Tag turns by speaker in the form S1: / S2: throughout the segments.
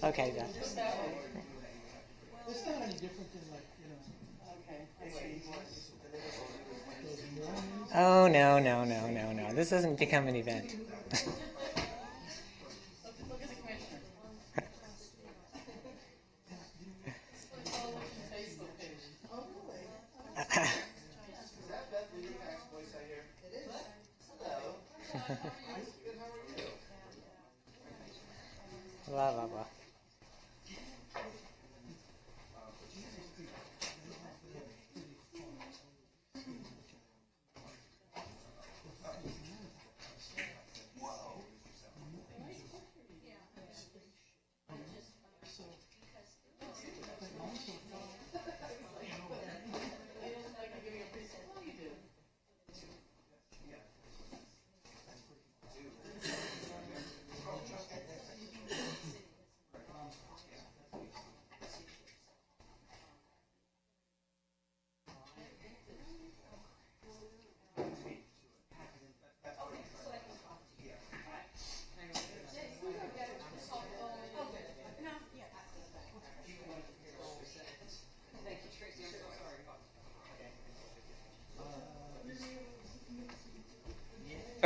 S1: Okay, then.
S2: It's not any different than
S1: Oh, no, no, no, no, no. This doesn't become an event.
S3: Look at the commissioner. Follow the Facebook page. Oh, really? Is that Beth Leadingback's voice I hear? It is. Hello. Good, how are you?
S1: Blah, blah, blah.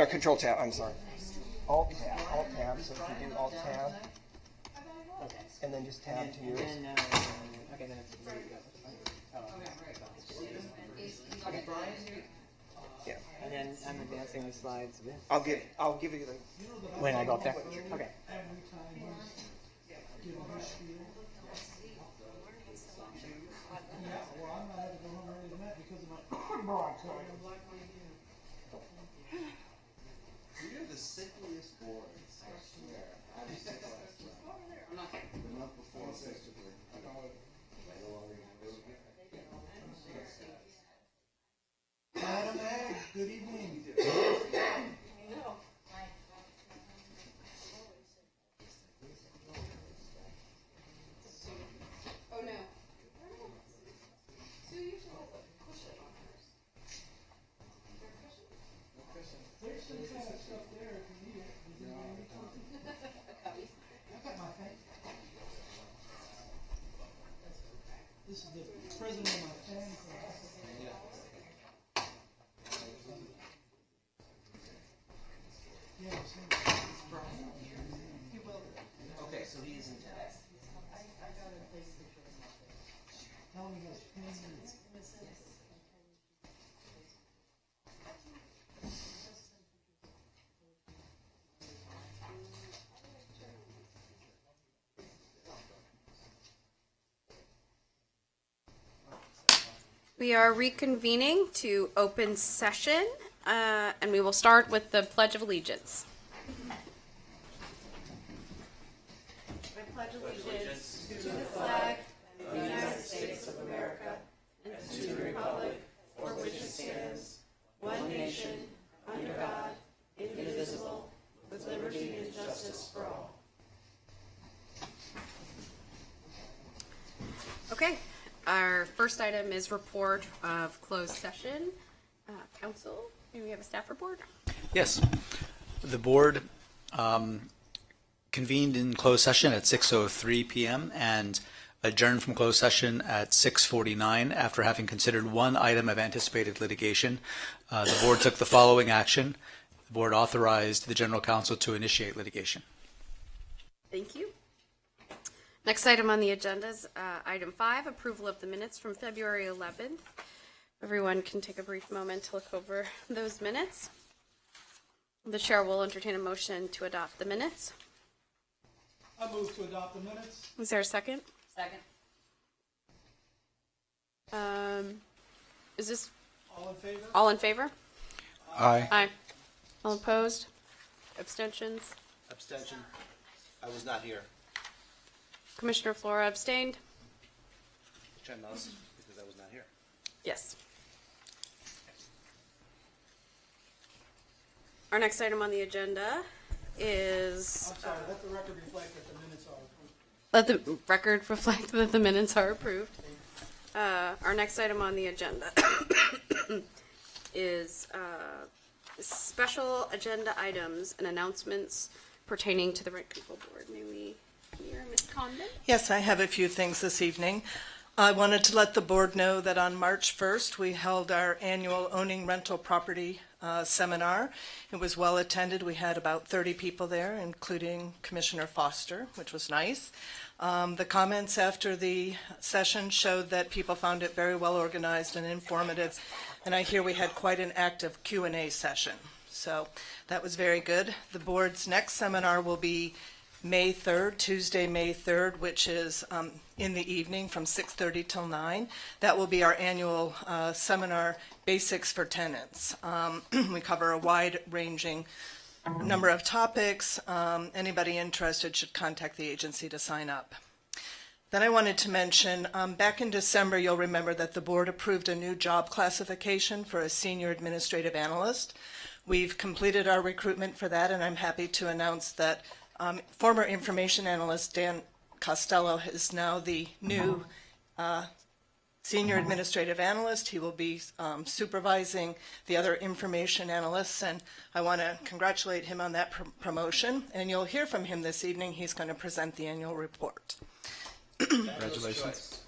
S4: Control tab, I'm sorry. Alt tab, so if you do Alt tab, and then just tab to use.
S1: And then, okay, then it's ready to go.
S4: Yeah.
S1: And then I'm advancing the slides a bit.
S4: I'll give you the.
S1: When I go up there? Okay.
S2: every time he's giving his spiel. Yeah, well, I'm not having to go home early tonight because of my bronch.
S5: You're the sickliest boys, I swear. I was sick last week. The month before, I was sick to
S2: Madam Ag, good evening.
S3: Oh, no. Sue usually has a cushion on hers.
S2: There's some kind of stuff there if you need it. I got my fan. This is the president of my fan club. Yeah, it's Brian.
S5: Okay, so he is in town.
S2: Tell him he has pins.
S6: We are reconvening to open session, and we will start with the Pledge of Allegiance. I pledge allegiance to the flag of the United States of America and to the republic for which it stands, one nation, under God, indivisible, with liberty and justice for all. Okay. Our first item is report of closed session. Council, do we have a staff report?
S7: Yes. The board convened in closed session at 6:03 p.m. and adjourned from closed session at 6:49 after having considered one item of anticipated litigation. The board took the following action. The board authorized the general counsel to initiate litigation.
S6: Thank you. Next item on the agenda is item 5, approval of the minutes from February 11th. Everyone can take a brief moment to look over those minutes. The chair will entertain a motion to adopt the minutes.
S2: I move to adopt the minutes.
S6: Is there a second?
S3: Second.
S6: Is this
S2: All in favor?
S6: all in favor?
S7: Aye.
S6: Aye. All opposed? Abstentions?
S5: Abstention. I was not here.
S6: Commissioner Flora abstained?
S5: Which I must, because I was not here.
S6: Yes. Our next item on the agenda is,
S2: I'm sorry, let the record reflect that the minutes are approved.
S6: let the record reflect that the minutes are approved. Our next item on the agenda is special agenda items and announcements pertaining to the Rent Control Board. May we hear Ms. Condon?
S8: Yes, I have a few things this evening. I wanted to let the board know that on March 1st, we held our annual Owning Rental Property seminar. It was well attended. We had about 30 people there, including Commissioner Foster, which was nice. The comments after the session showed that people found it very well organized and informative, and I hear we had quite an active Q&A session. So that was very good. The board's next seminar will be May 3rd, Tuesday, May 3rd, which is in the evening from 6:30 till 9. That will be our annual seminar, Basics for Tenants. We cover a wide-ranging number of topics. Anybody interested should contact the agency to sign up. Then I wanted to mention, back in December, you'll remember that the board approved a new job classification for a senior administrative analyst. We've completed our recruitment for that, and I'm happy to announce that former information analyst Dan Costello is now the new senior administrative analyst. He will be supervising the other information analysts, and I want to congratulate him on that promotion. And you'll hear from him this evening. He's going to present the annual report.
S7: Congratulations.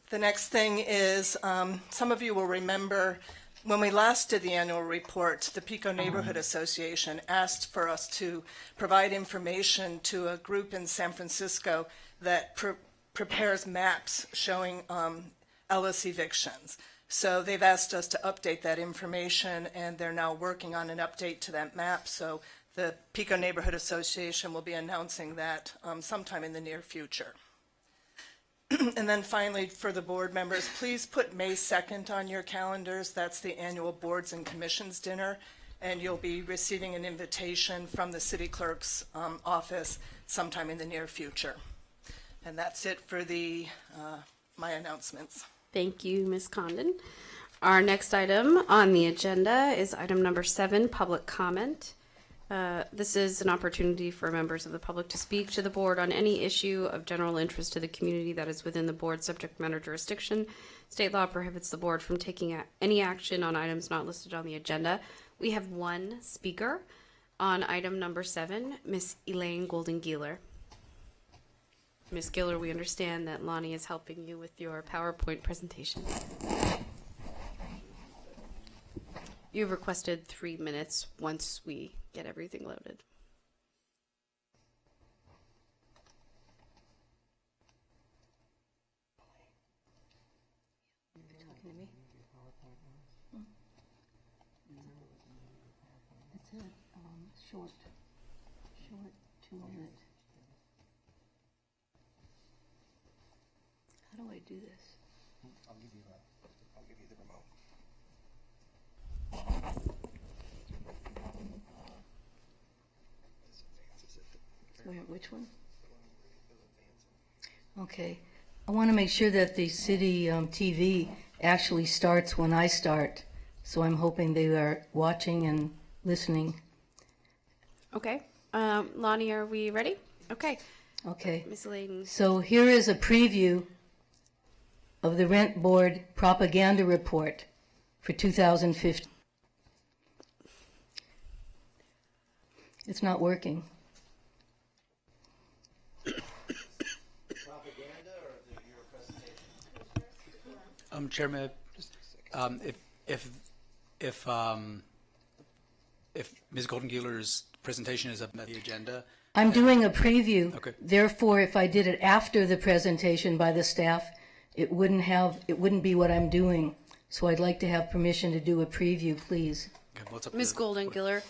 S8: The next thing is, some of you will remember when we last did the annual report, the Pico Neighborhood Association asked for us to provide information to a group in San Francisco that prepares maps showing Ellis evictions. So they've asked us to update that information, and they're now working on an update to that map. So the Pico Neighborhood Association will be announcing that sometime in the near future. And then finally, for the board members, please put May 2nd on your calendars. That's the annual Boards and Commissions dinner, and you'll be receiving an invitation from the city clerk's office sometime in the near future. And that's it for the my announcements.
S6: Thank you, Ms. Condon. Our next item on the agenda is item number 7, public comment. This is an opportunity for members of the public to speak to the board on any issue of general interest to the community that is within the board's subject matter jurisdiction. State law prohibits the board from taking any action on items not listed on the agenda. We have one speaker on item number 7, Ms. Elaine Golden-Gieler. Ms. Giller, we understand that Lonnie is helping you with your PowerPoint presentation. You've requested 3 minutes once we get everything loaded.
S9: It's a short 2-minute. How do I do this?
S4: I'll give you the remote.
S9: Which one? Okay. I want to make sure that the city TV actually starts when I start. So I'm hoping they are watching and listening.
S6: Okay. Lonnie, are we ready? Okay.
S9: Okay.
S6: Ms. Elaine.
S9: So here is a preview of the Rent Board propaganda report for 2015. It's not working.
S7: Chairman, if Ms. Golden-Gieler's presentation is up on the agenda.
S9: I'm doing a preview.
S7: Okay.
S9: Therefore, if I did it after the presentation by the staff, it wouldn't be what I'm doing. So I'd like to have permission to do a preview, please.
S7: Okay, what's up
S6: Ms.
S7: to-
S6: Golden-Giller,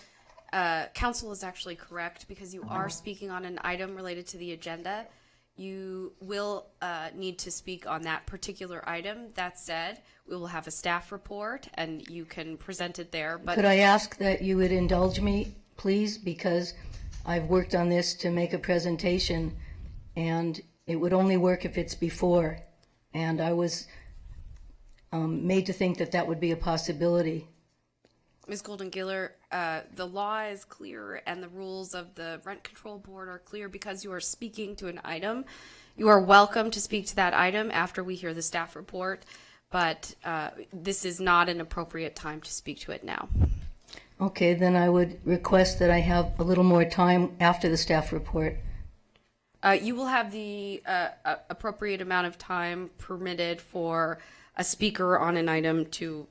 S6: council is actually correct because you are speaking on an item related to the agenda. You will need to speak on that particular item. That said, we will have a staff report and you can present it there. But
S9: Could I ask that you would indulge me, please, because I've worked on this to make a presentation, and it would only work if it's before. And I was made to think that that would be a possibility.
S6: Ms. Golden-Giller, the law is clear and the rules of the Rent Control Board are clear because you are speaking to an item. You are welcome to speak to that item after we hear the staff report, but this is not an appropriate time to speak to it now.
S9: Okay, then I would request that I have a little more time after the staff report.
S10: You will have the appropriate amount of time permitted for a speaker on an item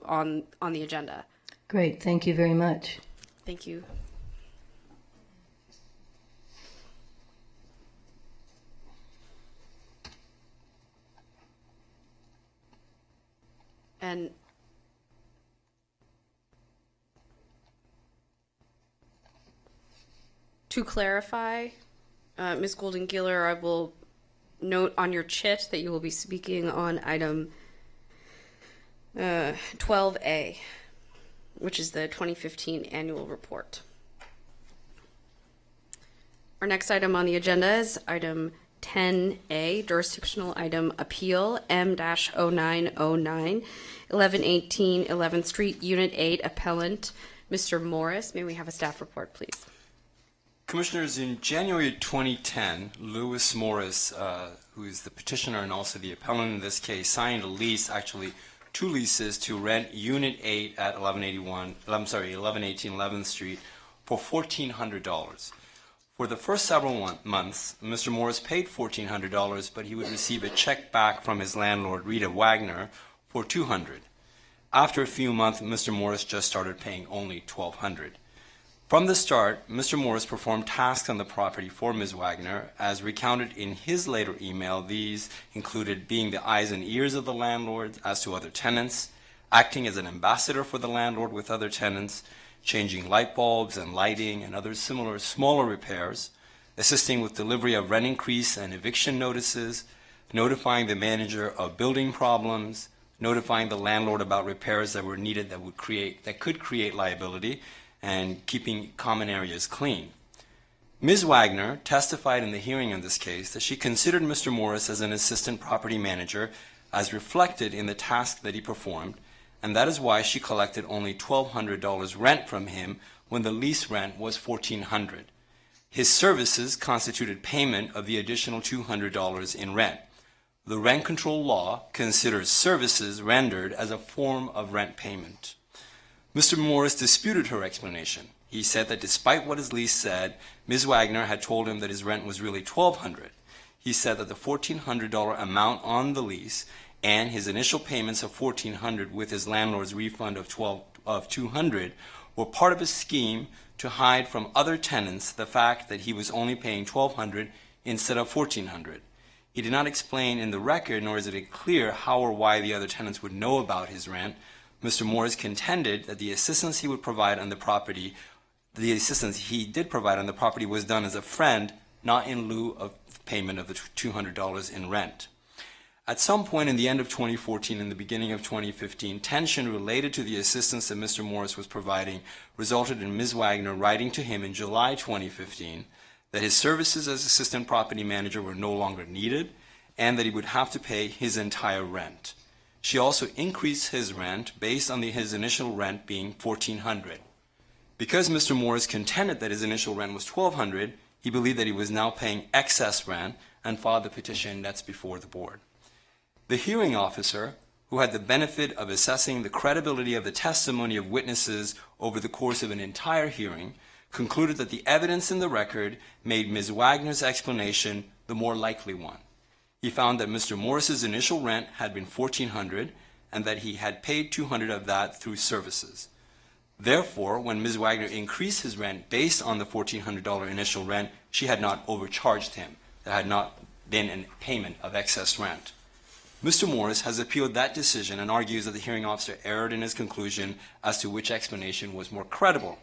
S10: on the agenda.
S9: Great, thank you very much.
S10: Thank you. And to clarify, Ms. Golden-Giller, I will note on your chit that you will be speaking on item 12A, which is the 2015 annual report. Our next item on the agenda is item 10A, jurisdictional item appeal M-0909, 1118 11th Street, Unit 8, appellant Mr. Morris. May we have a staff report, please?
S11: Commissioners, in January 2010, Lewis Morris, who is the petitioner and also the appellant in this case, signed a lease, actually two leases, to rent Unit 8 at 1118 11th Street for $1,400. For the first several months, Mr. Morris paid $1,400, but he would receive a check back from his landlord, Rita Wagner, for $200. After a few months, Mr. Morris just started paying only $1,200. From the start, Mr. Morris performed tasks on the property for Ms. Wagner. As recounted in his later email, these included being the eyes and ears of the landlord as to other tenants, acting as an ambassador for the landlord with other tenants, changing light bulbs and lighting and other similar smaller repairs, assisting with delivery of rent increase and eviction notices, notifying the manager of building problems, notifying the landlord about repairs that were needed that could create liability, and keeping common areas clean. Ms. Wagner testified in the hearing in this case that she considered Mr. Morris as an assistant property manager as reflected in the task that he performed, and that is why she collected only $1,200 rent from him when the lease rent was $1,400. His services constituted payment of the additional $200 in rent. The rent control law considers services rendered as a form of rent payment. Mr. Morris disputed her explanation. He said that despite what his lease said, Ms. Wagner had told him that his rent was really $1,200. He said that the $1,400 amount on the lease and his initial payments of $1,400 with his landlord's refund of $200 were part of a scheme to hide from other tenants the fact that he was only paying $1,200 instead of $1,400. He did not explain in the record, nor is it clear how or why the other tenants would know about his rent. Mr. Morris contended that the assistance he did provide on the property was done as a friend, not in lieu of payment of the $200 in rent. At some point in the end of 2014 and the beginning of 2015, tension related to the assistance that Mr. Morris was providing resulted in Ms. Wagner writing to him in July 2015 that his services as assistant property manager were no longer needed and that he would have to pay his entire rent. She also increased his rent based on his initial rent being $1,400. Because Mr. Morris contended that his initial rent was $1,200, he believed that he was now paying excess rent and filed the petition that's before the board. The hearing officer, who had the benefit of assessing the credibility of the testimony of witnesses over the course of an entire hearing, concluded that the evidence in the record made Ms. Wagner's explanation the more likely one. He found that Mr. Morris's initial rent had been $1,400 and that he had paid $200 of that through services. Therefore, when Ms. Wagner increased his rent based on the $1,400 initial rent, she had not overcharged him. There had not been a payment of excess rent. Mr. Morris has appealed that decision and argues that the hearing officer erred in his conclusion as to which explanation was more credible.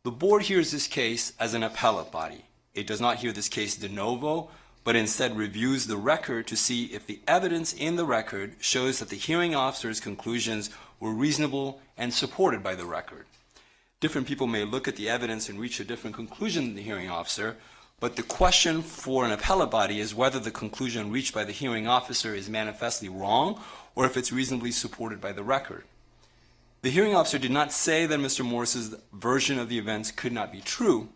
S11: The board hears this case as an appellate body. It does not hear this case de novo, but instead reviews the record to see if the evidence in the record shows that the hearing officer's conclusions were reasonable and supported by the record. Different people may look at the evidence and reach a different conclusion than the hearing officer, but the question for an appellate body is whether the conclusion reached by the hearing officer is manifestly wrong or if it's reasonably supported by the record. The hearing officer did not say that Mr. Morris's version of the events could not be true.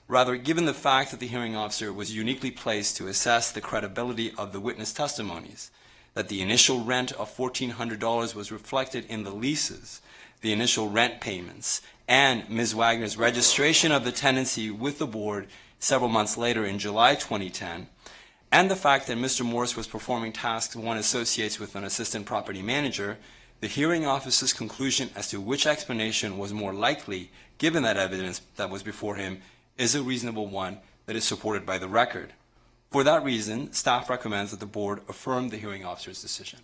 S11: Rather, given the fact that the hearing officer was uniquely placed to assess the credibility of the witness testimonies, that the initial rent of $1,400 was reflected in the leases, the initial rent payments, and Ms. Wagner's registration of the tenancy with the board several months later in July 2010, and the fact that Mr. Morris was performing tasks one associates with an assistant property manager, the hearing officer's conclusion as to which explanation was more likely, given that evidence that was before him, is a reasonable one that is supported by the record. For that reason, staff recommends that the board affirm the hearing officer's decision.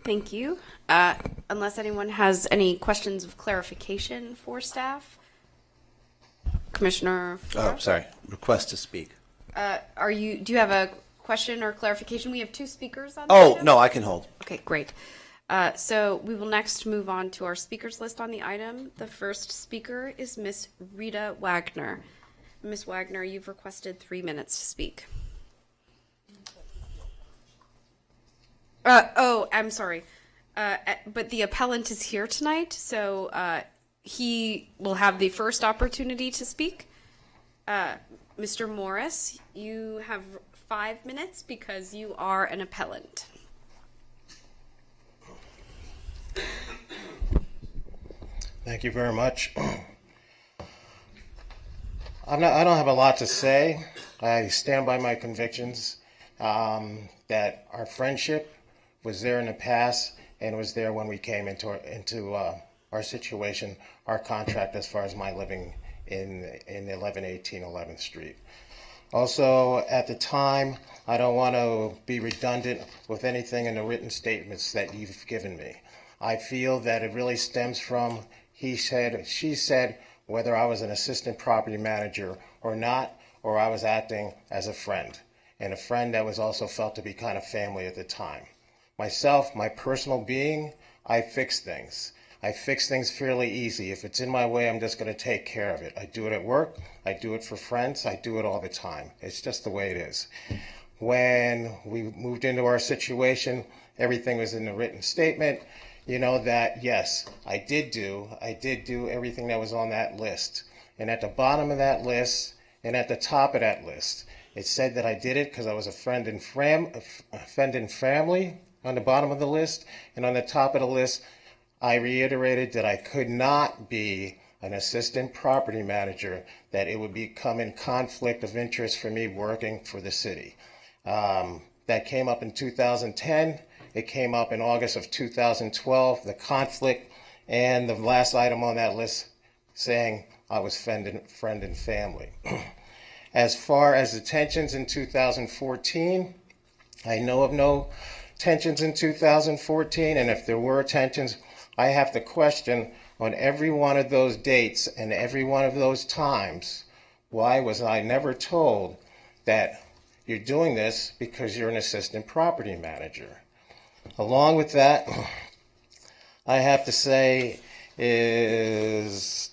S10: Thank you. Unless anyone has any questions of clarification for staff? Commissioner Flora?
S5: Oh, sorry. Request to speak.
S10: Do you have a question or clarification? We have two speakers on
S5: Oh,
S10: item.
S5: no, I can hold.
S10: Okay, great. So we will next move on to our speakers list on the item. The first speaker is Ms. Rita Wagner. Ms. Wagner, you've requested 3 minutes to speak. I'm sorry. But the appellant is here tonight, so he will have the first opportunity to speak. Mr. Morris, you have 5 minutes because you are an appellant.
S2: Thank you very much. I don't have a lot to say. I stand by my convictions that our friendship was there in the past and was there when we came into our situation, our contract as far as my living in 1118 11th Street. Also, at the time, I don't want to be redundant with anything in the written statements that you've given me. I feel that it really stems from he said, she said, whether I was an assistant property manager or not, or I was acting as a friend, and a friend that was also felt to be kind of family at the time. Myself, my personal being, I fix things. I fix things fairly easy. If it's in my way, I'm just going to take care of it. I do it at work. I do it for friends. I do it all the time. It's just the way it is. When we moved into our situation, everything was in the written statement. You know that, yes, I did do everything that was on that list. And at the bottom of that list and at the top of that list, it said that I did it because I was a friend and family on the bottom of the list. And on the top of the list, I reiterated that I could not be an assistant property manager, that it would become in conflict of interest for me working for the city. That came up in 2010. It came up in August of 2012, the conflict, and the last item on that list saying I was friend and family. As far as the tensions in 2014, I know of no tensions in 2014, and if there were tensions, I have to question on every one of those dates and every one of those times, why was I never told that you're doing this because you're an assistant property manager? Along with that, I have to say is,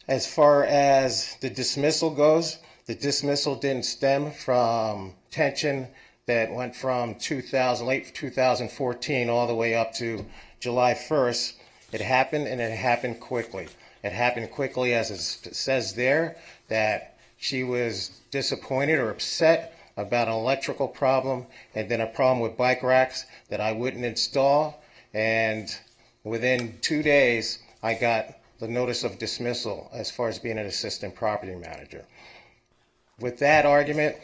S2: as far as the dismissal goes, the dismissal didn't stem from tension that went from late 2014 all the way up to July 1st. It happened, and it happened quickly. It happened quickly, as it says there, that she was disappointed or upset about an electrical problem and then a problem with bike racks that I wouldn't install. And within 2 days, I got the notice of dismissal as far as being an assistant property manager. With that argument,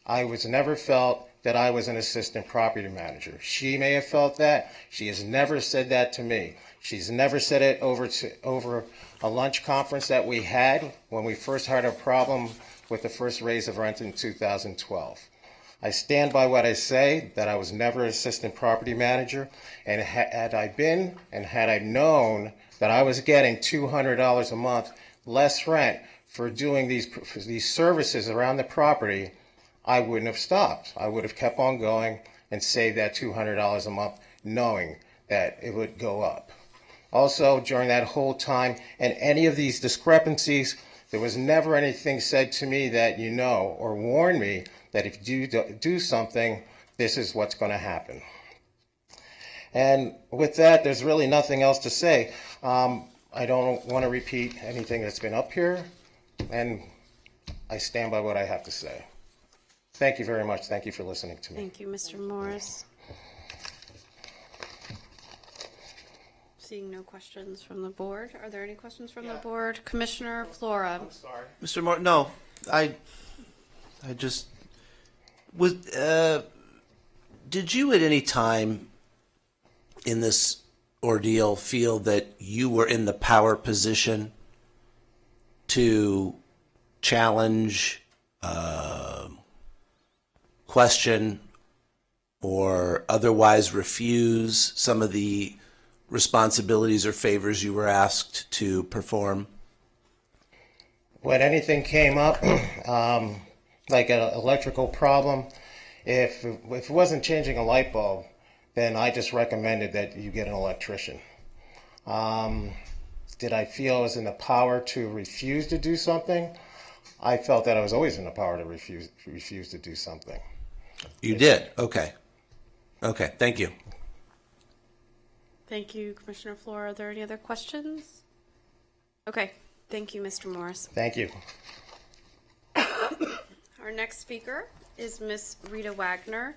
S2: I was never felt that I was an assistant property manager. She may have felt that. She has never said that to me. She's never said it over a lunch conference that we had when we first had a problem with the first raise of rent in 2012. I stand by what I say, that I was never an assistant property manager, and had I been and had I known that I was getting $200 a month less rent for doing these services around the property, I wouldn't have stopped. I would have kept on going and saved that $200 a month, knowing that it would go up. Also, during that whole time, and any of these discrepancies, there was never anything said to me that or warned me that if you do something, this is what's going to happen. And with that, there's really nothing else to say. I don't want to repeat anything that's been up here, and I stand by what I have to say. Thank you very much. Thank you for listening to me.
S10: Thank you, Mr. Morris. Seeing no questions from the board. Are there any questions from the board? Commissioner Flora.
S12: Mr. Moore, no, I just was. Did you at any time in this ordeal feel that you were in the power position to challenge, question, or otherwise refuse some of the responsibilities or favors you were asked to perform?
S2: When anything came up, like an electrical problem, if it wasn't changing a light bulb, then I just recommended that you get an electrician. Did I feel I was in the power to refuse to do something? I felt that I was always in the power to refuse to do something.
S12: You did? Okay. Okay, thank you.
S10: Thank you, Commissioner Flora. Are there any other questions? Okay. Thank you, Mr. Morris.
S2: Thank you.
S10: Our next speaker is Miss Rita Wagner.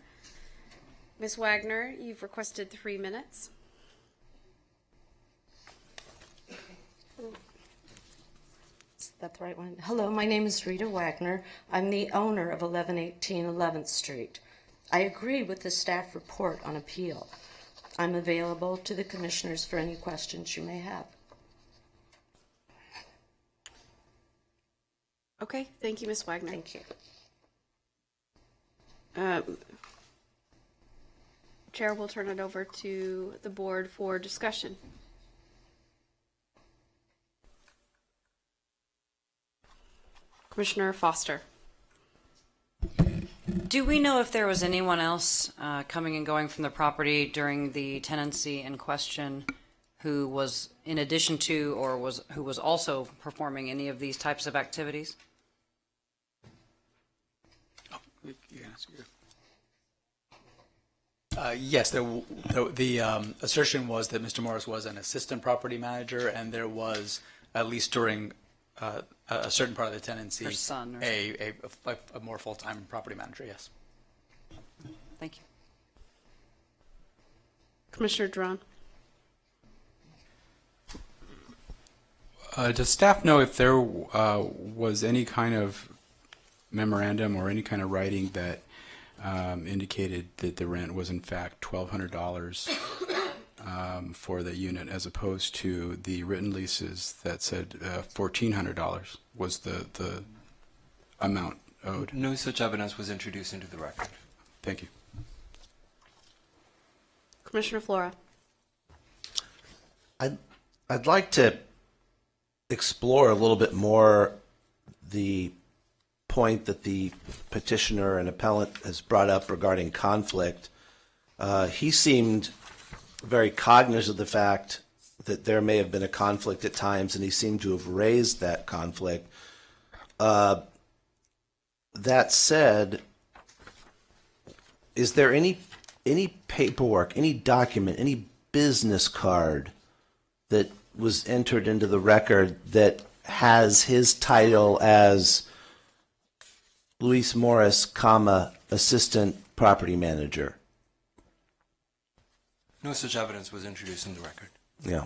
S10: Ms. Wagner, you've requested 3 minutes.
S6: Is that the right one? Hello, my name is Rita Wagner. I'm the owner of 1118 11th Street. I agree with the staff report on appeal. I'm available to the commissioners for any questions you may have.
S10: Okay, thank you, Ms. Wagner.
S6: Thank you.
S10: Chair will turn it over to the board for discussion. Commissioner Foster.
S13: Do we know if there was anyone else coming and going from the property during the tenancy in question who was in addition to or who was also performing any of these types of activities?
S7: You can ask you. Yes, the assertion was that Mr. Morris was an assistant property manager, and there was, at least during a certain part of the tenancy,
S13: Her son or
S7: a more full-time property manager, yes.
S13: Thank you.
S10: Commissioner Duran.
S14: Does staff know if there was any kind of memorandum or any kind of writing that indicated that the rent was in fact $1,200 for the unit, as opposed to the written leases that said $1,400 was the amount owed?
S11: No such evidence was introduced into the record.
S14: Thank you.
S10: Commissioner Flora.
S12: I'd like to explore a little bit more the point that the petitioner and appellant has brought up regarding conflict. He seemed very cognizant of the fact that there may have been a conflict at times, and he seemed to have raised that conflict. That said, is there any paperwork, any document, any business card that was entered into the record that has his title as Luis Morris, assistant property manager?
S11: No such evidence was introduced in the record.
S12: Yeah.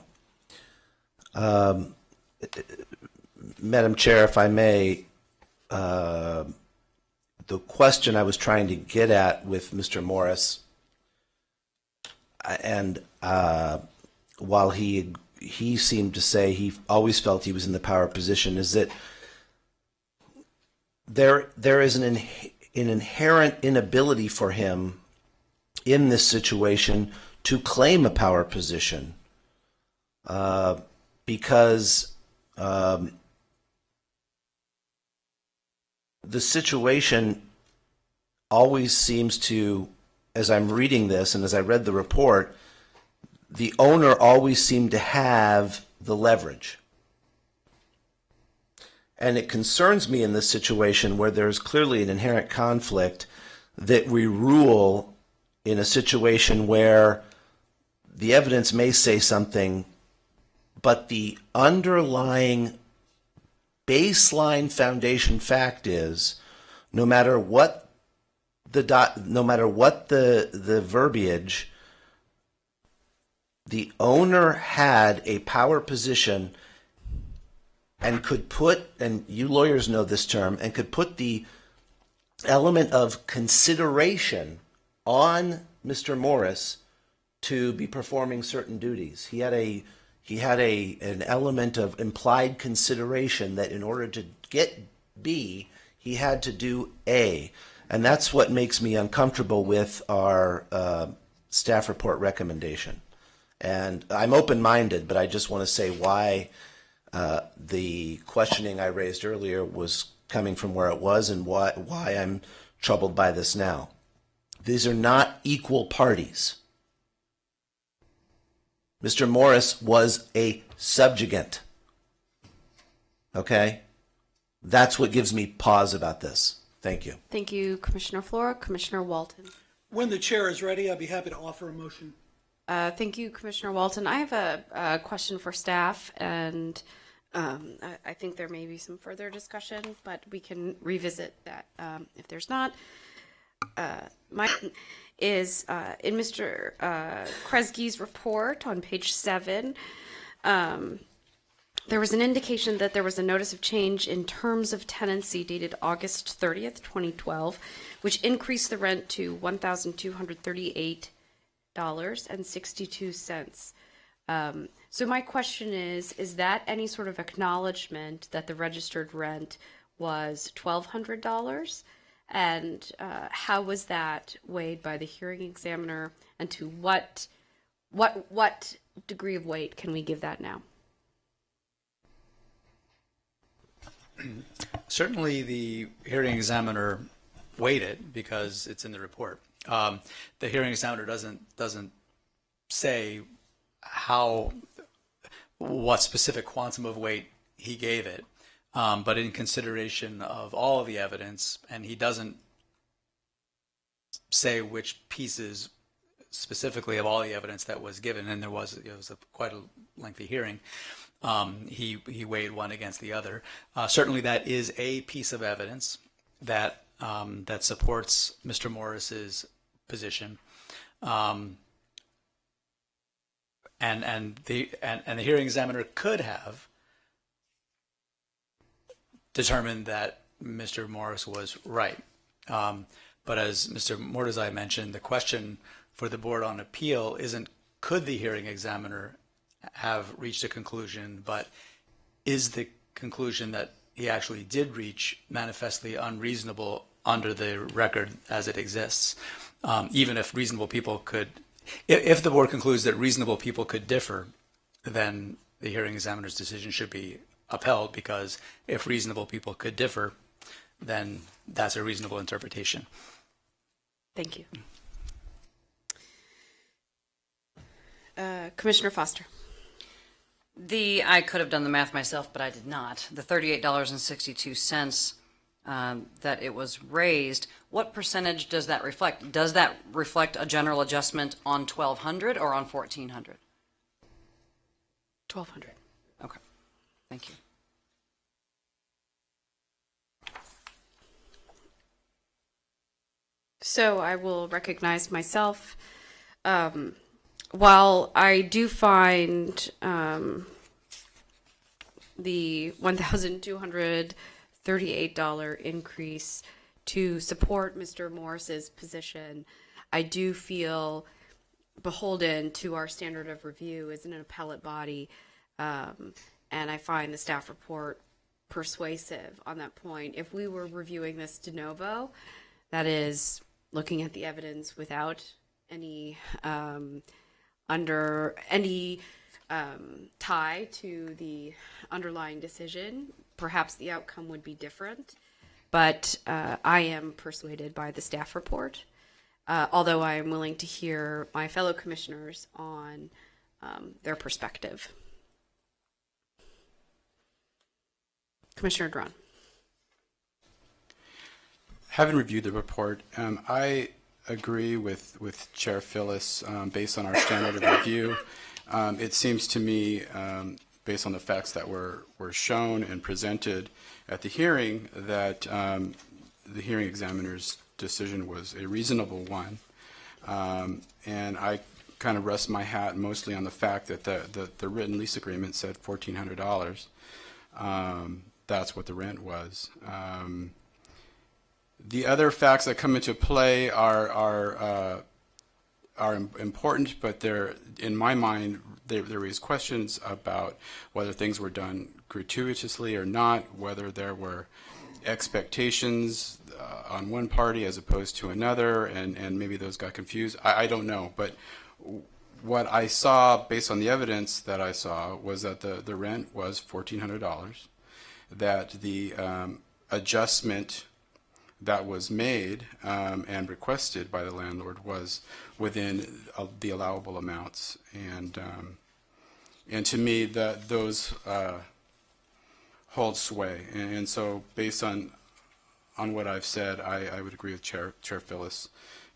S12: Madam Chair, if I may, the question I was trying to get at with Mr. Morris, and while he seemed to say he always felt he was in the power position, is that there is an inherent inability for him in this situation to claim a power position because the situation always seems to, as I'm reading this and as I read the report, the owner always seemed to have the leverage. And it concerns me in this situation where there's clearly an inherent conflict that we rule in a situation where the evidence may say something, but the underlying baseline foundation fact is, no matter what the verbiage, the owner had a power position and could put, and you lawyers know this term, and could put the element of consideration on Mr. Morris to be performing certain duties. He had an element of implied consideration that in order to get B, he had to do A. And that's what makes me uncomfortable with our staff report recommendation. And I'm open-minded, but I just want to say why the questioning I raised earlier was coming from where it was and why I'm troubled by this now. These are not equal parties. Mr. Morris was a subjugant. Okay? That's what gives me pause about this. Thank you.
S10: Thank you, Commissioner Flora. Commissioner Walton.
S15: When the chair is ready, I'd be happy to offer a motion.
S10: Thank you, Commissioner Walton. I have a question for staff, and I think there may be some further discussion, but we can revisit that if there's not. Mine is in Mr. Kresge's report on page 7. There was an indication that there was a notice of change in terms of tenancy dated August 30th, 2012, which increased the rent to $1,238.62. So my question is that any sort of acknowledgement that the registered rent was $1,200? And how was that weighed by the hearing examiner, and to what degree of weight can we give that now?
S7: Certainly, the hearing examiner weighed it because it's in the report. The hearing examiner doesn't say what specific quantum of weight he gave it, but in consideration of all of the evidence, and he doesn't say which pieces specifically of all the evidence that was given, and it was quite a lengthy hearing. He weighed one against the other. Certainly, that is a piece of evidence that supports Mr. Morris's position, and the hearing examiner could have determined that Mr. Morris was right. But as Mr. Mordezai mentioned, the question for the board on appeal isn't could the hearing examiner have reached a conclusion, but is the conclusion that he actually did reach manifestly unreasonable under the record as it exists? Even if reasonable people could, if the board concludes that reasonable people could differ, then the hearing examiner's decision should be upheld, because if reasonable people could differ, then that's a reasonable interpretation.
S10: Thank you. Commissioner Foster.
S13: I could have done the math myself, but I did not. The $38.62 that it was raised, what percentage does that reflect? Does that reflect a general adjustment on $1,200 or on $1,400?
S10: $1,200.
S13: Okay, thank you.
S10: So I will recognize myself. While I do find the $1,238 increase to support Mr. Morris's position, I do feel beholden to our standard of review as an appellate body, and I find the staff report persuasive on that point. If we were reviewing this de novo, that is looking at the evidence without any under any tie to the underlying decision, perhaps the outcome would be different. But I am persuaded by the staff report, although I am willing to hear my fellow commissioners on their perspective. Commissioner Drawn.
S14: Having reviewed the report, I agree with Chair Phyllis based on our standard of review. It seems to me, based on the facts that were shown and presented at the hearing, that the hearing examiner's decision was a reasonable one. And I kind of rest my hat mostly on the fact that the written lease agreement said $1,400. That's what the rent was. The other facts that come into play are important, but they're, in my mind, they raise questions about whether things were done gratuitously or not, whether there were expectations on one party as opposed to another, and maybe those got confused. I don't know, but what I saw based on the evidence that I saw was that the rent was $1,400, that the adjustment that was made and requested by the landlord was within the allowable amounts, and to me that those hold sway, and so based on what I've said, I would agree with Chair Phyllis,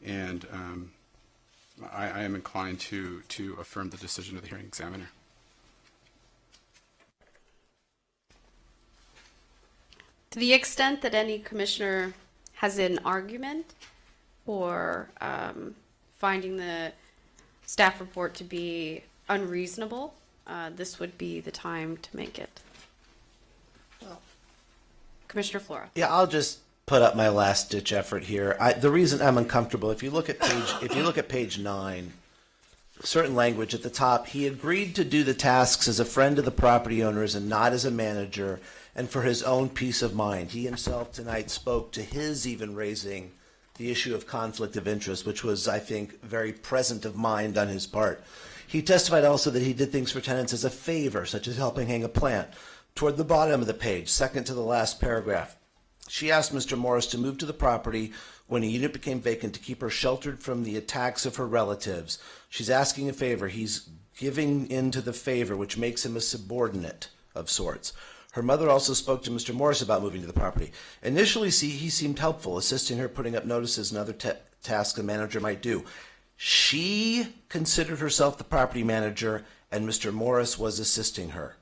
S14: and I am inclined to affirm the decision of the hearing examiner.
S10: To the extent that any commissioner has an argument for finding the staff report to be unreasonable, this would be the time to make it. Commissioner Flora.
S12: Yeah, I'll just put up my last ditch effort here. The reason I'm uncomfortable, if you look at page 9, certain language at the top, he agreed to do the tasks as a friend of the property owners and not as a manager, and for his own peace of mind. He himself tonight spoke to his even raising the issue of conflict of interest, which was, I think, very present of mind on his part. He testified also that he did things for tenants as a favor, such as helping hang a plant. Toward the bottom of the page, second to the last paragraph, she asked Mr. Morris to move to the property when a unit became vacant to keep her sheltered from the attacks of her relatives. She's asking a favor. He's giving in to the favor, which makes him a subordinate of sorts. Her mother also spoke to Mr. Morris about moving to the property. Initially, he seemed helpful, assisting her putting up notices and other tasks a manager might do. She considered herself the property manager, and Mr. Morris was assisting her.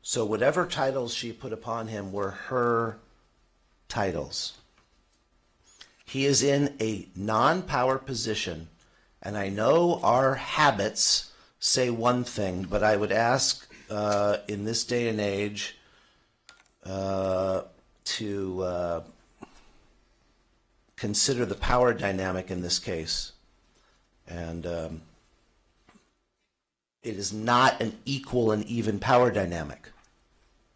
S12: So whatever titles she put upon him were her titles. He is in a non-power position, and I know our habits say one thing, but I would ask in this day and age to consider the power dynamic in this case. And it is not an equal and even power dynamic.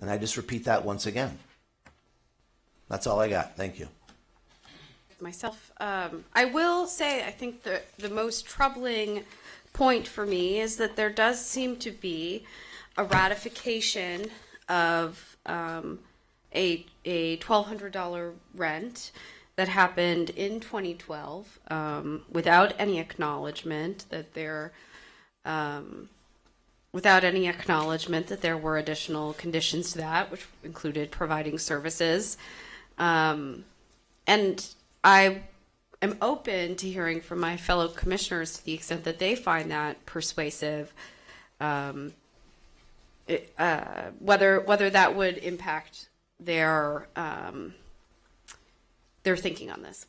S12: And I just repeat that once again. That's all I got. Thank you.
S10: Myself, I will say I think the most troubling point for me is that there does seem to be a ratification of a $1,200 rent that happened in 2012 without any acknowledgement that there were additional conditions to that, which included providing services. And I am open to hearing from my fellow commissioners to the extent that they find that persuasive, whether that would impact their thinking on this.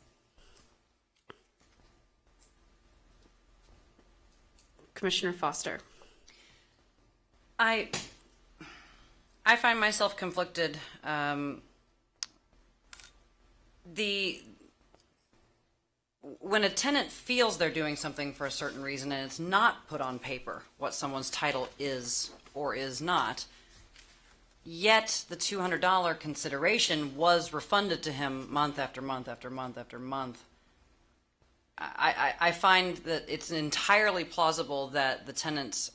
S10: Commissioner Foster.
S13: I find myself conflicted. When a tenant feels they're doing something for a certain reason and it's not put on paper what someone's title is or is not, yet the $200 consideration was refunded to him month after month after month after month, I find that it's entirely plausible that the tenant's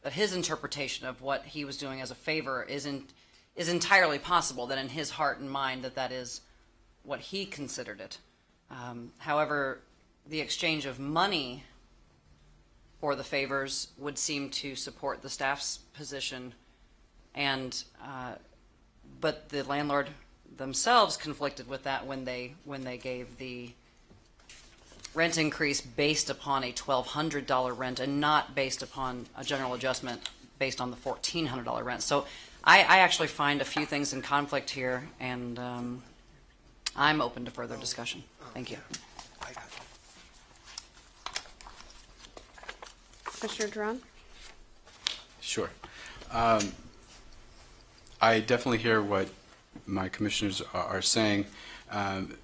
S13: that his interpretation of what he was doing as a favor is entirely possible, that in his heart and mind that is what he considered it. However, the exchange of money for the favors would seem to support the staff's position, and but the landlord themselves conflicted with that when they gave the rent increase based upon a $1,200 rent and not based upon a general adjustment based on the $1,400 rent. So I actually find a few things in conflict here, and I'm open to further discussion. Thank you.
S10: Commissioner Duran?
S14: Sure. I definitely hear what my commissioners are saying, and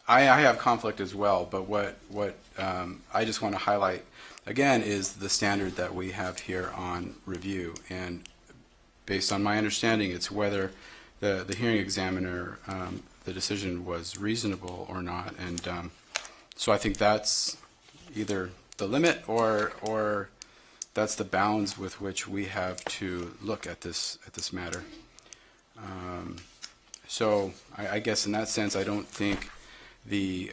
S14: I have conflict as well. But what I just want to highlight again is the standard that we have here on review, and based on my understanding, it's whether the hearing examiner the decision was reasonable or not, and so I think that's either the limit or that's the bounds with which we have to look at this matter. So I guess in that sense, I don't think the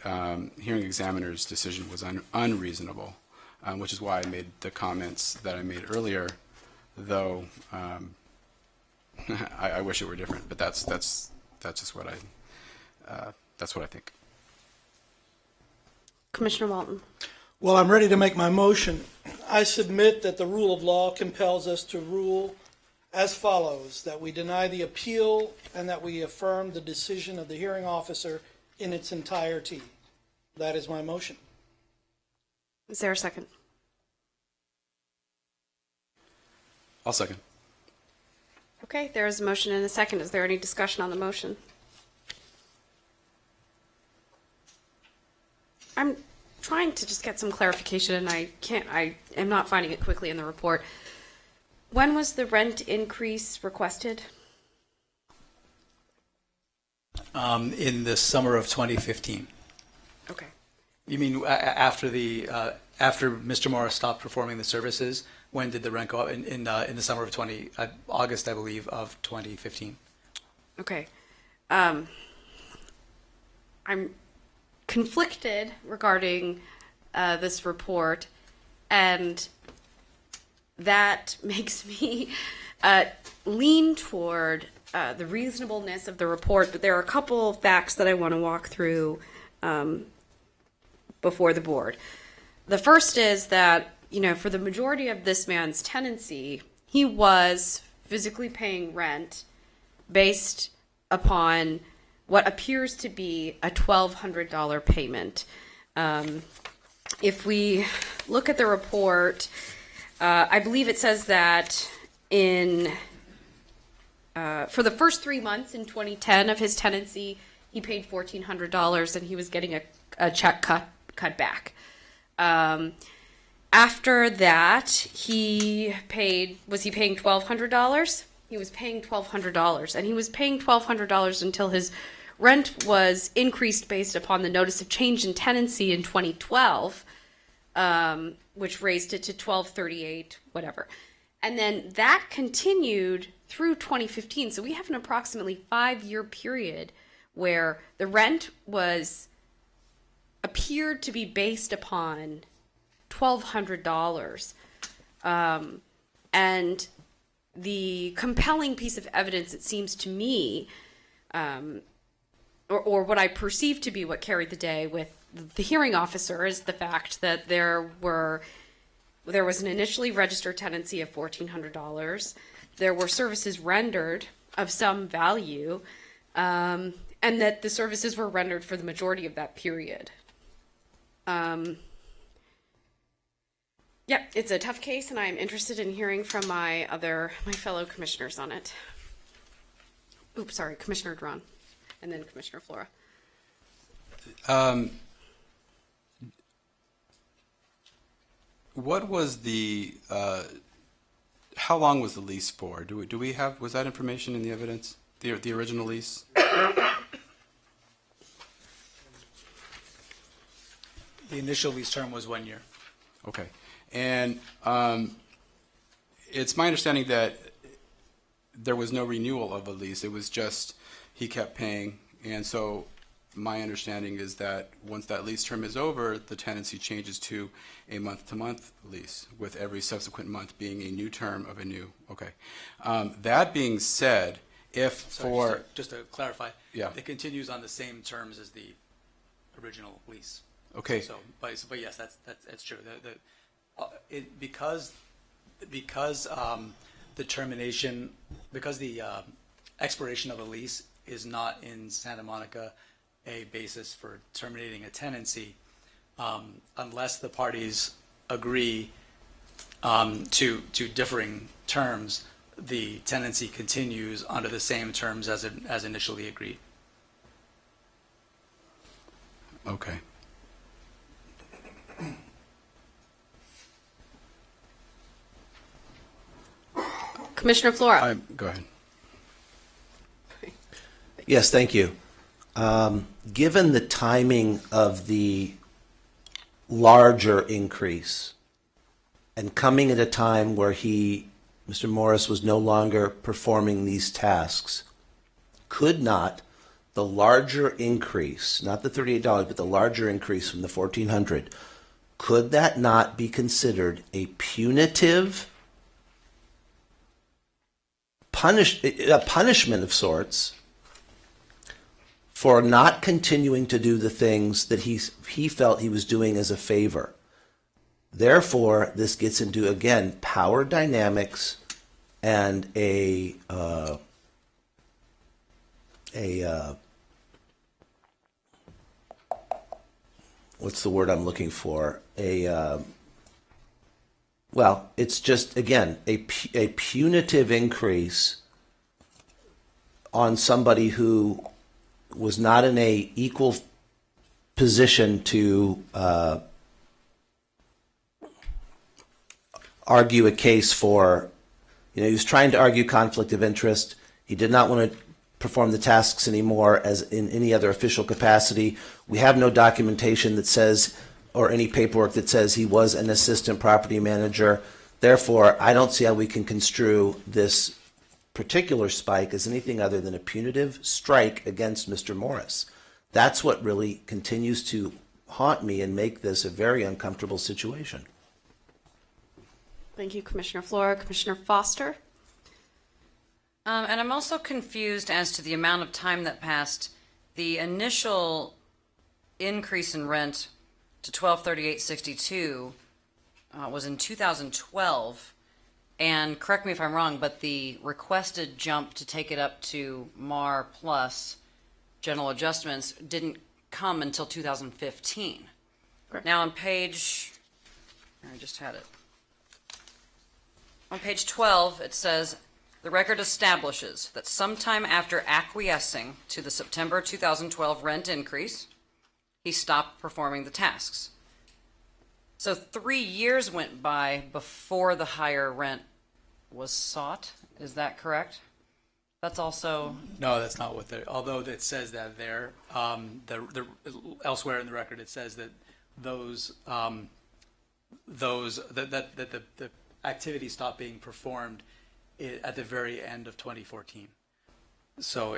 S14: hearing examiner's decision was unreasonable, which is why I made the comments that I made earlier, though I wish it were different, but that's just what that's what I think.
S10: Commissioner Walton?
S15: Well, I'm ready to make my motion. I submit that the rule of law compels us to rule as follows, that we deny the appeal and that we affirm the decision of the hearing officer in its entirety. That is my motion.
S10: Is there a second?
S14: I'll second.
S10: Okay, there is a motion and a second. Is there any discussion on the motion? I'm trying to just get some clarification, and I am not finding it quickly in the report. When was the rent increase requested?
S7: In the summer of 2015.
S10: Okay.
S7: You mean after after Mr. Morris stopped performing the services? When did the rent go up? In the summer of August, I believe, of 2015.
S10: Okay. I'm conflicted regarding this report, and that makes me lean toward the reasonableness of the report, but there are a couple of facts that I want to walk through before the board. The first is that, for the majority of this man's tenancy, he was physically paying rent based upon what appears to be a $1,200 payment. If we look at the report, I believe it says that for the first 3 months in 2010 of his tenancy, he paid $1,400 and he was getting a check cut back. After that, was he paying $1,200? He was paying $1,200, and he was paying $1,200 until his rent was increased based upon the notice of change in tenancy in 2012, which raised it to $1,238, whatever. And then that continued through 2015. So we have an approximately 5-year period where the rent appeared to be based upon $1,200. And the compelling piece of evidence, it seems to me, or what I perceive to be what carried the day with the hearing officer, is the fact that there was an initially registered tenancy of $1,400. There were services rendered of some value, and that the services were rendered for the majority of that period. Yep, it's a tough case, and I'm interested in hearing from my fellow commissioners on it. Oops, sorry, Commissioner Duran, and then Commissioner Flora.
S14: What was how long was the lease for? Was that information in the evidence? The original lease?
S7: The initial lease term was 1 year.
S14: Okay. And it's my understanding that there was no renewal of a lease. It was just he kept paying. And so my understanding is that once that lease term is over, the tenancy changes to a month-to-month lease, with every subsequent month being a new term of a new. Okay. That being said,
S7: just to clarify,
S14: yeah,
S7: it continues on the same terms as the original lease.
S14: Okay.
S7: So, but yes, that's true. Because the termination, because the expiration of a lease is not in Santa Monica a basis for terminating a tenancy, unless the parties agree to differing terms, the tenancy continues under the same terms as initially agreed.
S14: Okay.
S10: Commissioner Flora.
S14: Go ahead.
S12: Yes, thank you. Given the timing of the larger increase and coming at a time where Mr. Morris was no longer performing these tasks, could not the larger increase, not the $38, but the larger increase from the $1,400, could that not be considered a punitive punishment of sorts for not continuing to do the things that he felt he was doing as a favor? Therefore, this gets into, again, power dynamics and what's the word I'm looking for? Well, it's just, again, a punitive increase on somebody who was not in a equal position to argue a case for, he was trying to argue conflict of interest. He did not want to perform the tasks anymore as in any other official capacity. We have no documentation that says, or any paperwork that says he was an assistant property manager. Therefore, I don't see how we can construe this particular spike as anything other than a punitive strike against Mr. Morris. That's what really continues to haunt me and make this a very uncomfortable situation.
S10: Thank you, Commissioner Flora. Commissioner Foster.
S13: And I'm also confused as to the amount of time that passed. The initial increase in rent to $1,238.62 was in 2012. And correct me if I'm wrong, but the requested jump to take it up to MAR plus general adjustments didn't come until 2015.
S10: Correct.
S13: Now on page, I just had it. On page 12, it says, the record establishes that sometime after acquiescing to the September 2012 rent increase, he stopped performing the tasks. So 3 years went by before the higher rent was sought. Is that correct? That's also...
S7: No, that's not what although it says that there, elsewhere in the record it says that the activity stopped being performed at the very end of 2014. So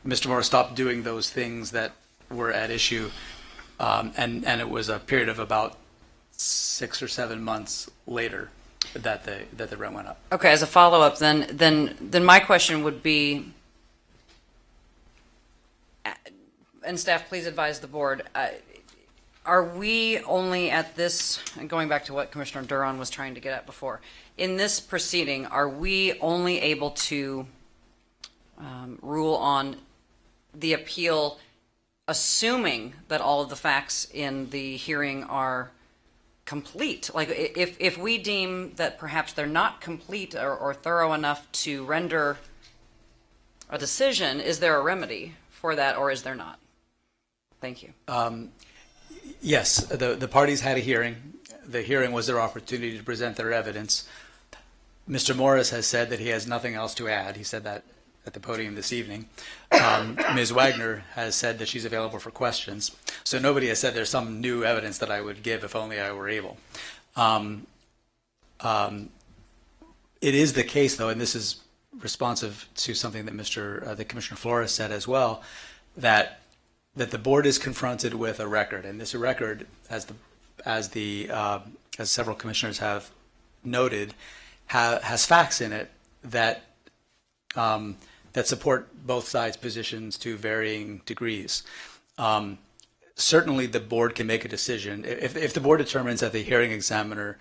S7: Mr. Morris stopped doing those things that were at issue, and it was a period of about 6 or 7 months later that the rent went up.
S13: Okay, as a follow-up, then my question would be, and staff, please advise the board, are we only at this, and going back to what Commissioner Duran was trying to get at before, in this proceeding, are we only able to rule on the appeal assuming that all of the facts in the hearing are complete? Like, if we deem that perhaps they're not complete or thorough enough to render a decision, is there a remedy for that, or is there not? Thank you.
S7: Yes, the parties had a hearing. The hearing was their opportunity to present their evidence. Mr. Morris has said that he has nothing else to add. He said that at the podium this evening. Ms. Wagner has said that she's available for questions. So nobody has said there's some new evidence that I would give if only I were able. It is the case, though, and this is responsive to something that the Commissioner Flores said as well, that the board is confronted with a record, and this record, as several commissioners have noted, has facts in it that support both sides' positions to varying degrees. Certainly, the board can make a decision if the board determines that the hearing examiner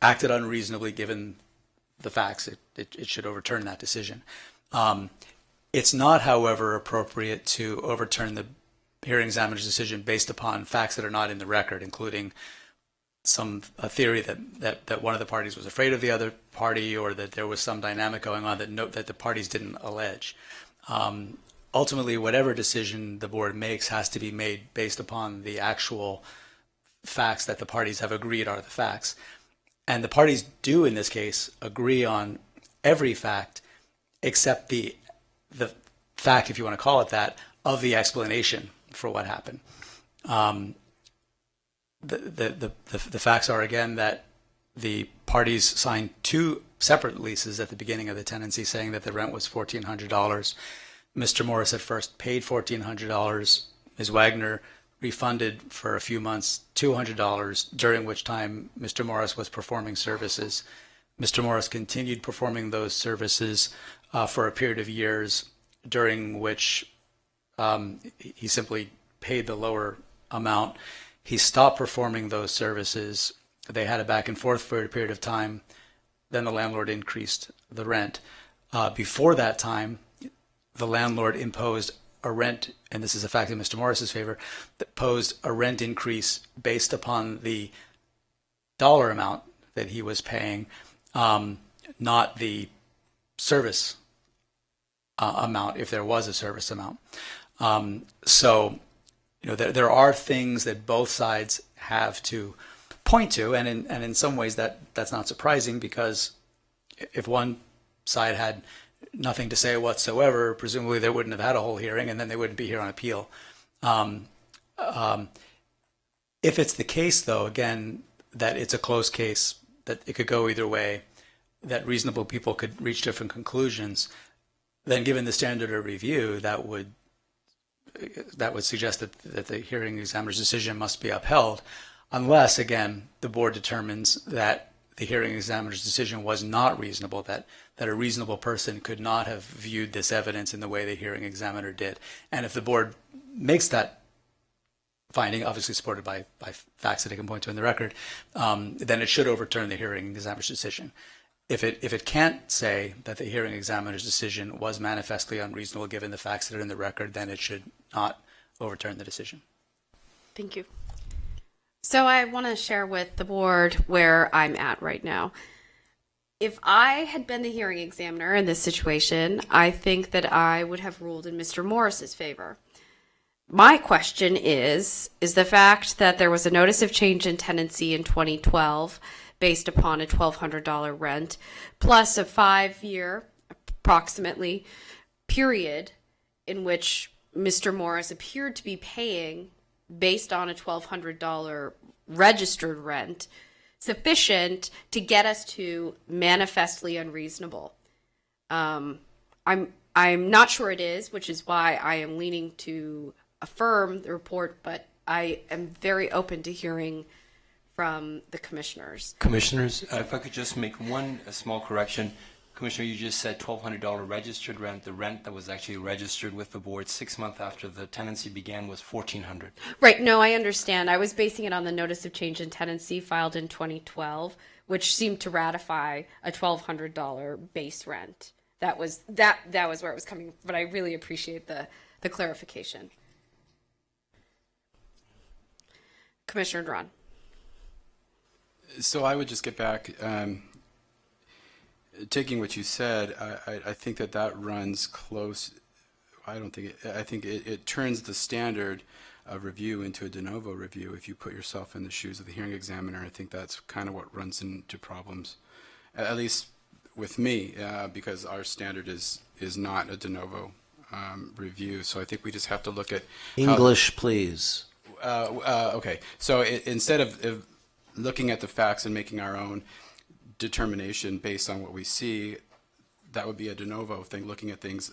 S7: acted unreasonably given the facts. It should overturn that decision. It's not, however, appropriate to overturn hearing examiner's decision based upon facts that are not in the record, including a theory that one of the parties was afraid of the other party, or that there was some dynamic going on that the parties didn't allege. Ultimately, whatever decision the board makes has to be made based upon the actual facts that the parties have agreed are the facts. And the parties do, in this case, agree on every fact except the fact, if you want to call it that, of the explanation for what happened. The facts are, again, that the parties signed 2 separate leases at the beginning of the tenancy saying that the rent was $1,400. Mr. Morris at first paid $1,400. Ms. Wagner refunded for a few months $200, during which time Mr. Morris was performing services. Mr. Morris continued performing those services for a period of years, during which he simply paid the lower amount. He stopped performing those services. They had a back and forth for a period of time. Then the landlord increased the rent. Before that time, the landlord imposed a rent, and this is a fact in Mr. Morris's favor, that posed a rent increase based upon the dollar amount that he was paying, not the service amount, if there was a service amount. So, there are things that both sides have to point to, and in some ways that's not surprising, because if one side had nothing to say whatsoever, presumably they wouldn't have had a whole hearing, and then they wouldn't be here on appeal. If it's the case, though, again, that it's a close case, that it could go either way, that reasonable people could reach different conclusions, then given the standard of review, that would suggest that the hearing examiner's decision must be upheld, unless, again, the board determines that the hearing examiner's decision was not reasonable, that a reasonable person could not have viewed this evidence in the way the hearing examiner did. And if the board makes that finding, obviously supported by facts that it can point to in the record, then it should overturn the hearing examiner's decision. If it can't say that the hearing examiner's decision was manifestly unreasonable given the facts that are in the record, then it should not overturn the decision.
S10: Thank you. So I want to share with the board where I'm at right now. If I had been the hearing examiner in this situation, I think that I would have ruled in Mr. Morris's favor. My question is the fact that there was a notice of change in tenancy in 2012 based upon a $1,200 rent, plus a 5-year, approximately, period in which Mr. Morris appeared to be paying, based on a $1,200 registered rent, sufficient to get us to manifestly unreasonable. I'm not sure it is, which is why I am leaning to affirm the report, but I am very open to hearing from the commissioners.
S11: Commissioners, if I could just make a small correction. Commissioner, you just said $1,200 registered rent. The rent that was actually registered with the board 6 months after the tenancy began was $1,400.
S10: Right. No, I understand. I was basing it on the notice of change in tenancy filed in 2012, which seemed to ratify a $1,200 base rent. That was where it was coming, but I really appreciate the clarification. Commissioner Drawn.
S14: So I would just get back, taking what you said, I think that runs close. I think it turns the standard of review into a de novo review if you put yourself in the shoes of the hearing examiner. I think that's kind of what runs into problems, at least with me, because our standard is not a de novo review. So I think we just have to look at
S12: English, please.
S14: Okay, so instead of looking at the facts and making our own determination based on what we see, that would be a de novo thing, looking at things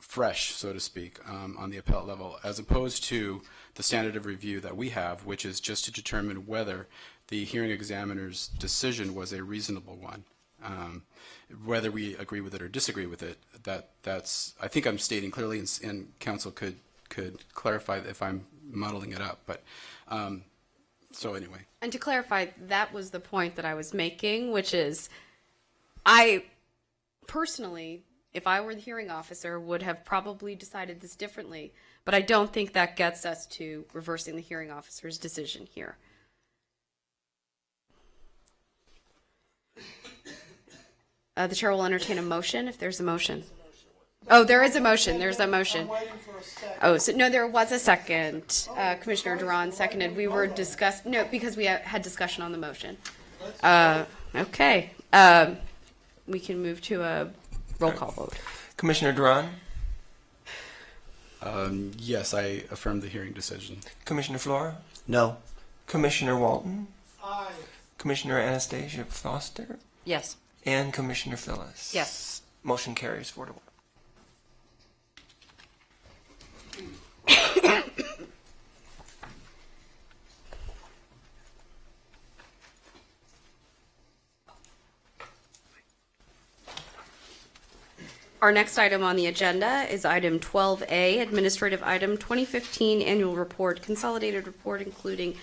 S14: fresh, so to speak, on the appellate level, as opposed to the standard of review that we have, which is just to determine whether the hearing examiner's decision was a reasonable one. Whether we agree with it or disagree with it, that's I think I'm stating clearly, and counsel could clarify if I'm muddling it up, but so anyway.
S10: And to clarify, that was the point that I was making, which is I personally, if I were the hearing officer, would have probably decided this differently. But I don't think that gets us to reversing the hearing officer's decision here. The chair will entertain a motion if there's a motion. Oh, there is a motion. There's a motion. Oh, so no, there was a second. Commissioner Duran seconded. We were because we had discussion on the motion. Okay. We can move to a roll call vote.
S4: Commissioner Duran,
S14: Yes, I affirm the hearing decision.
S4: Commissioner Flora,
S12: No.
S4: Commissioner Walton,
S15: Aye.
S4: Commissioner Anastasia Foster,
S13: Yes.
S4: and Commissioner Phyllis.
S13: Yes.
S4: Motion carries 4-1.
S10: Our next item on the agenda is item 12A, administrative item 2015 annual report, consolidated report including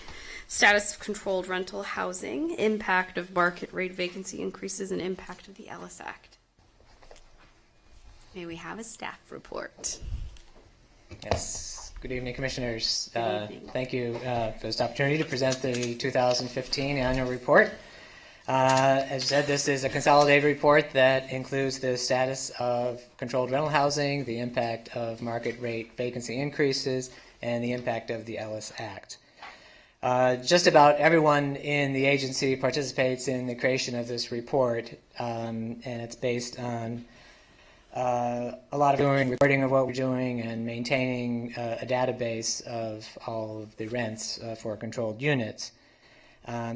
S10: status of controlled rental housing, impact of market rate vacancy increases, and impact of the Ellis Act. May we have a staff report?
S1: Yes. Good evening, Commissioners.
S10: Good evening.
S1: Thank you for this opportunity to present the 2015 annual report. As you said, this is a consolidated report that includes the status of controlled rental housing, the impact of market rate vacancy increases, and the impact of the Ellis Act. Just about everyone in the agency participates in the creation of this report, and it's based on a lot of recording of what we're doing and maintaining a database of all of the rents for controlled units.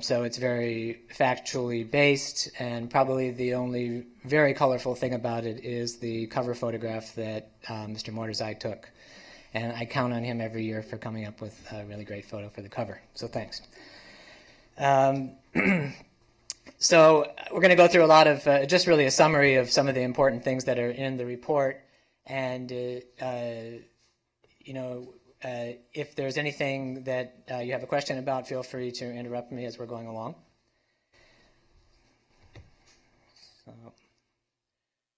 S1: So it's very factually based, and probably the only very colorful thing about it is the cover photograph that Mr. Mordersai took. And I count on him every year for coming up with a really great photo for the cover. So thanks. So we're going to go through a lot of, just really a summary of some of the important things that are in the report. And, if there's anything that you have a question about, feel free to interrupt me as we're going along.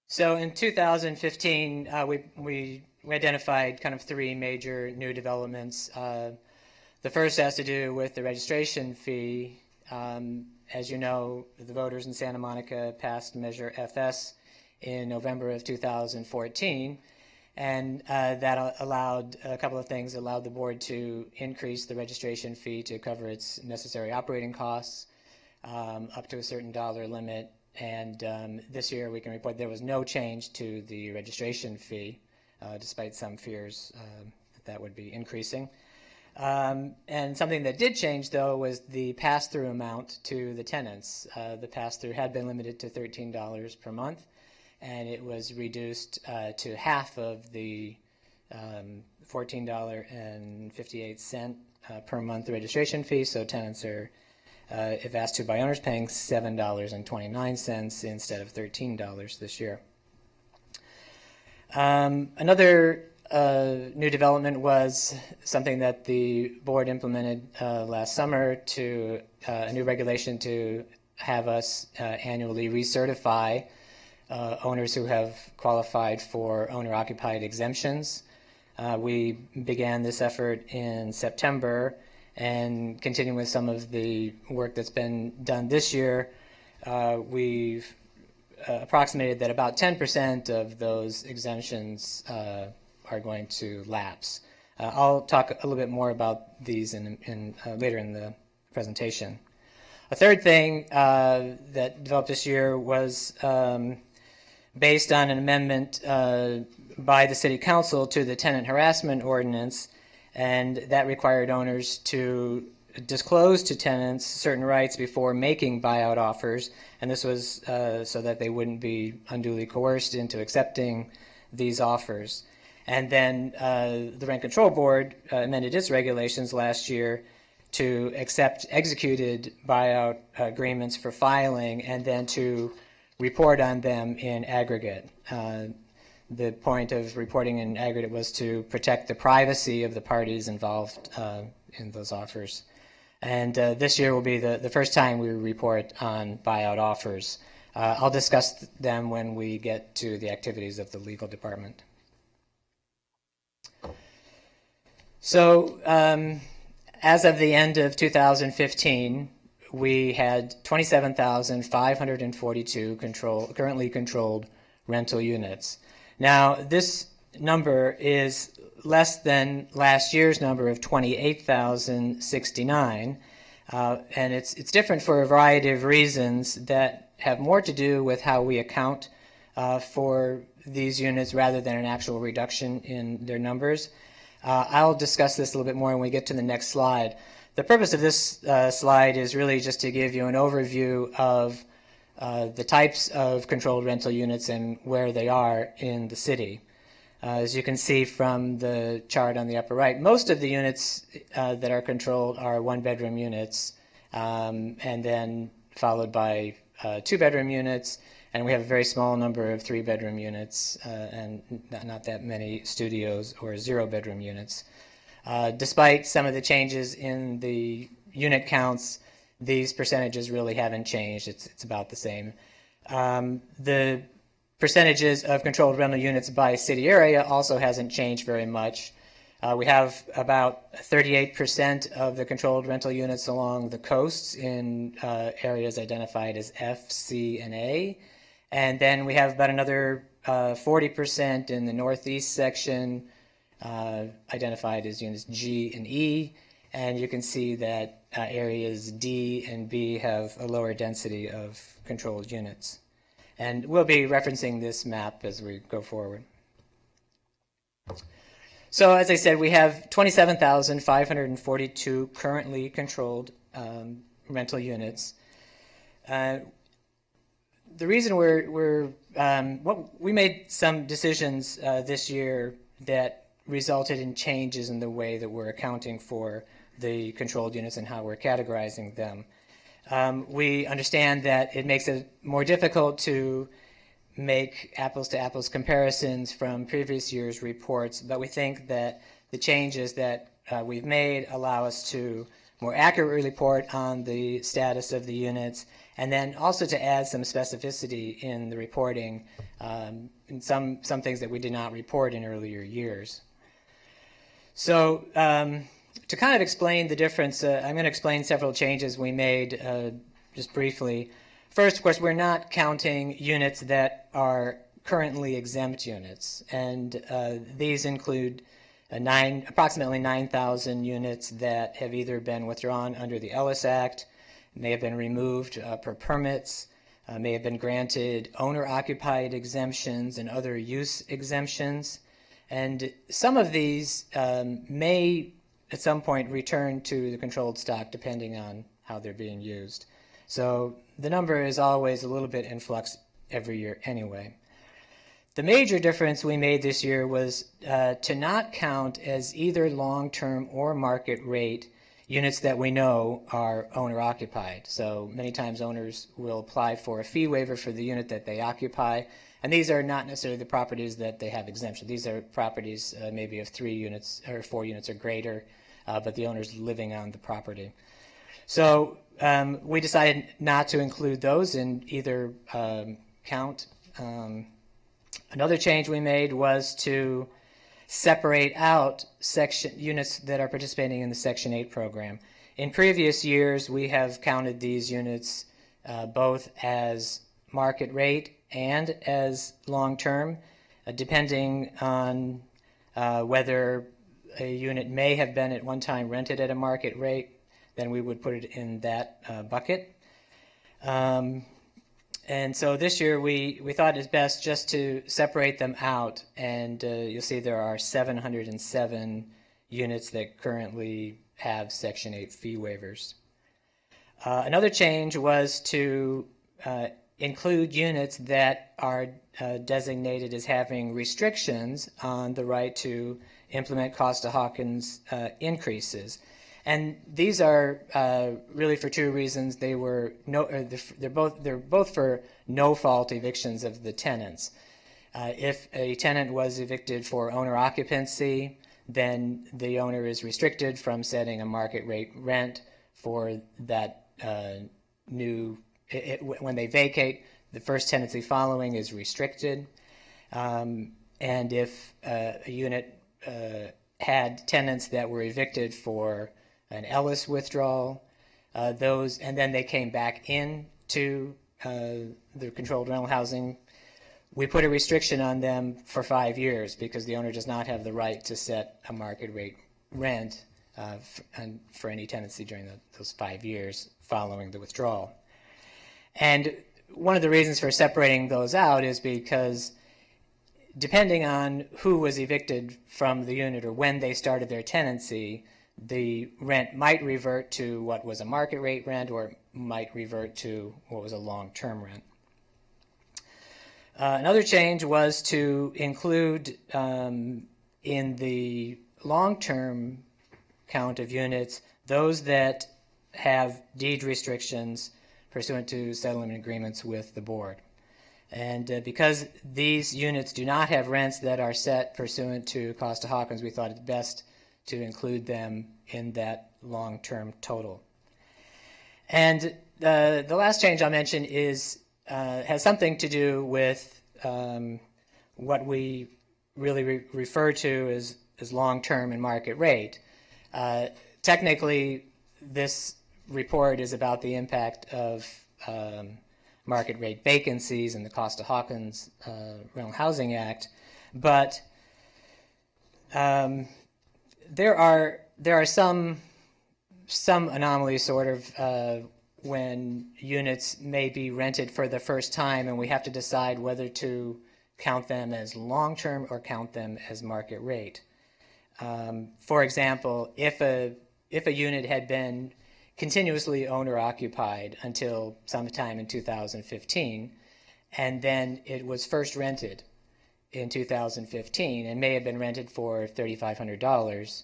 S1: So in 2015, we identified kind of three major new developments. The first has to do with the registration fee. As you know, the voters in Santa Monica passed Measure FS in November of 2014. And that allowed a couple of things. It allowed the board to increase the registration fee to cover its necessary operating costs up to a certain dollar limit. And this year we can report there was no change to the registration fee, despite some fears that would be increasing. And something that did change, though, was the pass-through amount to the tenants. The pass-through had been limited to $13 per month, and it was reduced to half of the $14.58 per month registration fee. So tenants are, if asked to by owners, paying $7.29 instead of $13 this year. Another new development was something that the board implemented last summer, to a new regulation to have us annually recertify owners who have qualified for owner-occupied exemptions. We began this effort in September, and continuing with some of the work that's been done this year, we've approximated that about 10% of those exemptions are going to lapse. I'll talk a little bit more about these later in the presentation. A third thing that developed this year was based on an amendment by the City Council to the tenant harassment ordinance, and that required owners to disclose to tenants certain rights before making buyout offers, and this was so that they wouldn't be unduly coerced into accepting these offers. And then the Rent Control Board amended its regulations last year to accept executed buyout agreements for filing and then to report on them in aggregate. The point of reporting in aggregate was to protect the privacy of the parties involved in those offers. And this year will be the first time we report on buyout offers. I'll discuss them when we get to the activities of the legal department. So as of the end of 2015, we had 27,542 currently controlled rental units. Now, this number is less than last year's number of 28,069, and it's different for a variety of reasons that have more to do with how we account for these units rather than an actual reduction in their numbers. I'll discuss this a little bit more when we get to the next slide. The purpose of this slide is really just to give you an overview of the types of controlled rental units and where they are in the city. As you can see from the chart on the upper right, most of the units that are controlled are one-bedroom units, and then followed by two-bedroom units, and we have a very small number of three-bedroom units and not that many studios or zero-bedroom units. Despite some of the changes in the unit counts, these percentages really haven't changed. It's about the same. The percentages of controlled rental units by city area also hasn't changed very much. We have about 38% of the controlled rental units along the coasts in areas identified as F, C, and A. And then we have about another 40% in the northeast section, identified as units G and E. And you can see that areas D and B have a lower density of controlled units. And we'll be referencing this map as we go forward. So as I said, we have 27,542 currently controlled rental units. The reason we made some decisions this year that resulted in changes in the way that we're accounting for the controlled units and how we're categorizing them. We understand that it makes it more difficult to make apples-to-apples comparisons from previous year's reports, but we think that the changes that we've made allow us to more accurately report on the status of the units, and then also to add some specificity in the reporting in some things that we did not report in earlier years. So to kind of explain the difference, I'm going to explain several changes we made just briefly. First, of course, we're not counting units that are currently exempt units, and these include approximately 9,000 units that have either been withdrawn under the Ellis Act, may have been removed per permits, may have been granted owner-occupied exemptions and other use exemptions, and some of these may at some point return to the controlled stock depending on how they're being used. So the number is always a little bit in flux every year anyway. The major difference we made this year was to not count as either long-term or market rate units that we know are owner-occupied. So many times owners will apply for a fee waiver for the unit that they occupy, and these are not necessarily the properties that they have exemption. These are properties maybe of 3 units or 4 units or greater, but the owner's living on the property. So we decided not to include those in either count. Another change we made was to separate out units that are participating in the Section 8 program. In previous years, we have counted these units both as market rate and as long-term, depending on whether a unit may have been at one time rented at a market rate, then we would put it in that bucket. And so this year we thought it best just to separate them out, and you'll see there are 707 units that currently have Section 8 fee waivers. Another change was to include units that are designated as having restrictions on the right to implement Costa-Hawkins increases. And these are really for 2 reasons. They're both for no-fault evictions of the tenants. If a tenant was evicted for owner occupancy, then the owner is restricted from setting a market rate rent for that when they vacate, the first tenancy following is restricted. And if a unit had tenants that were evicted for an Ellis withdrawal. And then they came back into the controlled rental housing. We put a restriction on them for 5 years because the owner does not have the right to set a market rate rent for any tenancy during those 5 years following the withdrawal. And one of the reasons for separating those out is because depending on who was evicted from the unit or when they started their tenancy, the rent might revert to what was a market rate rent or might revert to what was a long-term rent. Another change was to include in the long-term count of units those that have deed restrictions pursuant to settlement agreements with the board. And because these units do not have rents that are set pursuant to Costa-Hawkins, we thought it best to include them in that long-term total. And the last change I'll mention has something to do with what we really refer to as long-term and market rate. Technically, this report is about the impact of market rate vacancies in the Costa-Hawkins Rental Housing Act, but there are some anomalies sort of when units may be rented for the first time and we have to decide whether to count them as long-term or count them as market rate. For example, if a unit had been continuously owner-occupied until sometime in 2015, and then it was first rented in 2015 and may have been rented for $3,500.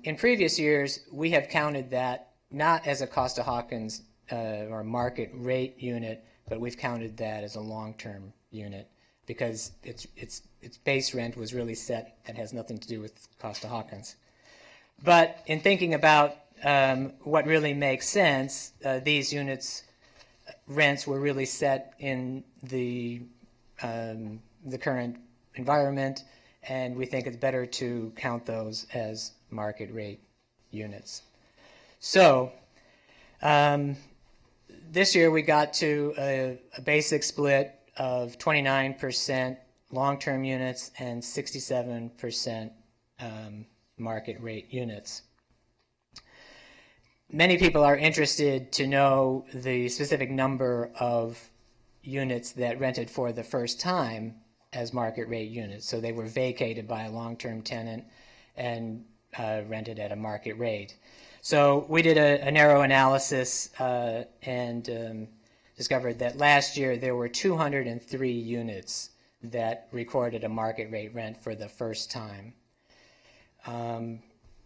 S1: In previous years, we have counted that not as a Costa-Hawkins or market rate unit, but we've counted that as a long-term unit because its base rent was really set and has nothing to do with Costa-Hawkins. But in thinking about what really makes sense, these units' rents were really set in the current environment, and we think it's better to count those as market rate units. So this year we got to a basic split of 29% long-term units and 67% market rate units. Many people are interested to know the specific number of units that rented for the first time as market rate units. So they were vacated by a long-term tenant and rented at a market rate. So we did a narrow analysis and discovered that last year there were 203 units that recorded a market rate rent for the first time.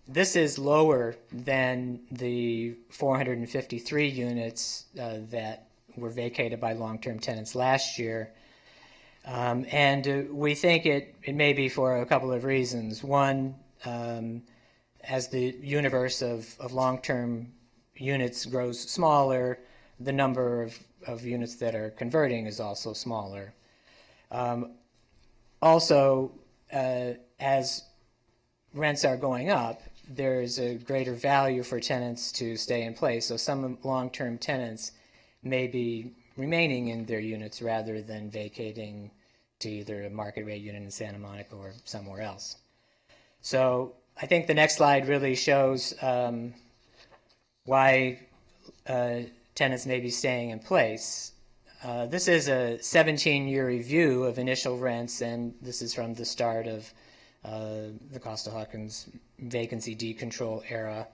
S1: This is lower than the 453 units that were vacated by long-term tenants last year. And we think it may be for a couple of reasons. One, as the universe of long-term units grows smaller, the number of units that are converting is also smaller. Also, as rents are going up, there's a greater value for tenants to stay in place. So some long-term tenants may be remaining in their units rather than vacating to either a market rate unit in Santa Monica or somewhere else. So I think the next slide really shows why tenants may be staying in place. This is a 17-year review of initial rents, and this is from the start of the Costa-Hawkins vacancy decontrol era.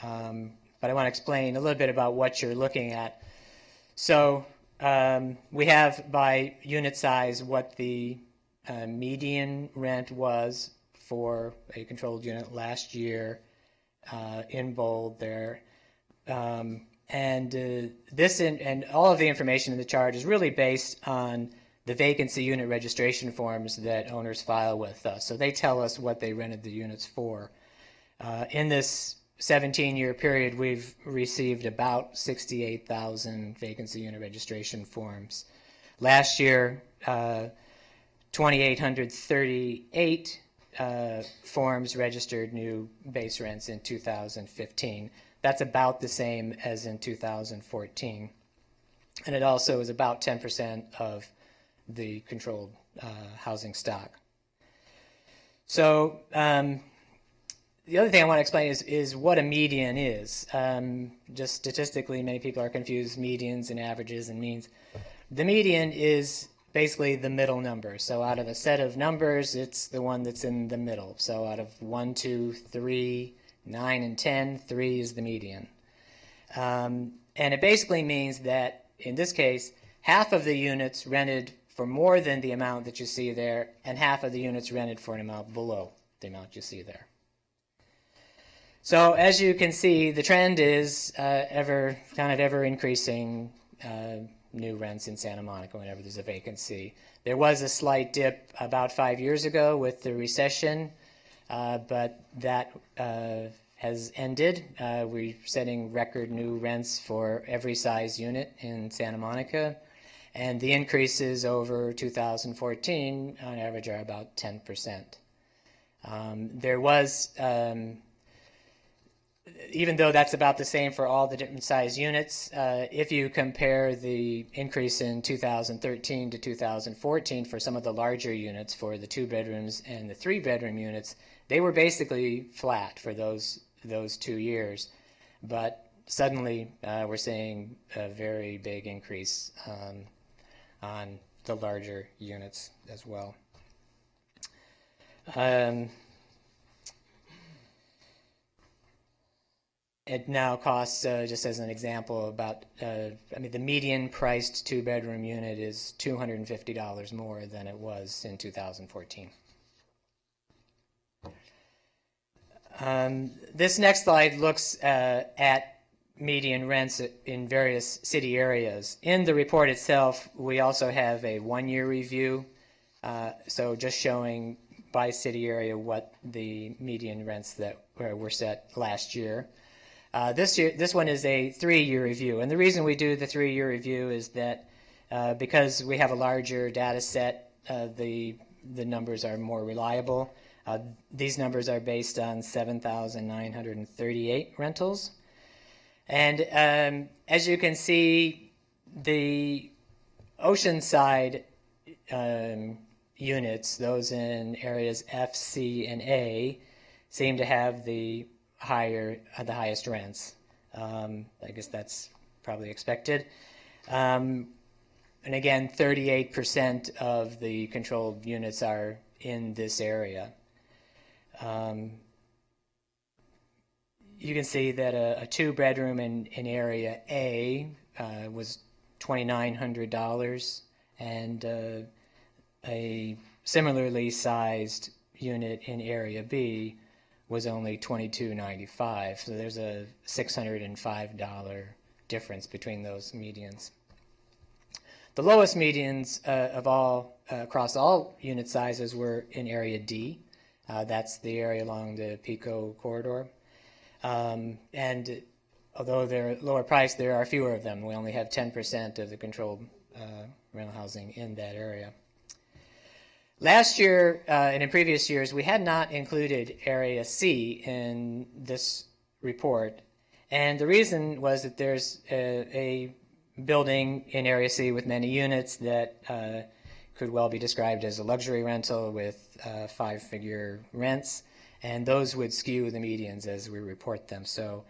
S1: But I want to explain a little bit about what you're looking at. So we have by unit size what the median rent was for a controlled unit last year in bold there. This and all of the information in the chart is really based on the vacancy unit registration forms that owners file with us. So they tell us what they rented the units for. In this 17-year period, we've received about 68,000 vacancy unit registration forms. Last year, 2,838 forms registered new base rents in 2015. That's about the same as in 2014. And it also is about 10% of the controlled housing stock. So the other thing I want to explain is what a median is. Just statistically, many people are confused medians and averages and means. The median is basically the middle number. So out of a set of numbers, it's the one that's in the middle. So out of 1, 2, 3, 9, and 10, 3 is the median. And it basically means that, in this case, half of the units rented for more than the amount that you see there, and half of the units rented for an amount below the amount you see there. So as you can see, the trend is ever increasing new rents in Santa Monica whenever there's a vacancy. There was a slight dip about 5 years ago with the recession, but that has ended. We're setting record new rents for every size unit in Santa Monica, and the increases over 2014 on average are about 10%. There was, even though that's about the same for all the different size units, if you compare the increase in 2013 to 2014 for some of the larger units, for the 2 bedrooms and the 3 bedroom units, they were basically flat for those 2 years. But suddenly we're seeing a very big increase on the larger units as well. It now costs, just as an example, about, the median priced 2 bedroom unit is $250 more than it was in 2014. This next slide looks at median rents in various city areas. In the report itself, we also have a 1-year review, so just showing by city area what the median rents that were set last year. This one is a 3-year review, and the reason we do the 3-year review is that because we have a larger data set, the numbers are more reliable. These numbers are based on 7,938 rentals. And as you can see, the Oceanside units, those in areas F, C, and A, seem to have the highest rents. I guess that's probably expected. And again, 38% of the controlled units are in this area. You can see that a 2-bedroom in area A was $2,900, and a similarly sized unit in area B was only $2,295. So there's a $605 difference between those medians. The lowest medians of all across all unit sizes were in area D. That's the area along the Pico corridor. And although they're lower priced, there are fewer of them. We only have 10% of the controlled rental housing in that area. Last year and in previous years, we had not included Area C in this report. And the reason was that there's a building in Area C with many units that could well be described as a luxury rental with 5-figure rents. And those would skew the medians as we report them. So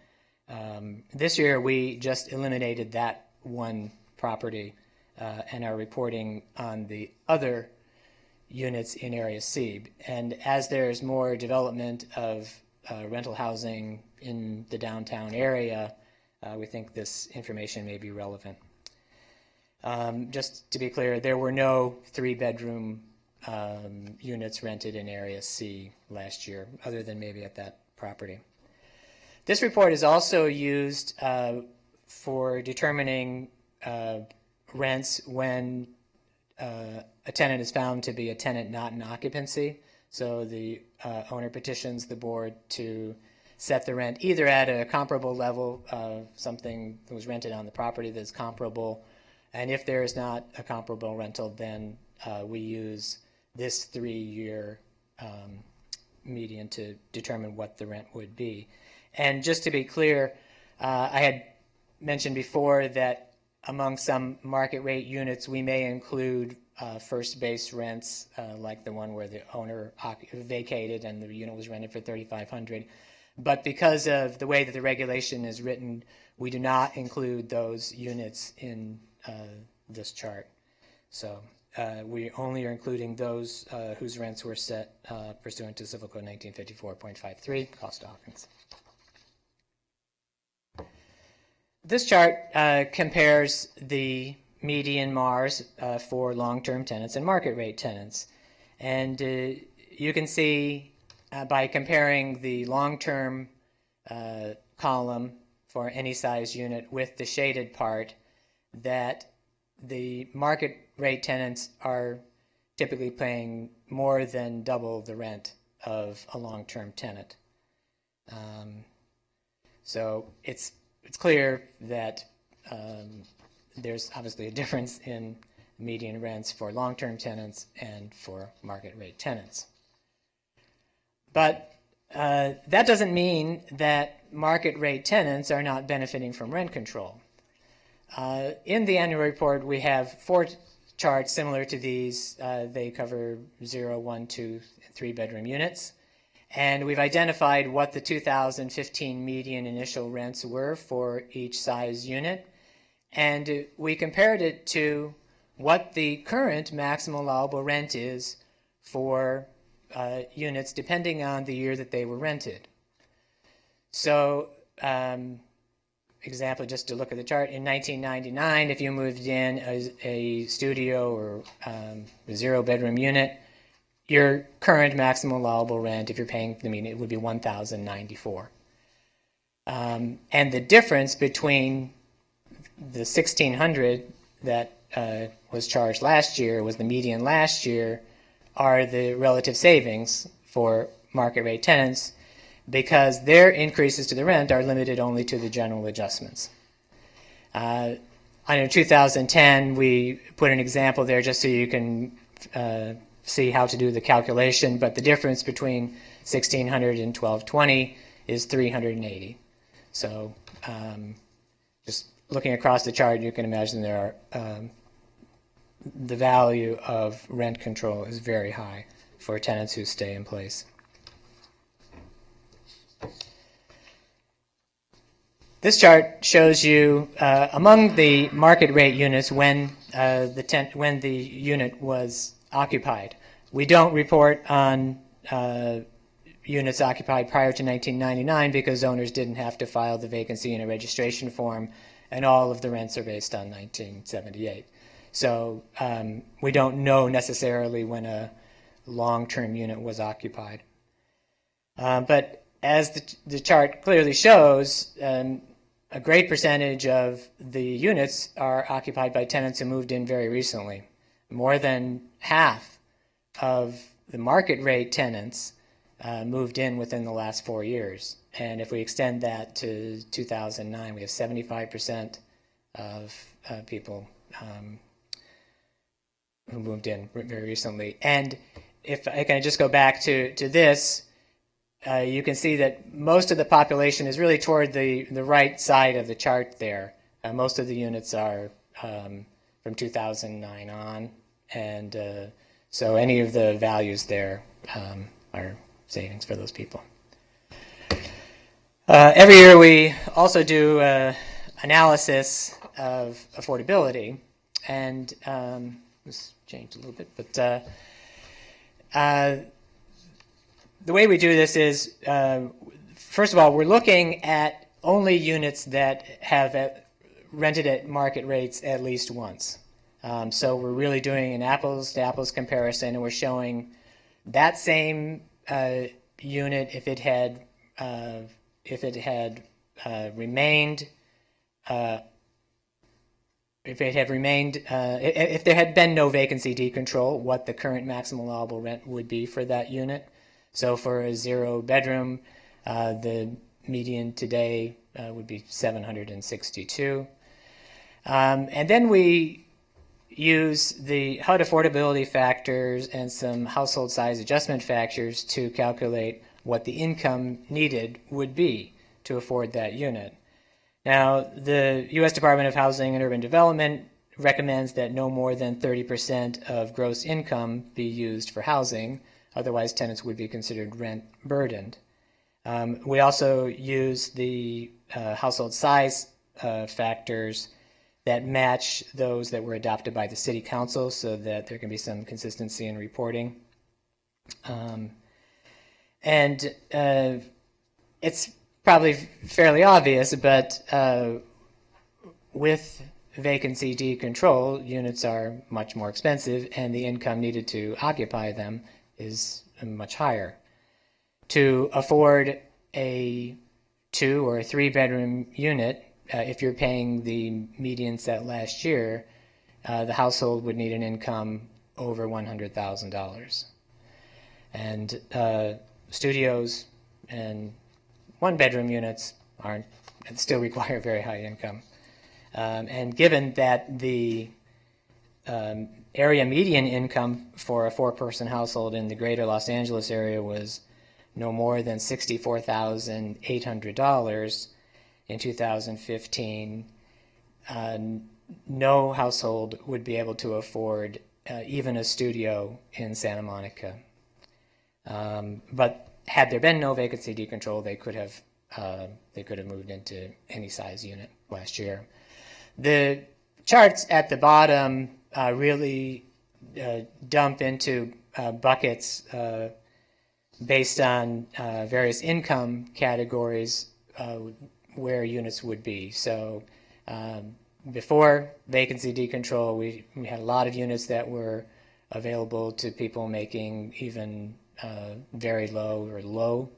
S1: this year we just eliminated that one property and are reporting on the other units in Area C. And as there's more development of rental housing in the downtown area, we think this information may be relevant. Just to be clear, there were no 3-bedroom units rented in Area C last year, other than maybe at that property. This report is also used for determining rents when a tenant is found to be a tenant not in occupancy. So the owner petitions the board to set the rent either at a comparable level of something that was rented on the property that's comparable, and if there is not a comparable rental, then we use this 3-year median to determine what the rent would be. And just to be clear, I had mentioned before that among some market rate units, we may include first base rents, like the one where the owner vacated and the unit was rented for $3,500. But because of the way that the regulation is written, we do not include those units in this chart. So we only are including those whose rents were set pursuant to Civil Code 1954.53, cost of occupancy. This chart compares the median MARs for long-term tenants and market rate tenants. And you can see by comparing the long-term column for any size unit with the shaded part that the market rate tenants are typically paying more than double the rent of a long-term tenant. So it's clear that there's obviously a difference in median rents for long-term tenants and for market rate tenants. But that doesn't mean that market rate tenants are not benefiting from rent control. In the annual report, we have 4 charts similar to these. They cover 0, 1, 2, and 3 bedroom units. And we've identified what the 2015 median initial rents were for each size unit. And we compared it to what the current maximum allowable rent is for units depending on the year that they were rented. So, example, just to look at the chart, in 1999, if you moved in a studio or a 0-bedroom unit, your current maximum allowable rent, if you're paying the median, it would be $1,094. And the difference between the $1,600 that was charged last year, was the median last year, are the relative savings for market rate tenants, because their increases to the rent are limited only to the general adjustments. Under 2010, we put an example there just so you can see how to do the calculation, but the difference between 1,600 and 1,220 is 380. So just looking across the chart, you can imagine there are the value of rent control is very high for tenants who stay in place. This chart shows you among the market rate units when the unit was occupied. We don't report on units occupied prior to 1999 because owners didn't have to file the vacancy in a registration form, and all of the rents are based on 1978. So we don't know necessarily when a long-term unit was occupied. But as the chart clearly shows, a great percentage of the units are occupied by tenants who moved in very recently. More than half of the market rate tenants moved in within the last 4 years. And if we extend that to 2009, we have 75% of people who moved in very recently. And if I can just go back to this, you can see that most of the population is really toward the right side of the chart there. Most of the units are from 2009 on, and so any of the values there are savings for those people. Every year we also do analysis of affordability, and this changed a little bit, but the way we do this is, first of all, we're looking at only units that have rented at market rates at least once. So we're really doing an apples-to-apples comparison, and we're showing that same unit if it had remained. If there had been no vacancy decontrol, what the current maximum allowable rent would be for that unit. So for a 0-bedroom, the median today would be $762. And then we use the HUD affordability factors and some household size adjustment factors to calculate what the income needed would be to afford that unit. Now, the U.S. Department of Housing and Urban Development recommends that no more than 30% of gross income be used for housing, otherwise tenants would be considered rent burdened. We also use the household size factors that match those that were adopted by the City Council so that there can be some consistency in reporting. And it's probably fairly obvious, but with vacancy decontrol, units are much more expensive and the income needed to occupy them is much higher. To afford a 2 or 3 bedroom unit, if you're paying the median set last year, the household would need an income over $100,000. And studios and 1 bedroom units still require very high income. And given that the area median income for a 4-person household in the greater Los Angeles area was no more than $64,800 in 2015, no household would be able to afford even a studio in Santa Monica. But had there been no vacancy decontrol, they could have moved into any size unit last year. The charts at the bottom really dump into buckets based on various income categories where units would be. So before vacancy decontrol, we had a lot of units that were available to people making even very low or low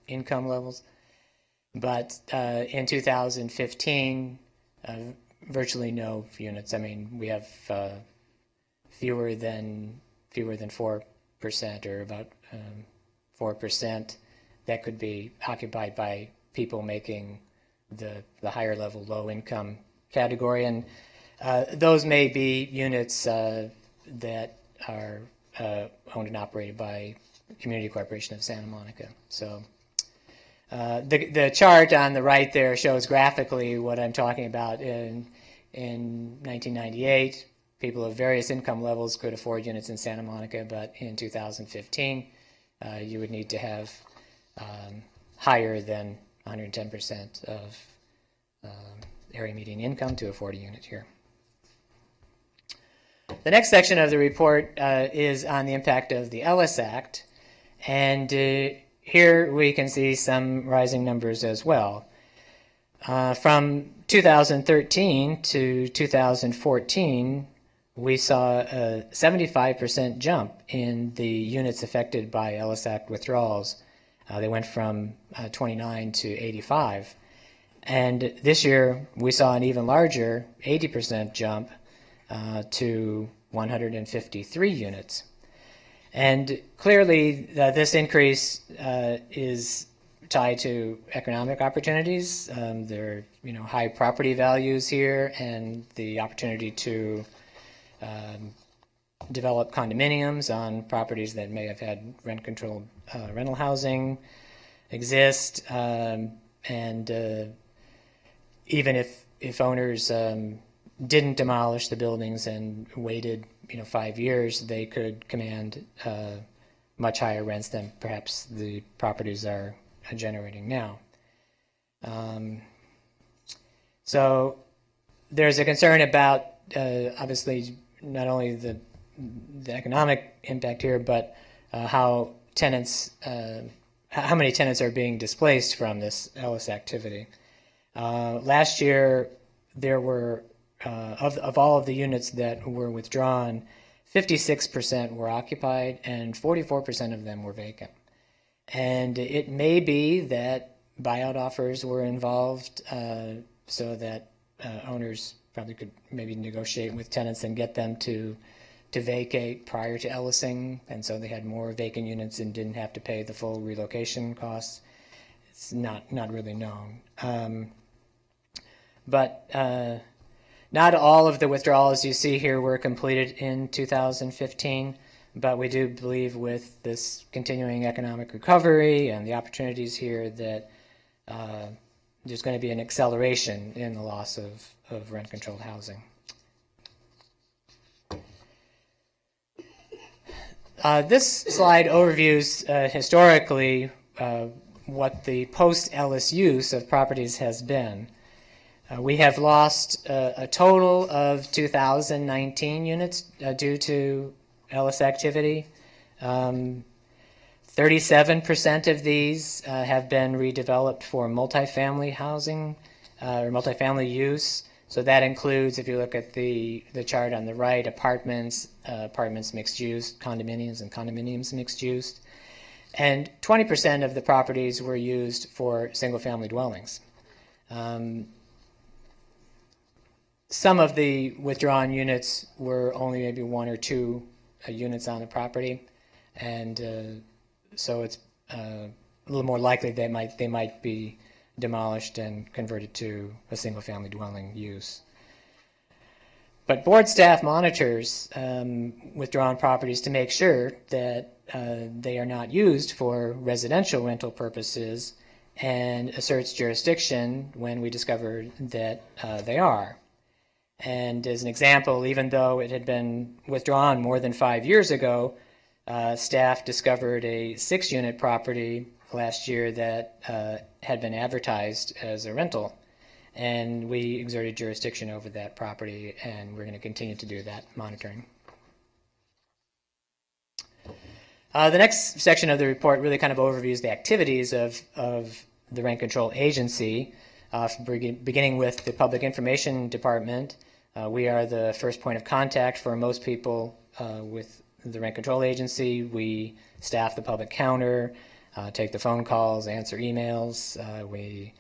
S1: income levels. But in 2015, virtually no units. I mean, we have fewer than 4% or about 4% that could be occupied by people making the higher level low income category, and those may be units that are owned and operated by Community Corporation of Santa Monica. So the chart on the right there shows graphically what I'm talking about. In 1998, people of various income levels could afford units in Santa Monica, but in 2015, you would need to have higher than 110% of area median income to afford a unit here. The next section of the report is on the impact of the Ellis Act, and here we can see some rising numbers as well. From 2013 to 2014, we saw a 75% jump in the units affected by Ellis Act withdrawals. They went from 29 to 85. And this year, we saw an even larger 80% jump to 153 units. And clearly, this increase is tied to economic opportunities. There are high property values here and the opportunity to develop condominiums on properties that may have had rent-controlled rental housing exist. And even if owners didn't demolish the buildings and waited 5 years, they could command much higher rents than perhaps the properties are generating now. So there's a concern about obviously not only the economic impact here, but how many tenants are being displaced from this Ellis activity. Last year, there were of all of the units that were withdrawn, 56% were occupied and 44% of them were vacant. And it may be that buyout offers were involved so that owners probably could maybe negotiate with tenants and get them to vacate prior to Ellising, and so they had more vacant units and didn't have to pay the full relocation costs. It's not really known. But Not all of the withdrawals you see here were completed in 2015, but we do believe with this continuing economic recovery and the opportunities here that there's going to be an acceleration in the loss of rent-controlled housing. This slide overviews historically what the post-Ellis use of properties has been. We have lost a total of 2,019 units due to Ellis activity. 37% of these have been redeveloped for multifamily housing or multifamily use. So that includes, if you look at the chart on the right, apartments, apartments mixed use, condominiums, and condominiums mixed use. And 20% of the properties were used for single-family dwellings. Some of the withdrawn units were only maybe 1 or 2 units on the property, and so it's a little more likely they might be demolished and converted to a single-family dwelling use. But board staff monitors withdrawn properties to make sure that they are not used for residential rental purposes, and asserts jurisdiction when we discover that they are. And as an example, even though it had been withdrawn more than 5 years ago, staff discovered a 6-unit property last year that had been advertised as a rental. And we exerted jurisdiction over that property, and we're going to continue to do that monitoring. The next section of the report really kind of overviews the activities of the Rent Control Agency, beginning with the Public Information Department. We are the first point of contact for most people with the Rent Control Agency. We staff the public counter, take the phone calls, answer emails. We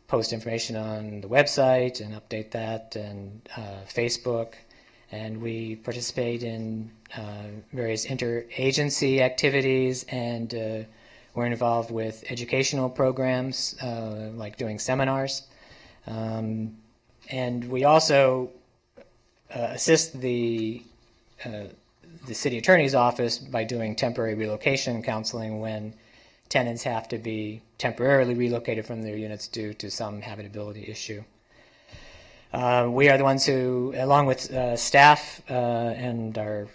S1: post information on the website and update that, and Facebook. And we participate in various interagency activities, and we're involved with educational programs like doing seminars. And we also assist the city attorney's office by doing temporary relocation counseling when tenants have to be temporarily relocated from their units due to some habitability issue. We are the ones who, along with staff and our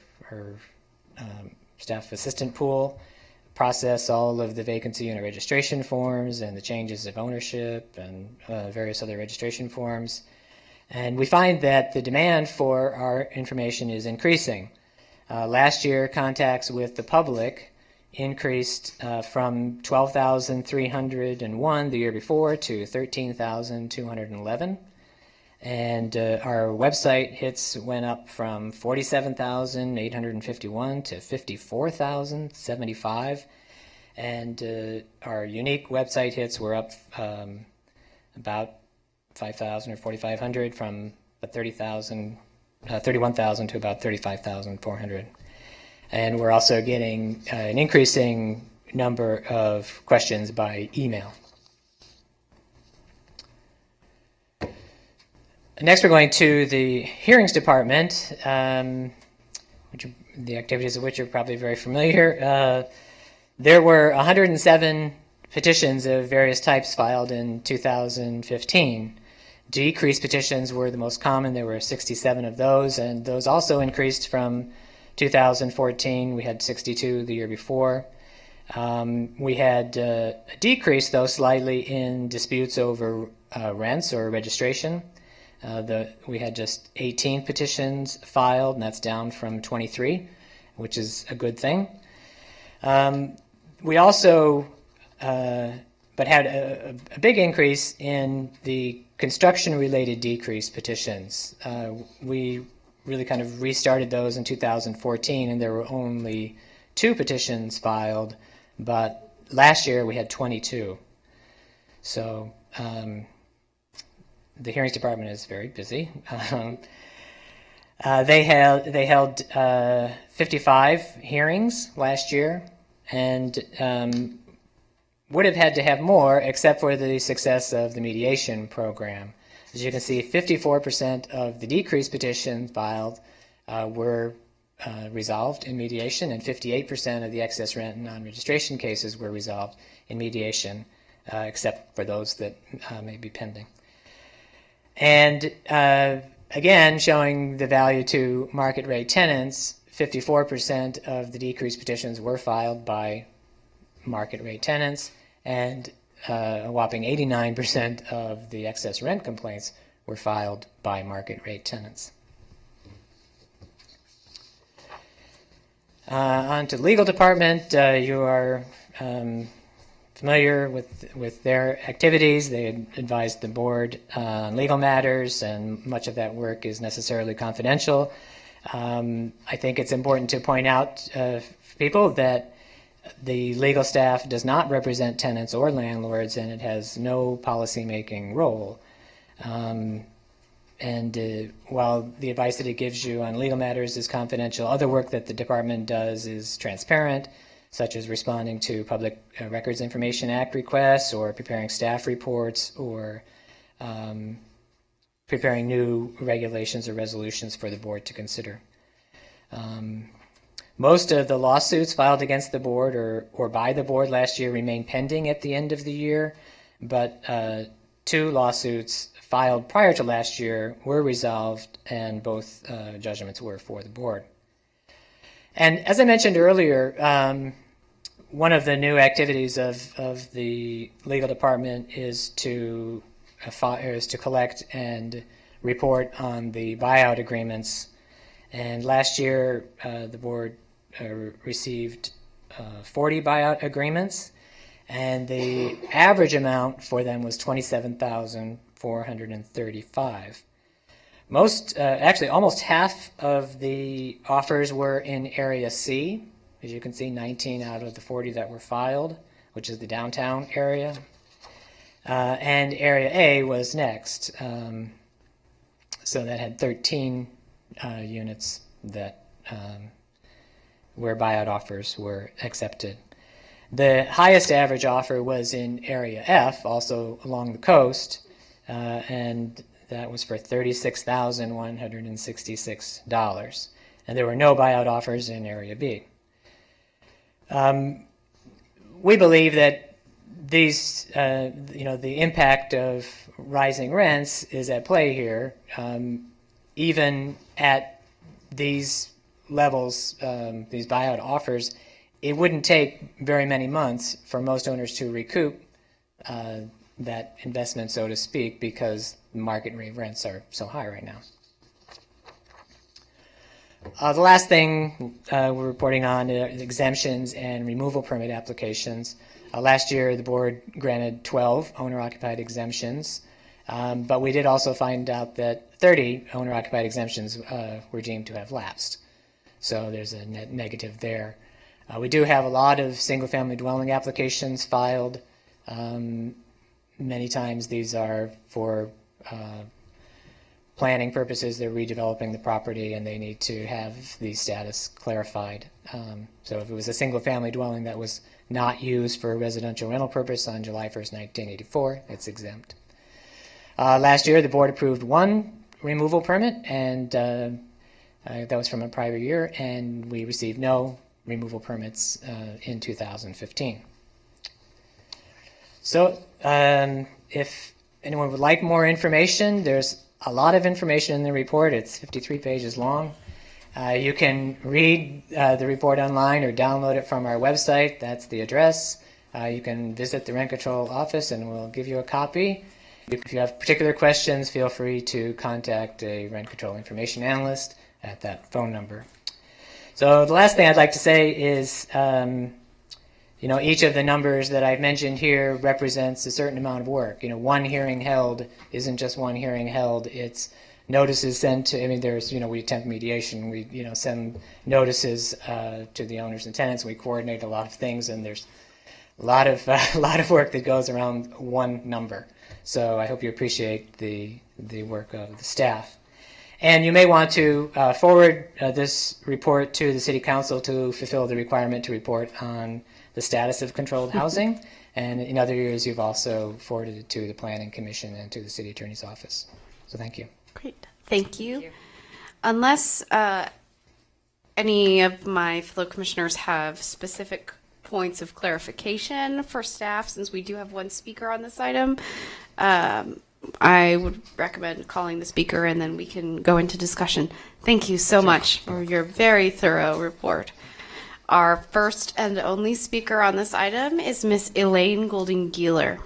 S1: staff assistant pool, process all of the vacancy unit registration forms and the changes of ownership and various other registration forms. And we find that the demand for our information is increasing. Last year, contacts with the public increased from 12,301 the year before to 13,211. And our website hits went up from 47,851 to 54,075. And our unique website hits were up about 5,000 or 4,500 from 31,000 to about 35,400. And we're also getting an increasing number of questions by email. Next, we're going to the hearings department, which the activities of which are probably very familiar. There were 107 petitions of various types filed in 2015. Decreased petitions were the most common. There were 67 of those, and those also increased from 2014. We had 62 the year before. We had a decrease, though, slightly in disputes over rents or registration. We had just 18 petitions filed, and that's down from 23, which is a good thing. We also but had a big increase in the construction-related decrease petitions. We really kind of restarted those in 2014, and there were only 2 petitions filed, but last year we had 22. So the hearings department is very busy. They held 55 hearings last year, and would have had to have more except for the success of the mediation program. As you can see, 54% of the decrease petitions filed were resolved in mediation, and 58% of the excess rent and non-registration cases were resolved in mediation, except for those that may be pending. And again, showing the value to market rate tenants, 54% of the decrease petitions were filed by market rate tenants, and a whopping 89% of the excess rent complaints were filed by market rate tenants. On to the legal department. You are familiar with their activities. They advised the board on legal matters, and much of that work is necessarily confidential. I think it's important to point out for people that the legal staff does not represent tenants or landlords, and it has no policy-making role. While the advice that it gives you on legal matters is confidential, other work that the department does is transparent, such as responding to Public Records Information Act requests, or preparing staff reports, or preparing new regulations or resolutions for the board to consider. Most of the lawsuits filed against the board or by the board last year remain pending at the end of the year, but 2 lawsuits filed prior to last year were resolved, and both judgments were for the board. And as I mentioned earlier, one of the new activities of the legal department is to collect and report on the buyout agreements. And last year, the board received 40 buyout agreements, and the average amount for them was $27,435. Actually, almost half of the offers were in Area C. As you can see, 19 out of the 40 that were filed, which is the downtown area. And Area A was next. So that had 13 units that where buyout offers were accepted. The highest average offer was in Area F, also along the coast, and that was for $36,166. And there were no buyout offers in Area B. We believe that these, the impact of rising rents is at play here. Even at these levels, these buyout offers, it wouldn't take very many months for most owners to recoup that investment, so to speak, because market rate rents are so high right now. The last thing we're reporting on are exemptions and removal permit applications. Last year, the board granted 12 owner-occupied exemptions, but we did also find out that 30 owner-occupied exemptions were deemed to have lapsed. So there's a net negative there. We do have a lot of single-family dwelling applications filed. Many times these are for planning purposes. They're redeveloping the property and they need to have the status clarified. So if it was a single-family dwelling that was not used for a residential rental purpose on July 1st, 1984, it's exempt. Last year, the board approved 1 removal permit, and that was from a prior year, and we received no removal permits in 2015. So if anyone would like more information, there's a lot of information in the report. It's 53 pages long. You can read the report online or download it from our website. That's the address. You can visit the Rent Control office and we'll give you a copy. If you have particular questions, feel free to contact a Rent Control information analyst at that phone number. So the last thing I'd like to say is, each of the numbers that I've mentioned here represents a certain amount of work. One hearing held isn't just one hearing held. It's notices sent to, we attempt mediation. We, send notices to the owners and tenants. We coordinate a lot of things, and there's a lot of work that goes around one number. So I hope you appreciate the work of the staff. And you may want to forward this report to the City Council to fulfill the requirement to report on the status of controlled housing. And in other years, you've also forwarded it to the Planning Commission and to the City Attorney's Office. So thank you.
S10: Great. Thank you. Unless any of my fellow commissioners have specific points of clarification for staff, since we do have one speaker on this item, I would recommend calling the speaker and then we can go into discussion. Thank you so much for your very thorough report. Our first and only speaker on this item is Miss Elaine Golden-Gieler.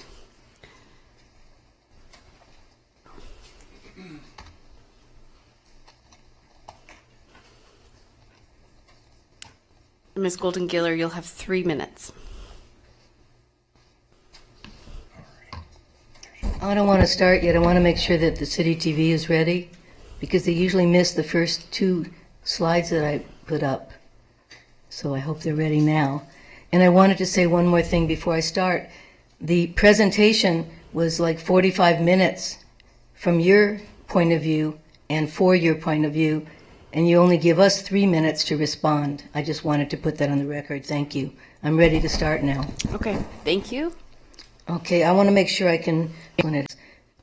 S10: Ms. Golden-Gieler, you'll have 3 minutes.
S9: I don't want to start yet. I want to make sure that the city TV is ready because they usually miss the first 2 slides that I put up. So I hope they're ready now. And I wanted to say one more thing before I start. The presentation was like 45 minutes from your point of view and for your point of view, and you only give us 3 minutes to respond. I just wanted to put that on the record. Thank you. I'm ready to start now.
S10: Okay, thank you.
S9: Okay, I want to make sure I can.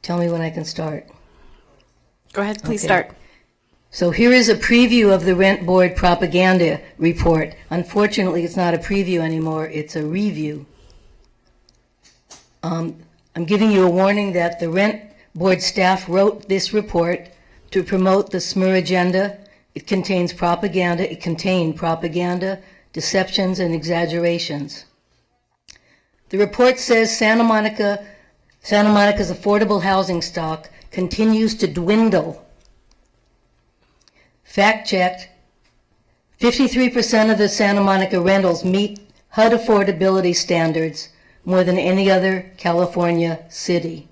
S9: Tell me when I can start.
S10: Go ahead, please
S9: Okay.
S10: start.
S9: So here is a preview of the Rent Board propaganda report. Unfortunately, it's not a preview anymore, it's a review. I'm giving you a warning that the Rent Board staff wrote this report to promote the SMER agenda. It contained propaganda, deceptions, and exaggerations. The report says Santa Monica's affordable housing stock continues to dwindle. Fact checked, 53% of the Santa Monica rentals meet HUD affordability standards more than any other California city.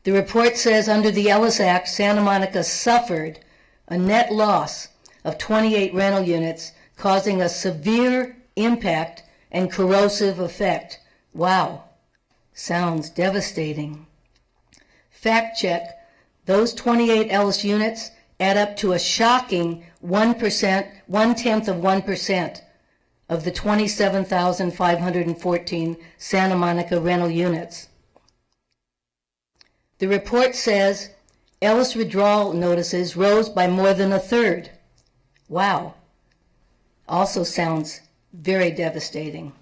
S9: The report says under the Ellis Act, Santa Monica suffered a net loss of 28 rental units, causing a severe impact and corrosive effect. Wow, sounds devastating. Fact check, those 28 Ellis units add up to a shocking 1/10 of the 27,514 Santa Monica rental units. The report says Ellis withdrawal notices rose by more than 1/3. Wow, also sounds very devastating.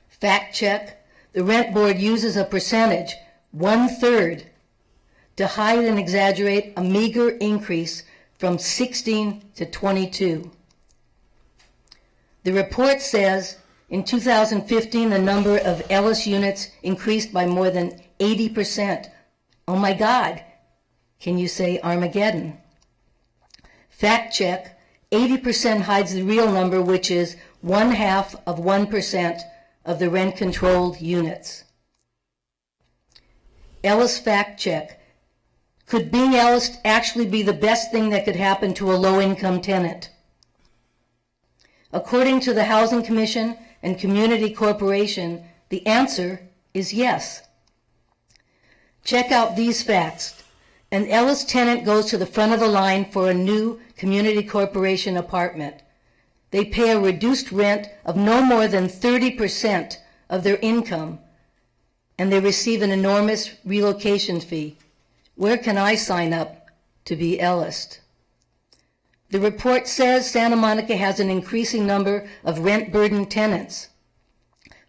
S9: Fact check, the Rent Board uses a percentage, 1/3, to hide and exaggerate a meager increase from 16 to 22. The report says in 2015 the number of Ellis units increased by more than 80%. Oh my God, can you say Armageddon? Fact check, 80% hides the real number, which is 0.5% of the rent-controlled units. Ellis fact check, could being Ellis actually be the best thing that could happen to a low-income tenant? According to the Housing Commission and Community Corporation, the answer is yes. Check out these facts. An Ellis tenant goes to the front of the line for a new Community Corporation apartment. They pay a reduced rent of no more than 30% of their income, and they receive an enormous relocation fee. Where can I sign up to be Ellis? The report says Santa Monica has an increasing number of rent-burdened tenants.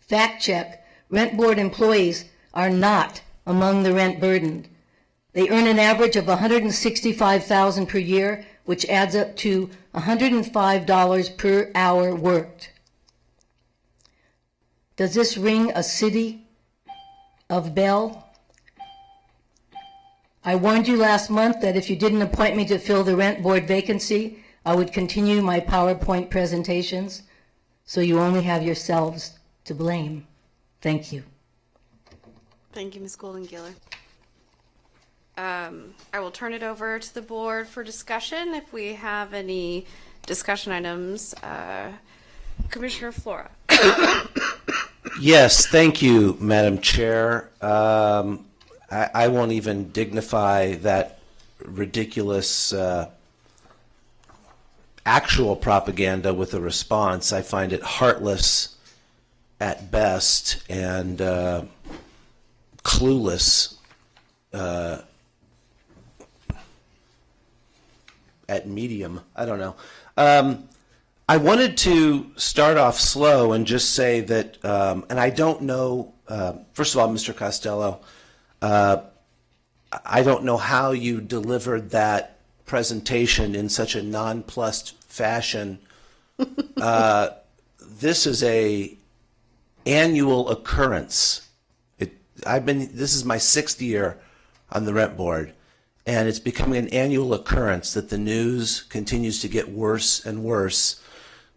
S9: Fact check, Rent Board employees are not among the rent-burdened. They earn an average of $165,000 per year, which adds up to $105 per hour worked. Does this ring a city of bell? I warned you last month that if you didn't appoint me to fill the Rent Board vacancy, I would continue my PowerPoint presentations, so you only have yourselves to blame. Thank you.
S10: Thank you, Ms. Golden-Gieler. I will turn it over to the board for discussion if we have any discussion items. Commissioner Flora.
S12: Yes, thank you, Madam Chair. I won't even dignify that ridiculous actual propaganda with a response. I find it heartless at best and clueless at medium. I don't know. I wanted to start off slow and just say that, and I don't know, first of all, Mr. Costello, I don't know how you delivered that presentation in such a nonplussed fashion. This is a annual occurrence. This is my 6th year on the rent board, and it's becoming an annual occurrence that the news continues to get worse and worse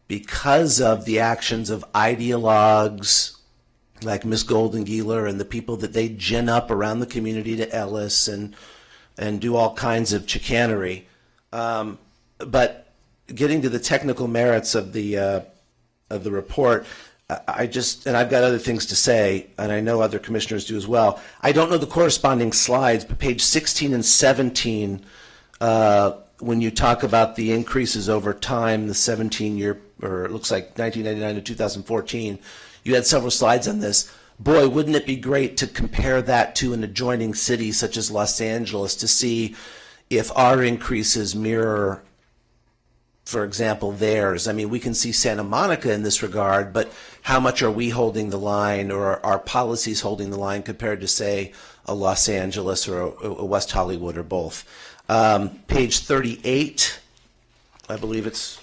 S12: because of the actions of ideologues like Miss Goldengeeler and the people that they gin up around the community to Ellis and do all kinds of chicanery. But getting to the technical merits of the report, and I've got other things to say, and I know other commissioners do as well. I don't know the corresponding slides, but page 16 and 17, when you talk about the increases over time, the 17-year, or it looks like 1999 to 2014, you had several slides on this. Boy, wouldn't it be great to compare that to an adjoining city such as Los Angeles to see if our increases mirror, for example, theirs. I mean, we can see Santa Monica in this regard, but how much are we holding the line, or are our policies holding the line compared to, say, a Los Angeles or a West Hollywood or both? Page 38, I believe it's,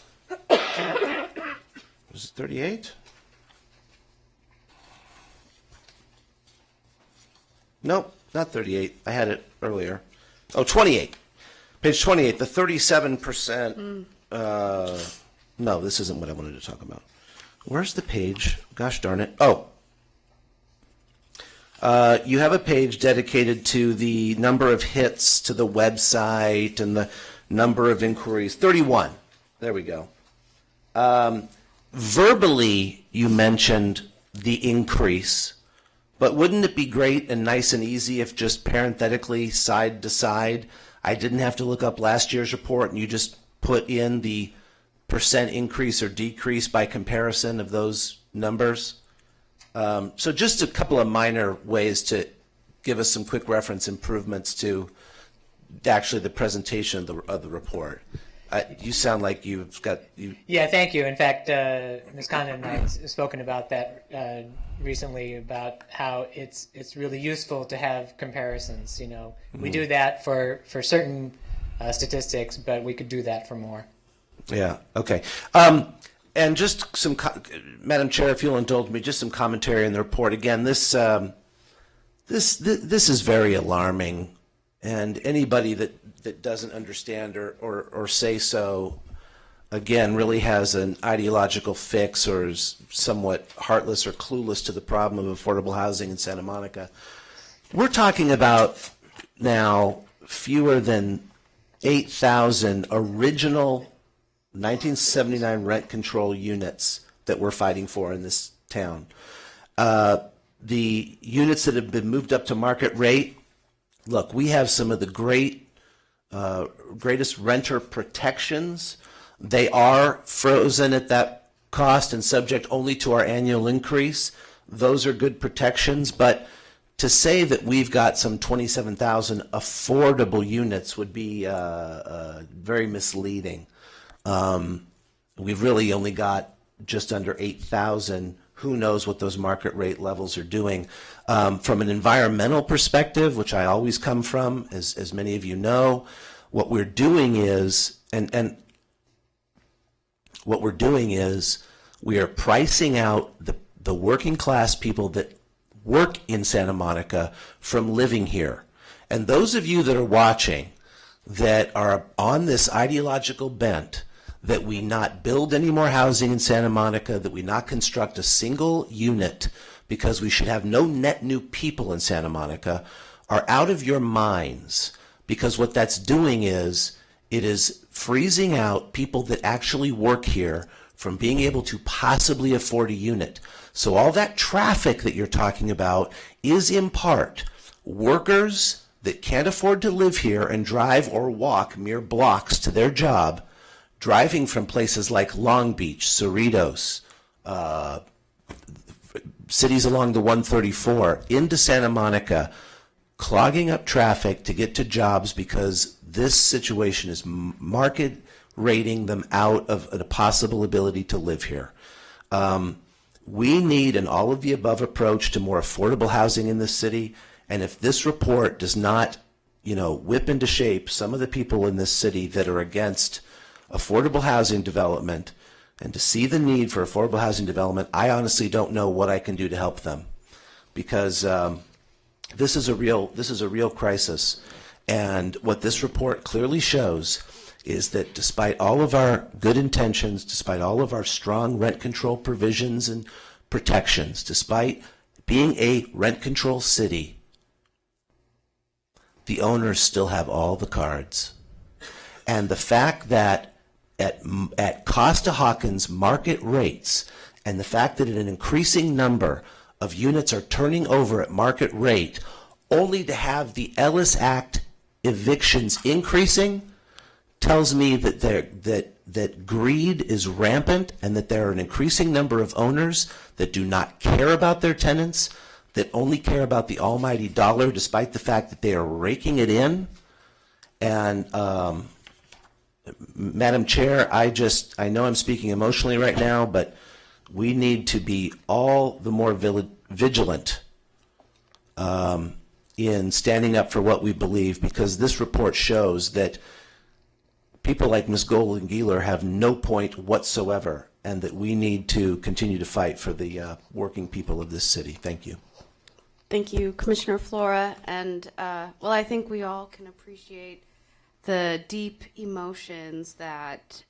S12: is it 38? Nope, not 38. I had it earlier. Oh, 28. Page 28, the 37%. No, this isn't what I wanted to talk about. Where's the page? Gosh darn it. Oh. You have a page dedicated to the number of hits to the website and the number of inquiries. 31. There we go. Verbally, you mentioned the increase, but wouldn't it be great and nice and easy if just parenthetically, side to side, I didn't have to look up last year's report and you just put in the percent increase or decrease by comparison of those numbers? So just a couple of minor ways to give us some quick reference improvements to actually the presentation of the report. You sound like you've got...
S1: Yeah, thank you. In fact, Ms. Condon and I have spoken about that recently, about how it's really useful to have comparisons. You know, we do that for certain statistics, but we could do that for more.
S12: Yeah, okay. And just some, Madam Chair, if you'll indulge me, just some commentary on the report. Again, this is very alarming, and anybody that doesn't understand or say so, again, really has an ideological fix or is somewhat heartless or clueless to the problem of affordable housing in Santa Monica. We're talking about now fewer than 8,000 original 1979 rent control units that we're fighting for in this town. The units that have been moved up to market rate, look, we have some of the greatest renter protections. They are frozen at that cost and subject only to our annual increase. Those are good protections, but to say that we've got some 27,000 affordable units would be very misleading. We've really only got just under 8,000. Who knows what those market rate levels are doing. From an environmental perspective, which I always come from, as many of you know, what we're doing is, what we're doing is we are pricing out the working class people that work in Santa Monica from living here. And those of you that are watching that are on this ideological bent that we not build any more housing in Santa Monica, that we not construct a single unit because we should have no net new people in Santa Monica, are out of your minds, because what that's doing is it is freezing out people that actually work here from being able to possibly afford a unit. So all that traffic that you're talking about is in part workers that can't afford to live here and drive or walk mere blocks to their job, driving from places like Long Beach, Cerritos, cities along the 134 into Santa Monica, clogging up traffic to get to jobs because this situation is market rating them out of a possible ability to live here. We need an all-of-the-above approach to more affordable housing in this city, and if this report does not, whip into shape some of the people in this city that are against affordable housing development and to see the need for affordable housing development, I honestly don't know what I can do to help them, because this is a real crisis. And what this report clearly shows is that despite all of our good intentions, despite all of our strong rent control provisions and protections, despite being a rent control city, the owners still have all the cards. And the fact that at Costa-Hawkins market rates, and the fact that an increasing number of units are turning over at market rate, only to have the Ellis Act evictions increasing, tells me that greed is rampant, and that there are an increasing number of owners that do not care about their tenants, that only care about the almighty dollar, despite the fact that they are raking it in. And Madam Chair, I know I'm speaking emotionally right now, but we need to be all the more vigilant in standing up for what we believe, because this report shows that people like Ms. Golden-Gieler have no point whatsoever, and that we need to continue to fight for the working people of this city. Thank you.
S10: Thank you, Commissioner Flora. And, I think we all can appreciate the deep emotions that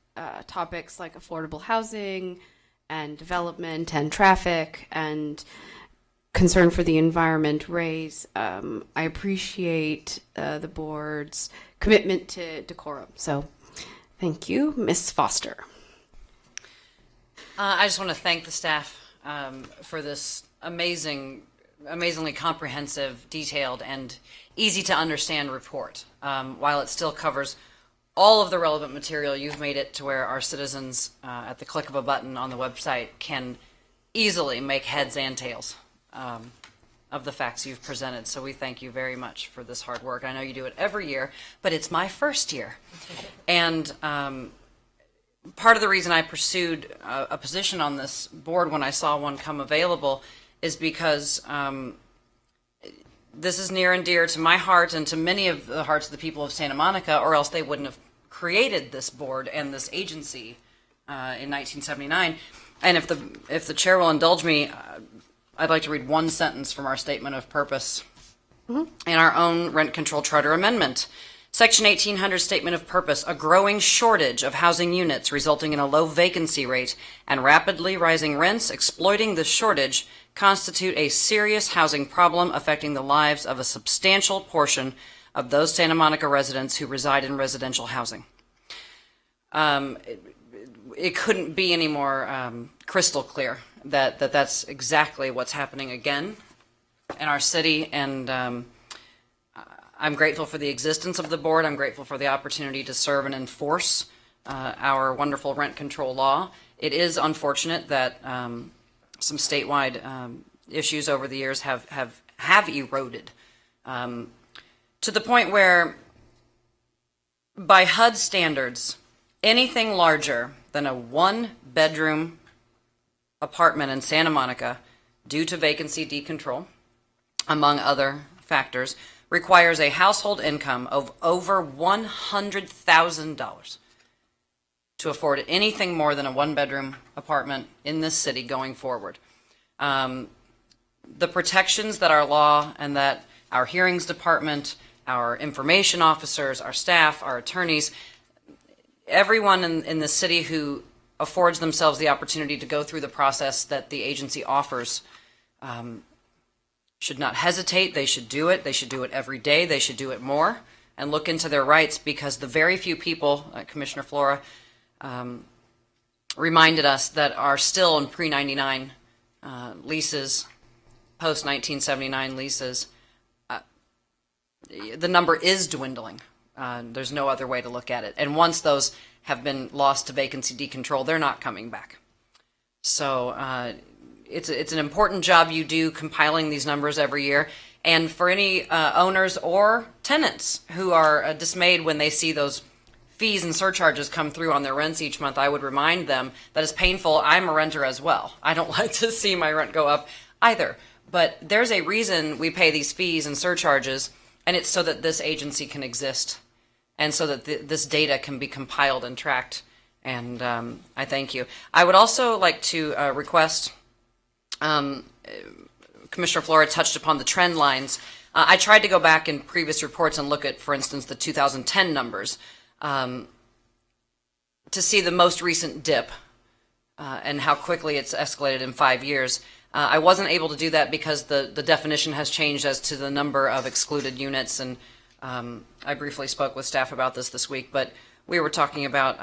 S10: topics like affordable housing and development and traffic and concern for the environment raise. I appreciate the board's commitment to decorum. So thank you. Ms. Foster.
S13: I just want to thank the staff for this amazingly comprehensive, detailed, and easy to understand report. While it still covers all of the relevant material, you've made it to where our citizens, at the click of a button on the website, can easily make heads and tails of the facts you've presented. So we thank you very much for this hard work. I know you do it every year, but it's my first year. And part of the reason I pursued a position on this board when I saw one come available is because this is near and dear to my heart and to many of the hearts of the people of Santa Monica, or else they wouldn't have created this board and this agency in 1979. And if the chair will indulge me, I'd like to read one sentence from our statement of purpose in our own rent control charter amendment. Section 1800 Statement of Purpose: a growing shortage of housing units resulting in a low vacancy rate and rapidly rising rents exploiting the shortage constitute a serious housing problem affecting the lives of a substantial portion of those Santa Monica residents who reside in residential housing. It couldn't be any more crystal clear that that's exactly what's happening again in our city, and I'm grateful for the existence of the board. I'm grateful for the opportunity to serve and enforce our wonderful rent control law. It is unfortunate that some statewide issues over the years have eroded to the point where, by HUD standards, anything larger than a one-bedroom apartment in Santa Monica, due to vacancy decontrol, among other factors, requires a household income of over $100,000 to afford anything more than a one-bedroom apartment in this city going forward. The protections that our law and that our hearings department, our information officers, our staff, our attorneys, everyone in the city who affords themselves the opportunity to go through the process that the agency offers should not hesitate. They should do it. They should do it every day. They should do it more and look into their rights, because the very few people, Commissioner Flora reminded us, that are still in pre-99 leases, post-1979 leases, the number is dwindling. There's no other way to look at it. And once those have been lost to vacancy decontrol, they're not coming back. So it's an important job you do compiling these numbers every year. And for any owners or tenants who are dismayed when they see those fees and surcharges come through on their rents each month, I would remind them that it's painful. I'm a renter as well. I don't like to see my rent go up either. But there's a reason we pay these fees and surcharges, and it's so that this agency can exist and so that this data can be compiled and tracked. And I thank you. I would also like to request, Commissioner Flora touched upon the trend lines. I tried to go back in previous reports and look at, for instance, the 2010 numbers to see the most recent dip and how quickly it's escalated in 5 years. I wasn't able to do that because the definition has changed as to the number of excluded units, and I briefly spoke with staff about this week, but we were talking about,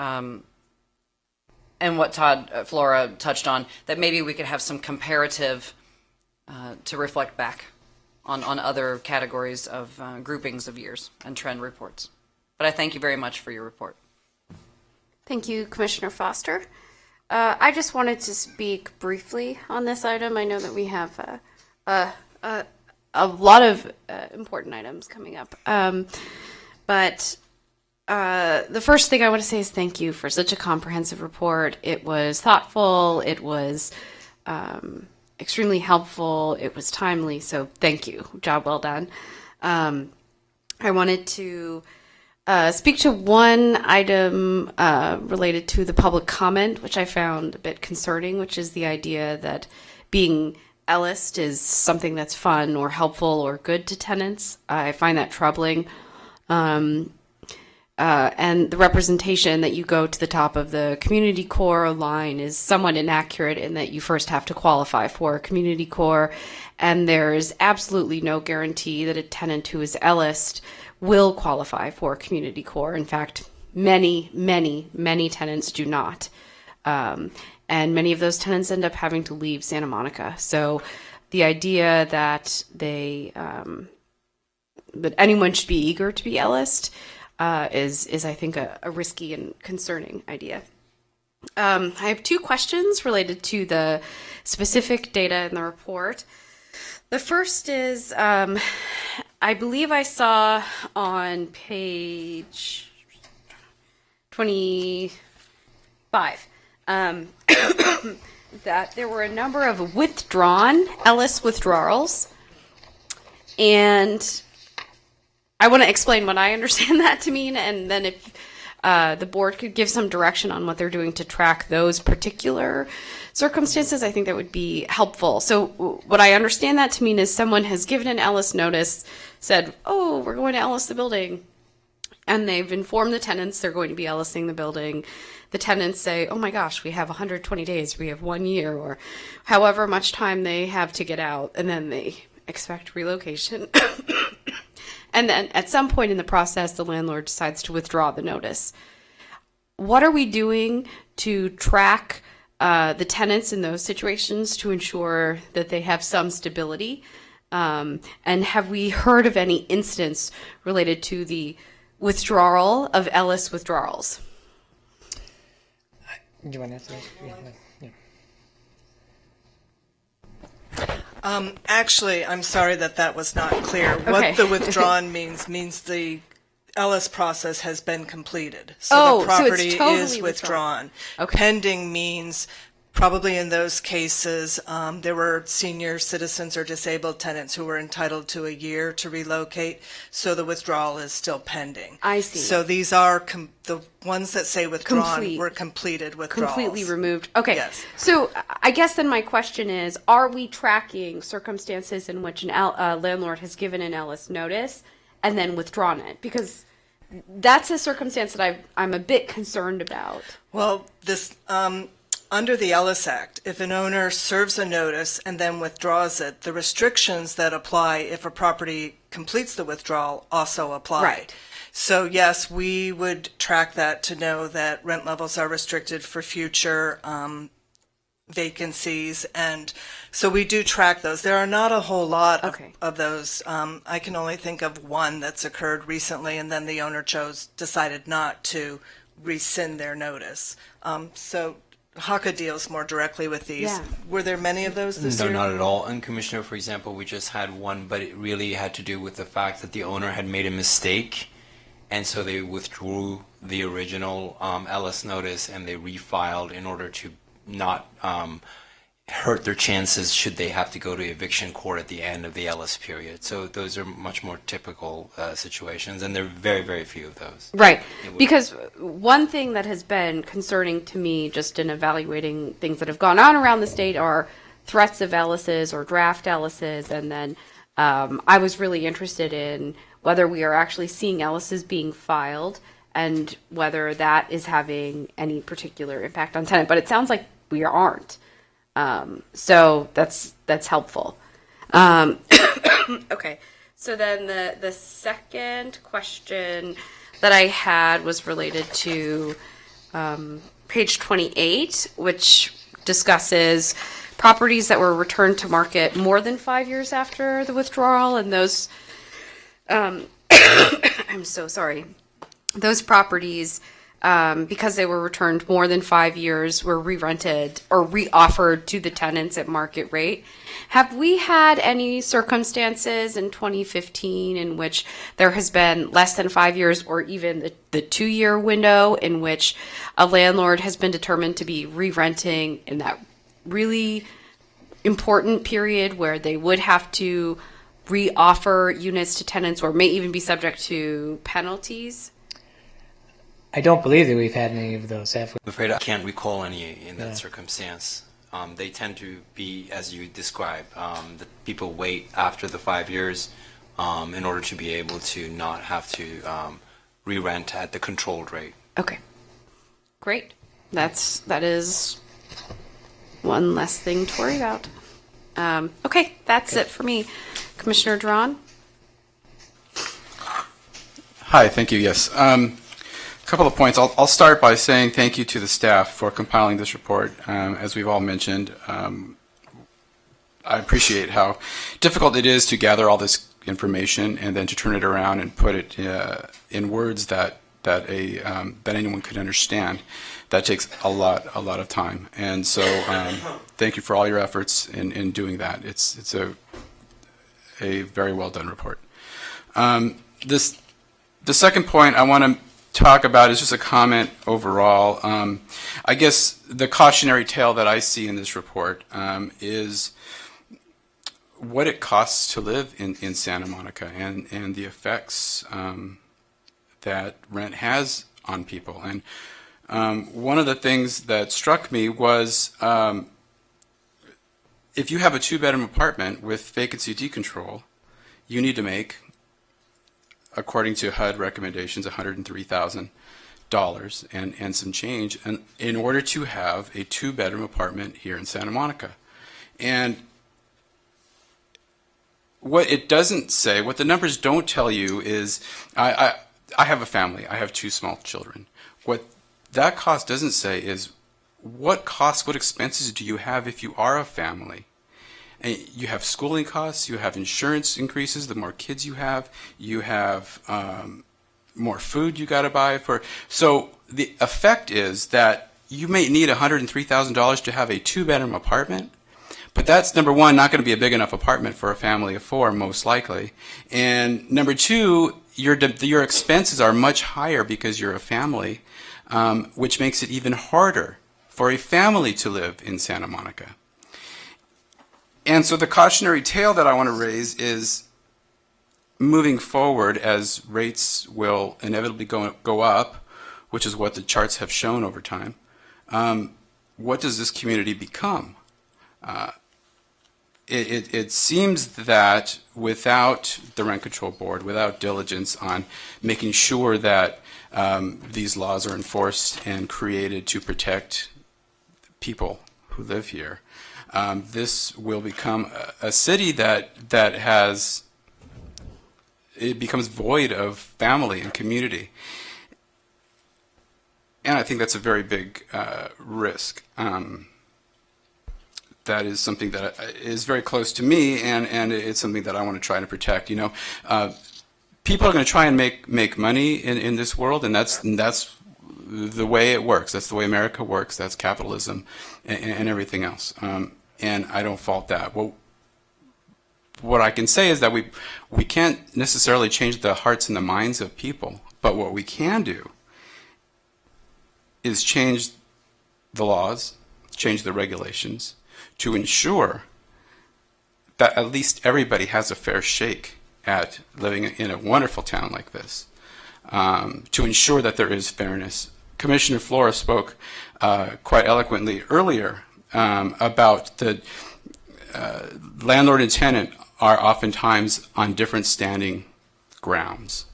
S13: and what Todd Flora touched on, that maybe we could have some comparative to reflect back on other categories of groupings of years and trend reports. But I thank you very much for your report.
S10: Thank you, Commissioner Foster. I just wanted to speak briefly on this item. I know that we have a lot of important items coming up. But the first thing I want to say is thank you for such a comprehensive report. It was thoughtful. It was extremely helpful. It was timely. So thank you. Job well done. I wanted to speak to one item related to the public comment, which I found a bit concerning, which is the idea that being L-list is something that's fun or helpful or good to tenants. I find that troubling. And the representation that you go to the top of the community core line is somewhat inaccurate in that you first have to qualify for a community core, and there's absolutely no guarantee that a tenant who is L-list will qualify for a community core. In fact, many tenants do not. And many of those tenants end up having to leave Santa Monica. So the idea that that anyone should be eager to be L-list is I think a risky and concerning idea. I have two questions related to the specific data in the report. The first is, I believe I saw on page 25 that there were a number of withdrawn L-list withdrawals, and I want to explain what I understand that to mean, and then if the board could give some direction on what they're doing to track those particular circumstances, I think that would be helpful. So what I understand that to mean is someone has given an L-list notice, said, oh, we're going to L-list the building, and they've informed the tenants they're going to be L-listing the building. The tenants say, oh my gosh, we have 120 days, we have 1 year, or however much time they have to get out, and then they expect relocation. And then at some point in the process, the landlord decides to withdraw the notice. What are we doing to track the tenants in those situations to ensure that they have some stability? And have we heard of any incidents related to the withdrawal of L-list withdrawals?
S1: Do you want to answer that? Yeah.
S8: Actually, I'm sorry that was not clear.
S10: Okay.
S8: What the withdrawn means the L-list process has been completed. So the property
S10: it's totally
S8: is withdrawn.
S10: Okay.
S8: Pending means probably in those cases there were senior citizens or disabled tenants who were entitled to a year to relocate, so the withdrawal is still pending.
S10: I see.
S8: So these are the ones that say withdrawn
S10: Complete.
S8: were completed withdrawals.
S10: Completely removed. Okay.
S8: Yes.
S10: So I guess then my question is, are we tracking circumstances in which a landlord has given an L-list notice and then withdrawn it? Because that's a circumstance that I'm a bit concerned about.
S8: Well, this under the Ellis Act, if an owner serves a notice and then withdraws it, the restrictions that apply if a property completes the withdrawal also apply.
S10: Right.
S8: So yes, we would track that to know that rent levels are restricted for future vacancies, and so we do track those. There are not a whole lot of those. I can only think of one that's occurred recently, and then the owner decided not to rescind their notice. So HACA deals more directly with these.
S10: Yeah.
S8: Were there many of those this
S11: No,
S8: year?
S11: not at all. And Commissioner, for example, we just had one, but it really had to do with the fact that the owner had made a mistake, and so they withdrew the original LS notice and they refiled in order to not hurt their chances should they have to go to eviction court at the end of the LS period. So those are much more typical situations, and there are very, very few of those.
S10: Right. Because one thing that has been concerning to me just in evaluating things that have gone on around the state are threats of Ellis's or draft Ellis's. And then I was really interested in whether we are actually seeing Ellis's being filed and whether that is having any particular impact on tenant. But it sounds like we aren't. So that's helpful. Okay. So then the second question that I had was related to page 28, which discusses properties that were returned to market more than 5 years after the withdrawal, and those I'm so sorry. Those properties, because they were returned more than 5 years, were re-rented or re-offered to the tenants at market rate. Have we had any circumstances in 2015 in which there has been less than 5 years or even the 2-year window in which a landlord has been determined to be re-renting in that really important period where they would have to re-offer units to tenants or may even be subject to penalties?
S1: I don't believe that we've had any of those, have we?
S11: I'm afraid I can't recall any in that circumstance. They tend to be, as you described, that people wait after the 5 years in order to be able to not have to re-rent at the controlled rate.
S10: Okay, great. That is one less thing to worry about. Okay, that's it for me. Commissioner Drawn?
S14: Hi, thank you. Yes. A couple of points. I'll start by saying thank you to the staff for compiling this report. As we've all mentioned, I appreciate how difficult it is to gather all this information and then to turn it around and put it in words that anyone could understand. That takes a lot of time. And so thank you for all your efforts in doing that. It's a very well done report. The second point I want to talk about is just a comment overall. I guess the cautionary tale that I see in this report is what it costs to live in Santa Monica and the effects that rent has on people. And one of the things that struck me was if you have a 2-bedroom apartment with vacancy decontrol, you need to make, according to HUD recommendations, $103,000 and some change in order to have a 2-bedroom apartment here in Santa Monica. And what it doesn't say, what the numbers don't tell you is, I have a family. I have 2 small children. What that cost doesn't say is what costs, what expenses do you have if you are a family? And you have schooling costs, you have insurance increases, the more kids you have more food you got to buy for. So the effect is that you may need $103,000 to have a 2-bedroom apartment, but that's, number one, not going to be a big enough apartment for a family of 4, most likely. And number 2, your expenses are much higher because you're a family, which makes it even harder for a family to live in Santa Monica. And so the cautionary tale that I want to raise is moving forward as rates will inevitably go up, which is what the charts have shown over time. What does this community become? It seems that without the Rent Control Board, without diligence on making sure that these laws are enforced and created to protect people who live here, this will become a city that has, it becomes void of family and community. And I think that's a very big risk. that is something that is very close to me, and it's something that I want to try to protect. You know, people are going to try and make money in this world, and that's the way it works. That's the way America works. That's capitalism and everything else. And I don't fault that. Well, what I can say is that we can't necessarily change the hearts and the minds of people, but what we can do is change the laws, change the regulations to ensure that at least everybody has a fair shake at living in a wonderful town like this, to ensure that there is fairness. Commissioner Flora spoke quite eloquently earlier about the landlord and tenant are oftentimes on different standing grounds.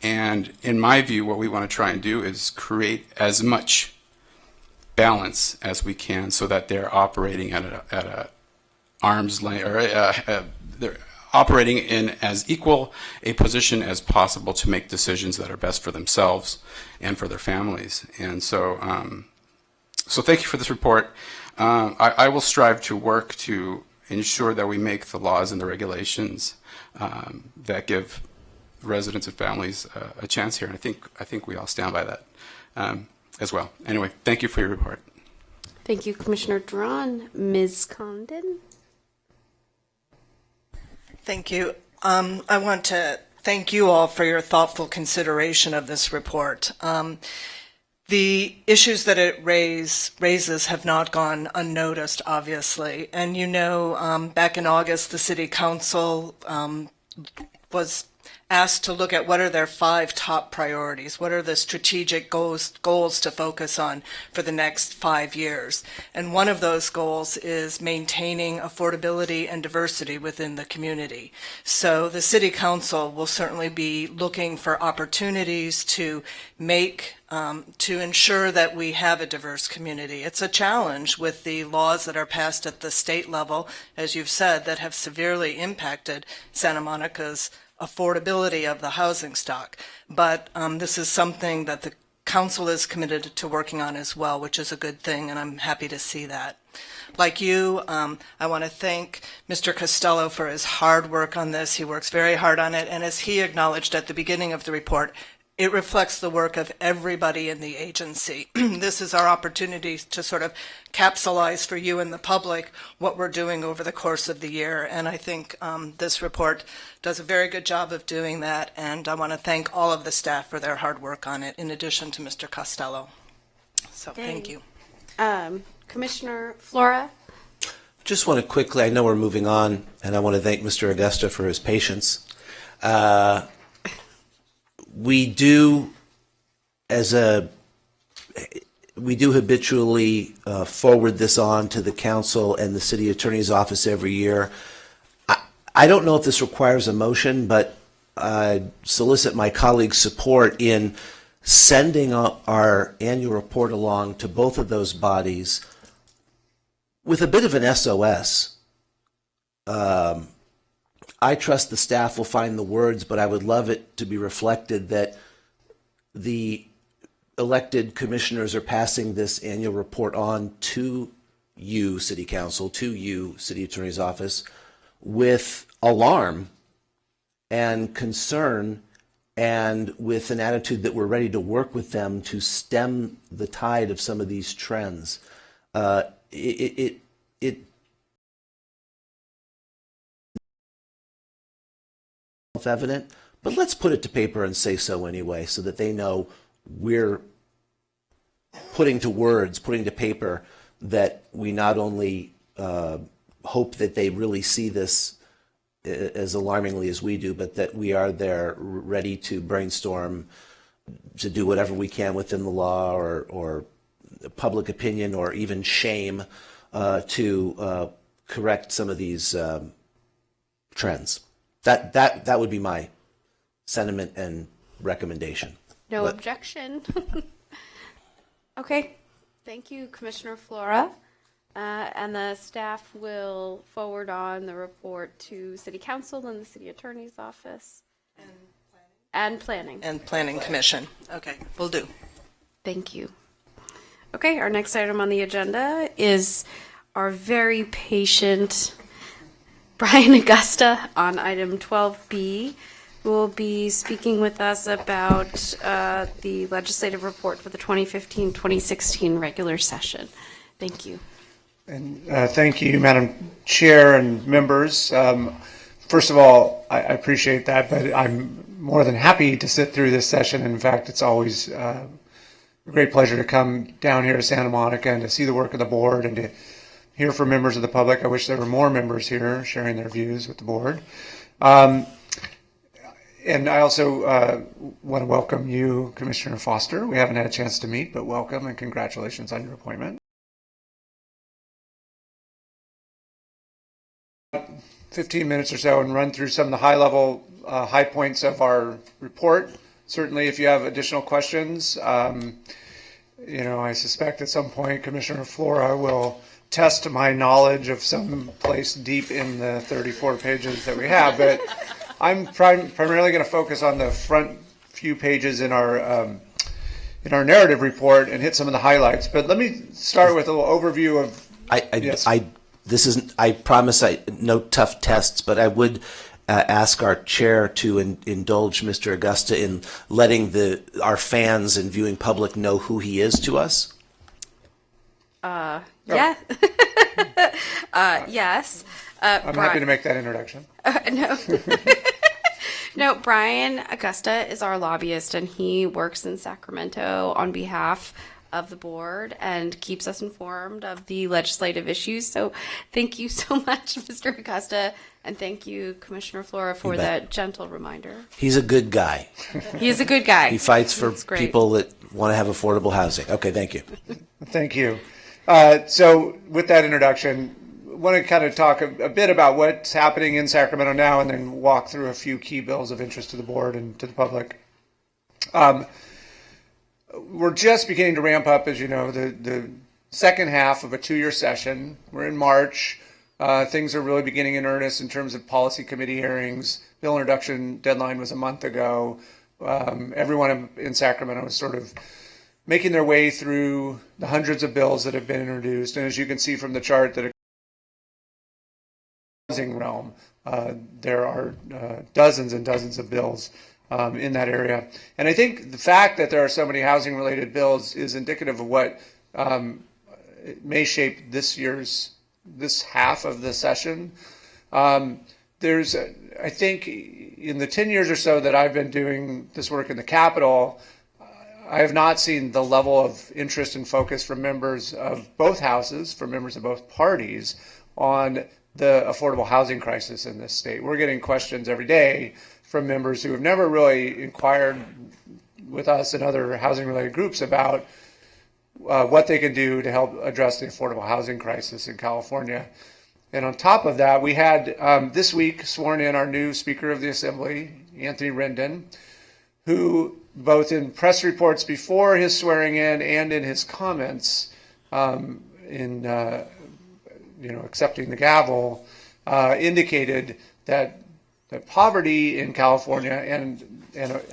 S14: And in my view, what we want to try and do is create as much balance as we can so that they're operating at a arm's length, or they're operating in as equal a position as possible to make decisions that are best for themselves and for their families. And so, so thank you for this report. I will strive to work to ensure that we make the laws and the regulations that give residents and families a chance here. And I think we all stand by that as well. Anyway, thank you for your report.
S10: Thank you, Commissioner Duran. Ms. Condon?
S8: Thank you. I want to thank you all for your thoughtful consideration of this report. The issues that it raises have not gone unnoticed, obviously. And you know, back in August, the City Council was asked to look at what are their 5 top priorities, what are the strategic goals to focus on for the next 5 years. And one of those goals is maintaining affordability and diversity within the community. So the City Council will certainly be looking for opportunities to to ensure that we have a diverse community. It's a challenge with the laws that are passed at the state level, as you've said, that have severely impacted Santa Monica's affordability of the housing stock. But this is something that the council is committed to working on as well, which is a good thing, and I'm happy to see that. Like you, I want to thank Mr. Costello for his hard work on this. He works very hard on it, and as he acknowledged at the beginning of the report, it reflects the work of everybody in the agency. This is our opportunity to sort of capsulize for you and the public what we're doing over the course of the year. And I think this report does a very good job of doing that. And I want to thank all of the staff for their hard work on it, in addition to Mr. Costello. So thank you.
S10: Commissioner Flora?
S12: Just want to quickly, I know we're moving on, and I want to thank Mr. Augusta for his patience. We do habitually forward this on to the council and the city attorney's office every year. I don't know if this requires a motion, but I solicit my colleagues' support in sending our annual report along to both of those bodies with a bit of an SOS. I trust the staff will find the words, but I would love it to be reflected that the elected commissioners are passing this annual report on to you, City Council, to you, City Attorney's Office, with alarm and concern, and with an attitude that we're ready to work with them to stem the tide of some of these trends. It self-evident, but let's put it to paper and say so anyway, so that they know we're putting to paper that we not only hope that they really see this as alarmingly as we do, but that we are there ready to brainstorm, to do whatever we can within the law or public opinion or even shame to correct some of these trends. That would be my sentiment and recommendation.
S10: No objection. Okay. Thank you, Commissioner Flora. And the staff will forward on the report to City Council and the City Attorney's Office. And Planning.
S8: And Planning Commission. Okay, will do.
S10: Thank you. Okay, our next item on the agenda is our very patient Brian Augusta on item 12B, who will be speaking with us about the legislative report for the 2015-2016 regular session. Thank you.
S16: And thank you, Madam Chair and members. First of all, I appreciate that, but I'm more than happy to sit through this session. In fact, it's always a great pleasure to come down here to Santa Monica and to see the work of the board and to hear from members of the public. I wish there were more members here sharing their views with the board. And I also want to welcome you, Commissioner Foster. We haven't had a chance to meet, but welcome and congratulations on your appointment. 15 minutes or so and run through some of the high-level high points of our report. Certainly, if you have additional questions, I suspect at some point Commissioner Flora will test my knowledge of some place deep in the 34 pages that we have, but I'm primarily going to focus on the front few pages in our narrative report and hit some of the highlights. But let me start with a little overview of.
S12: I promise no tough tests, but I would ask our chair to indulge Mr. Augusta in letting our fans and viewing public know who he is to us.
S10: Yeah. Yes.
S16: I'm happy to make that introduction.
S10: No. No, Brian Augusta is our lobbyist, and he works in Sacramento on behalf of the board and keeps us informed of the legislative issues. So thank you so much, Mr. Augusta, and thank you, Commissioner Flora, for that gentle reminder.
S12: He's a good guy.
S10: He is a good guy.
S12: He fights for people that want to have affordable housing. Okay, thank you.
S16: Thank you. So with that introduction, I want to kind of talk a bit about what's happening in Sacramento now and then walk through a few key bills of interest to the board and to the public. We're just beginning to ramp up, as you know, the second half of a 2-year session. We're in March. Things are really beginning in earnest in terms of policy committee hearings. Bill introduction deadline was a month ago. Everyone in Sacramento is sort of making their way through the hundreds of bills that have been introduced. And as you can see from the chart, that housing realm, there are dozens and dozens of bills in that area. And I think the fact that there are so many housing-related bills is indicative of what may shape this half of the session. I think in the 10 years or so that I've been doing this work in the Capitol, I have not seen the level of interest and focus from members of both houses, from members of both parties, on the affordable housing crisis in this state. We're getting questions every day from members who have never really inquired with us and other housing-related groups about what they can do to help address the affordable housing crisis in California. And on top of that, we had this week sworn in our new Speaker of the Assembly, Anthony Rendon, who both in press reports before his swearing in and in his comments accepting the gavel, indicated that poverty in California and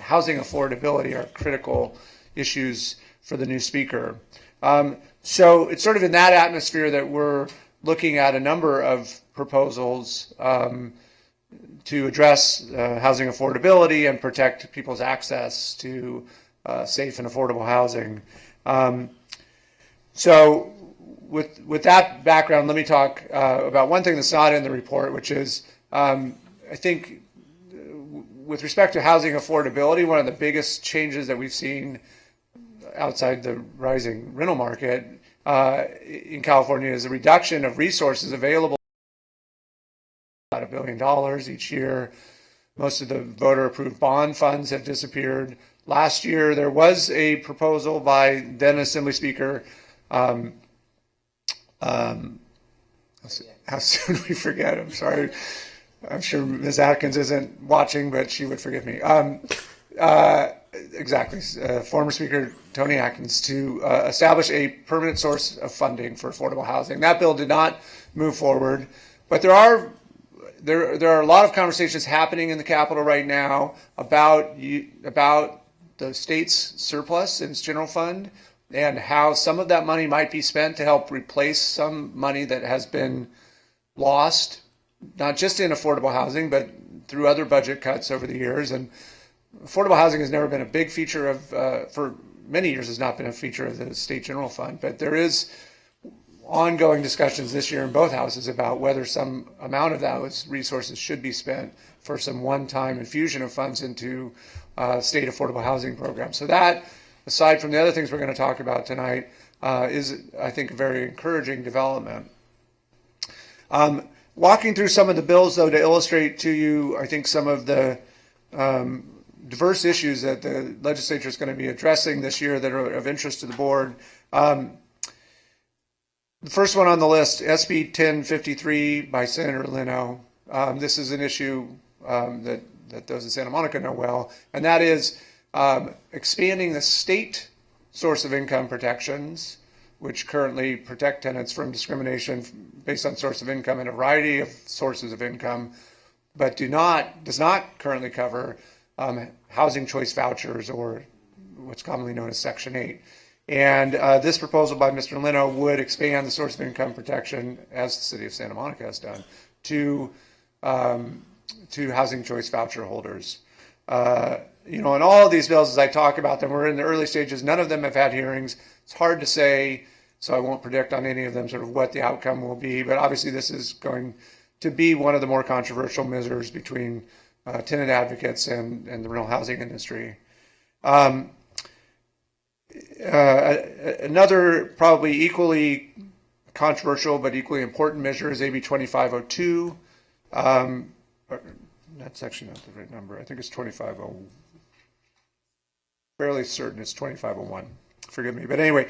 S16: housing affordability are critical issues for the new speaker. So it's sort of in that atmosphere that we're looking at a number of proposals to address housing affordability and protect people's access to safe and affordable housing. So with that background, let me talk about one thing that's not in the report, which is I think with respect to housing affordability, one of the biggest changes that we've seen outside the rising rental market in California is a reduction of resources available. About $1 billion each year. Most of the voter-approved bond funds have disappeared. Last year, there was a proposal by then Assembly Speaker. How soon we forget? I'm sorry. I'm sure Ms. Atkins isn't watching, but she would forgive me. Exactly. Former Speaker Tony Atkins to establish a permanent source of funding for affordable housing. That bill did not move forward, but there are a lot of conversations happening in the Capitol right now about the state's surplus in its general fund, and how some of that money might be spent to help replace some money that has been lost, not just in affordable housing, but through other budget cuts over the years. And affordable housing has never been a big feature of, for many years, has not been a feature of the state general fund. But there is ongoing discussions this year in both houses about whether some amount of those resources should be spent for some one-time infusion of funds into state affordable housing programs. So that, aside from the other things we're going to talk about tonight, is, I think, a very encouraging development. Walking through some of the bills, though, to illustrate to you, I think, some of the diverse issues that the legislature is going to be addressing this year that are of interest to the board. The first one on the list, SB 1053 by Senator Leno. This is an issue that those in Santa Monica know well, and that is expanding the state source of income protections, which currently protect tenants from discrimination based on source of income and a variety of sources of income, but does not currently cover housing choice vouchers, or what's commonly known as Section 8. And this proposal by Mr. Leno would expand the source of income protection, as the city of Santa Monica has done, to housing choice voucher holders. And all of these bills, as I talk about them, we're in the early stages. None of them have had hearings. It's hard to say, so I won't predict on any of them sort of what the outcome will be. But obviously, this is going to be one of the more controversial measures between tenant advocates and the rental housing industry. Another probably equally controversial but equally important measure is AB 2502. That's actually not the right number. I think it's 2501. Fairly certain it's 2501. Forgive me. But anyway,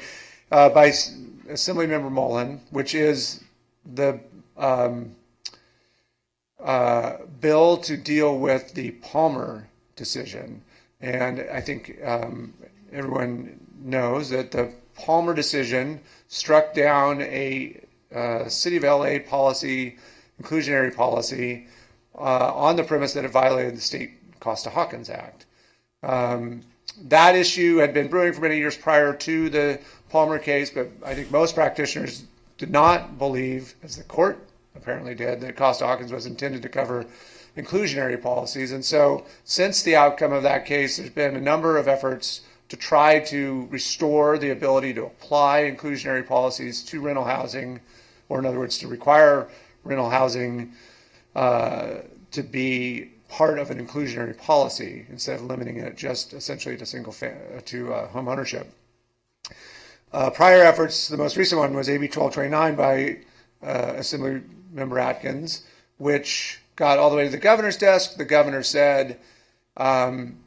S16: by Assemblymember Mullen, which is the bill to deal with the Palmer decision. And I think everyone knows that the Palmer decision struck down a City of LA policy, inclusionary policy, on the premise that it violated the state Costa-Hawkins Act. That issue had been brewing for many years prior to the Palmer case, but I think most practitioners did not believe, as the court apparently did, that Costa-Hawkins was intended to cover inclusionary policies. And so since the outcome of that case, there's been a number of efforts to try to restore the ability to apply inclusionary policies to rental housing, or in other words, to require rental housing to be part of an inclusionary policy instead of limiting it just essentially to home ownership. Prior efforts, the most recent one was AB 1229 by Assemblymember Atkins, which got all the way to the governor's desk. The governor said, I'm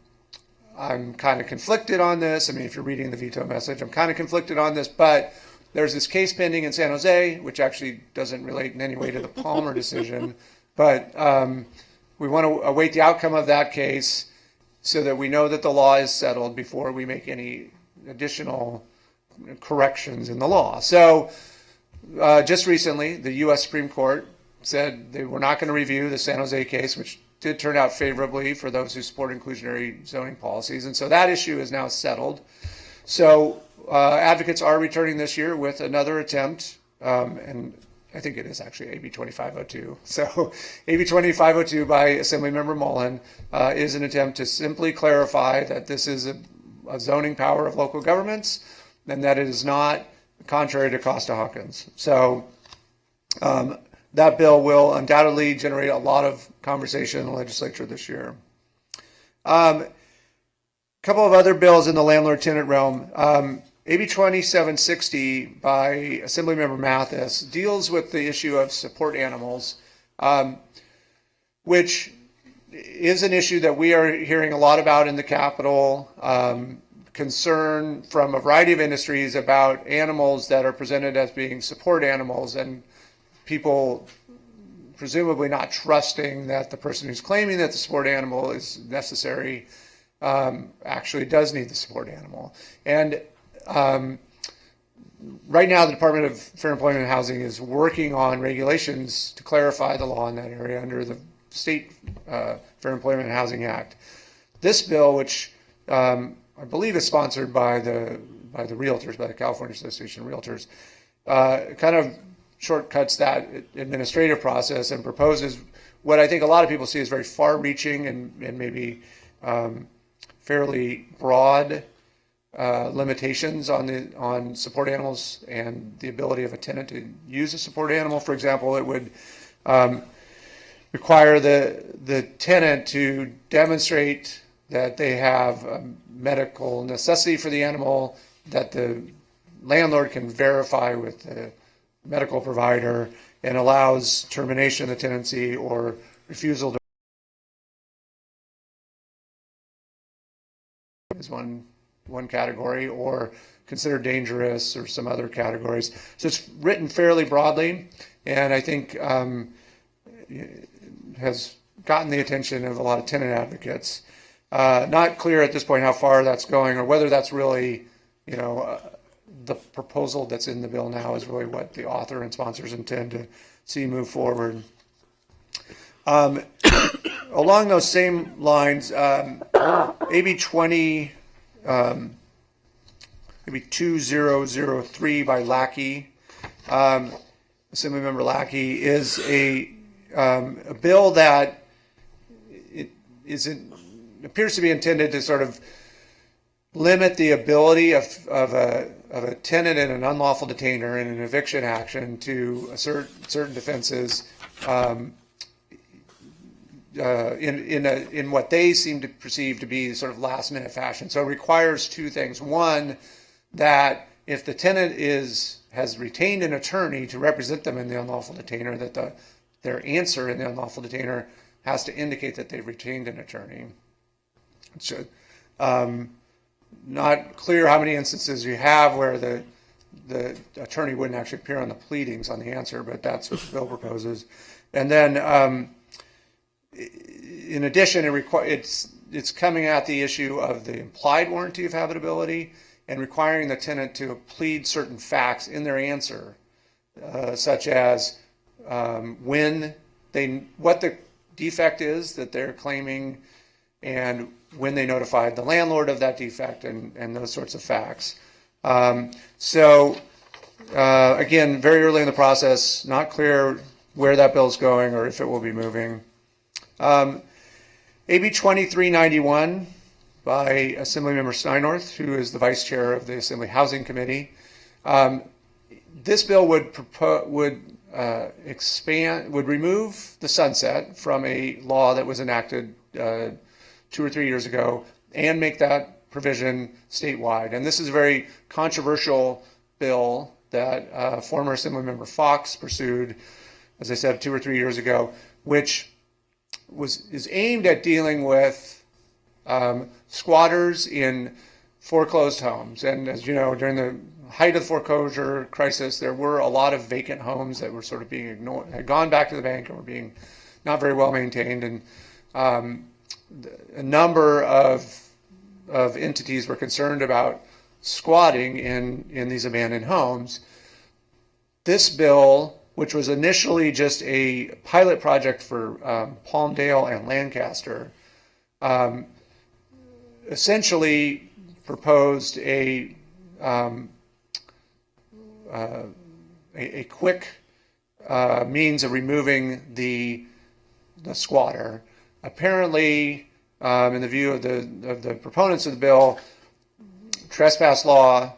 S16: kind of conflicted on this. I mean, if you're reading the veto message, I'm kind of conflicted on this, but there's this case pending in San Jose, which actually doesn't relate in any way to the Palmer decision. But we want to await the outcome of that case so that we know that the law is settled before we make any additional corrections in the law. So just recently, the U.S. Supreme Court said they were not going to review the San Jose case, which did turn out favorably for those who support inclusionary zoning policies. And so that issue is now settled. So advocates are returning this year with another attempt, and I think it is actually AB 2502. So AB 2502 by Assemblymember Mullen is an attempt to simply clarify that this is a zoning power of local governments and that it is not contrary to Costa-Hawkins. So that bill will undoubtedly generate a lot of conversation in the legislature this year. A couple of other bills in the landlord-tenant realm. AB 2760 by Assemblymember Mathis deals with the issue of support animals, which is an issue that we are hearing a lot about in the Capitol. Concern from a variety of industries about animals that are presented as being support animals, and people presumably not trusting that the person who's claiming that the support animal is necessary actually does need the support animal. And right now, the Department of Fair Employment and Housing is working on regulations to clarify the law in that area under the State Fair Employment and Housing Act. This bill, which I believe is sponsored by the the realtors, by the California Association of Realtors, kind of shortcuts that administrative process and proposes what I think a lot of people see as very far-reaching and maybe fairly broad limitations on support animals and the ability of a tenant to use a support animal. For example, it would require the tenant to demonstrate that they have a medical necessity for the animal, that the landlord can verify with the medical provider, and allows termination of the tenancy or refusal to is one category, or considered dangerous, or some other categories. So it's written fairly broadly, and I think has gotten the attention of a lot of tenant advocates. Not clear at this point how far that's going, or whether that's really, the proposal that's in the bill now is really what the author and sponsors intend to see move forward. Along those same lines, AB 2003 by Lackey, Assemblymember Lackey, is a bill that appears to be intended to sort of limit the ability of a tenant in an unlawful detainer in an eviction action to assert certain defenses in what they seem to perceive to be sort of last minute fashion. So it requires two things. One, that if the tenant has retained an attorney to represent them in the unlawful detainer, that their answer in the unlawful detainer has to indicate that they've retained an attorney. So, not clear how many instances you have where the attorney wouldn't actually appear on the pleadings on the answer, but that's what the bill proposes. And then, in addition, it's coming at the issue of the implied warranty of habitability and requiring the tenant to plead certain facts in their answer, such as what the defect is that they're claiming, and when they notified the landlord of that defect, and those sorts of facts. So again, very early in the process, not clear where that bill's going or if it will be moving. AB 2391 by Assemblymember Steinorth, who is the vice chair of the Assembly Housing Committee. This bill would remove the sunset from a law that was enacted 2 or 3 years ago and make that provision statewide. And this is a very controversial bill that former Assemblymember Fox pursued, as I said, 2 or 3 years ago, which is aimed at dealing with squatters in foreclosed homes. And as you know, during the height of the foreclosure crisis, there were a lot of vacant homes that were sort of being ignored, had gone back to the bank and were being not very well maintained. And a number of entities were concerned about squatting in these abandoned homes. This bill, which was initially just a pilot project for Palmdale and Lancaster, essentially proposed a quick means of removing the squatter. Apparently, in the view of the proponents of the bill, trespass law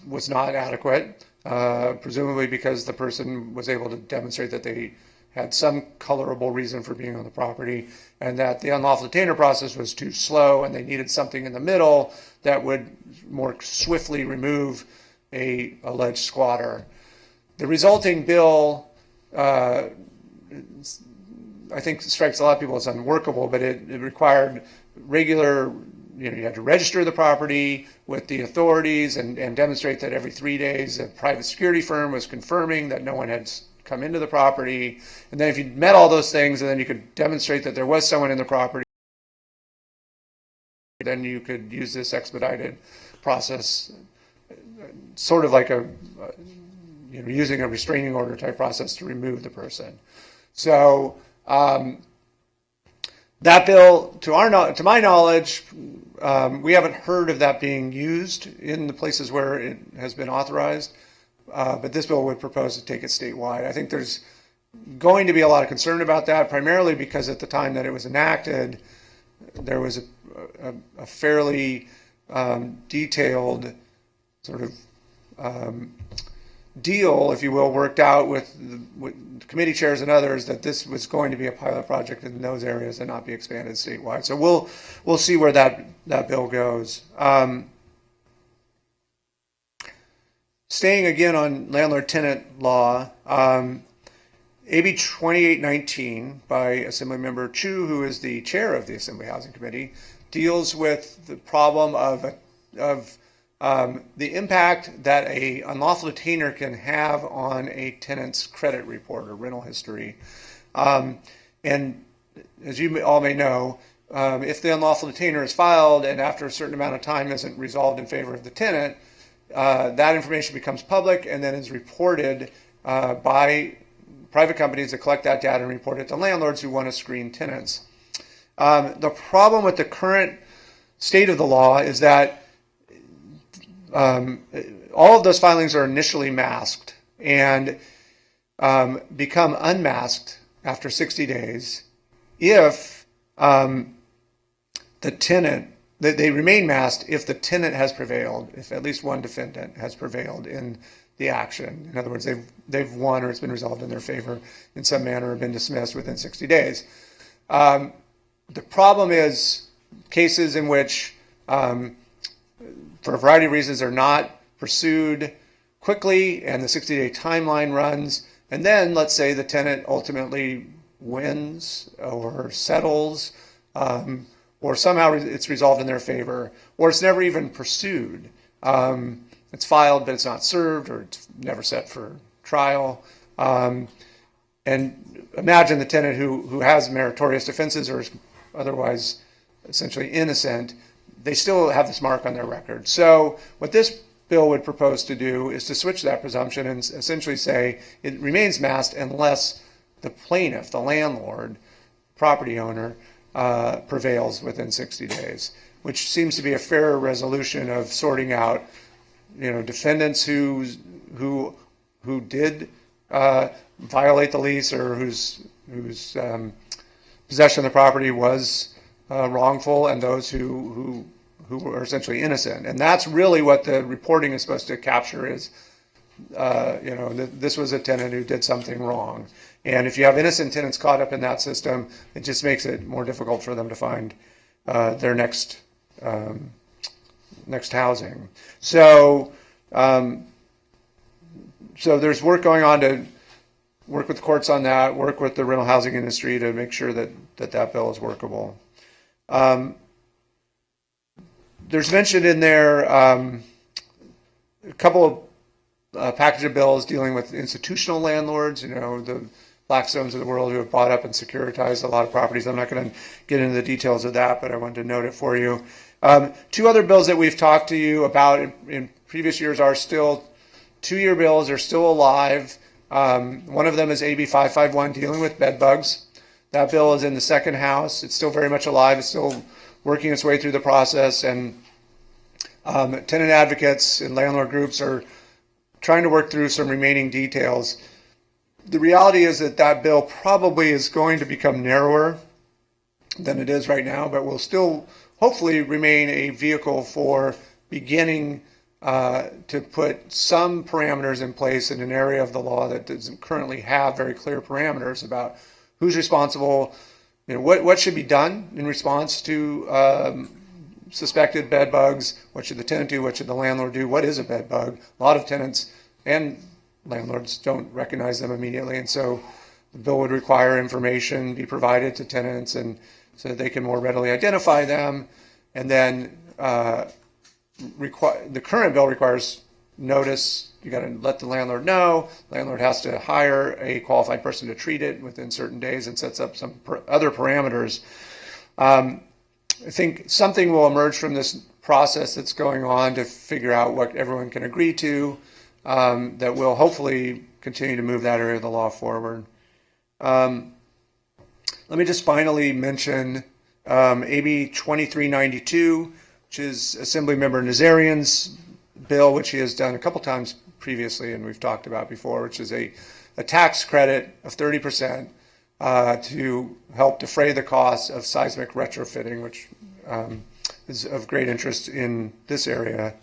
S16: was not adequate, presumably because the person was able to demonstrate that they had some colorable reason for being on the property, and that the unlawful detainer process was too slow, and they needed something in the middle that would more swiftly remove a alleged squatter. The resulting bill, I think, strikes a lot of people as unworkable, but it required regular, you had to register the property with the authorities and demonstrate that every 3 days a private security firm was confirming that no one had come into the property. And then if you met all those things, and then you could demonstrate that there was someone in the property, then you could use this expedited process, sort of like using a restraining order type process to remove the person. So that bill, to my knowledge, we haven't heard of that being used in the places where it has been authorized, but this bill would propose to take it statewide. I think there's going to be a lot of concern about that, primarily because at the time that it was enacted, there was a fairly detailed sort of deal, if you will, worked out with the committee chairs and others that this was going to be a pilot project in those areas and not be expanded statewide. So we'll see where that bill goes. Staying again on landlord-tenant law, AB 2819 by Assemblymember Chu, who is the chair of the Assembly Housing Committee, deals with the problem of the impact that a unlawful detainer can have on a tenant's credit report or rental history. And as you all may know, if the unlawful detainer is filed and after a certain amount of time isn't resolved in favor of the tenant, that information becomes public and then is reported by private companies that collect that data and report it to landlords who want to screen tenants. The problem with the current state of the law is that all of those filings are initially masked and become unmasked after 60 days if the tenant, they remain masked if the tenant has prevailed, if at least one defendant has prevailed in the action. In other words, they've won or it's been resolved in their favor in some manner or been dismissed within 60 days. The problem is cases in which for a variety of reasons are not pursued quickly and the 60-day timeline runs, and then let's say the tenant ultimately wins or settles, or somehow it's resolved in their favor, or it's never even pursued. It's filed but it's not served, or it's never set for trial. And imagine the tenant who has meritorious defenses or is otherwise essentially innocent, they still have this mark on their record. So what this bill would propose to do is to switch that presumption and essentially say it remains masked unless the plaintiff, the landlord, property owner, prevails within 60 days, which seems to be a fair resolution of sorting out, defendants who did violate the lease or whose possession of the property was wrongful, and those who are essentially innocent. And that's really what the reporting is supposed to capture is, this was a tenant who did something wrong. And if you have innocent tenants caught up in that system, it just makes it more difficult for them to find their next housing. So there's work going on to work with the courts on that, work with the rental housing industry to make sure that bill is workable. There's mentioned in there a couple of package of bills dealing with institutional landlords, the Blackstones of the world who have bought up and securitized a lot of properties. I'm not going to get into the details of that, but I wanted to note it for you. Two other bills that we've talked to you about in previous years are still two-year bills, are still alive. One of them is AB 551 dealing with bed bugs. That bill is in the second house. It's still very much alive. It's still working its way through the process, and tenant advocates and landlord groups are trying to work through some remaining details. The reality is that bill probably is going to become narrower than it is right now, but will still hopefully remain a vehicle for beginning to put some parameters in place in an area of the law that doesn't currently have very clear parameters about who's responsible, what should be done in response to suspected bed bugs, what should the tenant do, what should the landlord do, what is a bed bug. A lot of tenants and landlords don't recognize them immediately, and so the bill would require information be provided to tenants and so that they can more readily identify them. And then the current bill requires notice. You got to let the landlord know. Landlord has to hire a qualified person to treat it within certain days and sets up some other parameters. I think something will emerge from this process that's going on to figure out what everyone can agree to that will hopefully continue to move that area of the law forward. Let me just finally mention AB 2392, which is Assemblymember Nazarian's bill, which he has done a couple times previously and we've talked about before, which is a tax credit of 30% to help defray the costs of seismic retrofitting, which is of great interest in this area.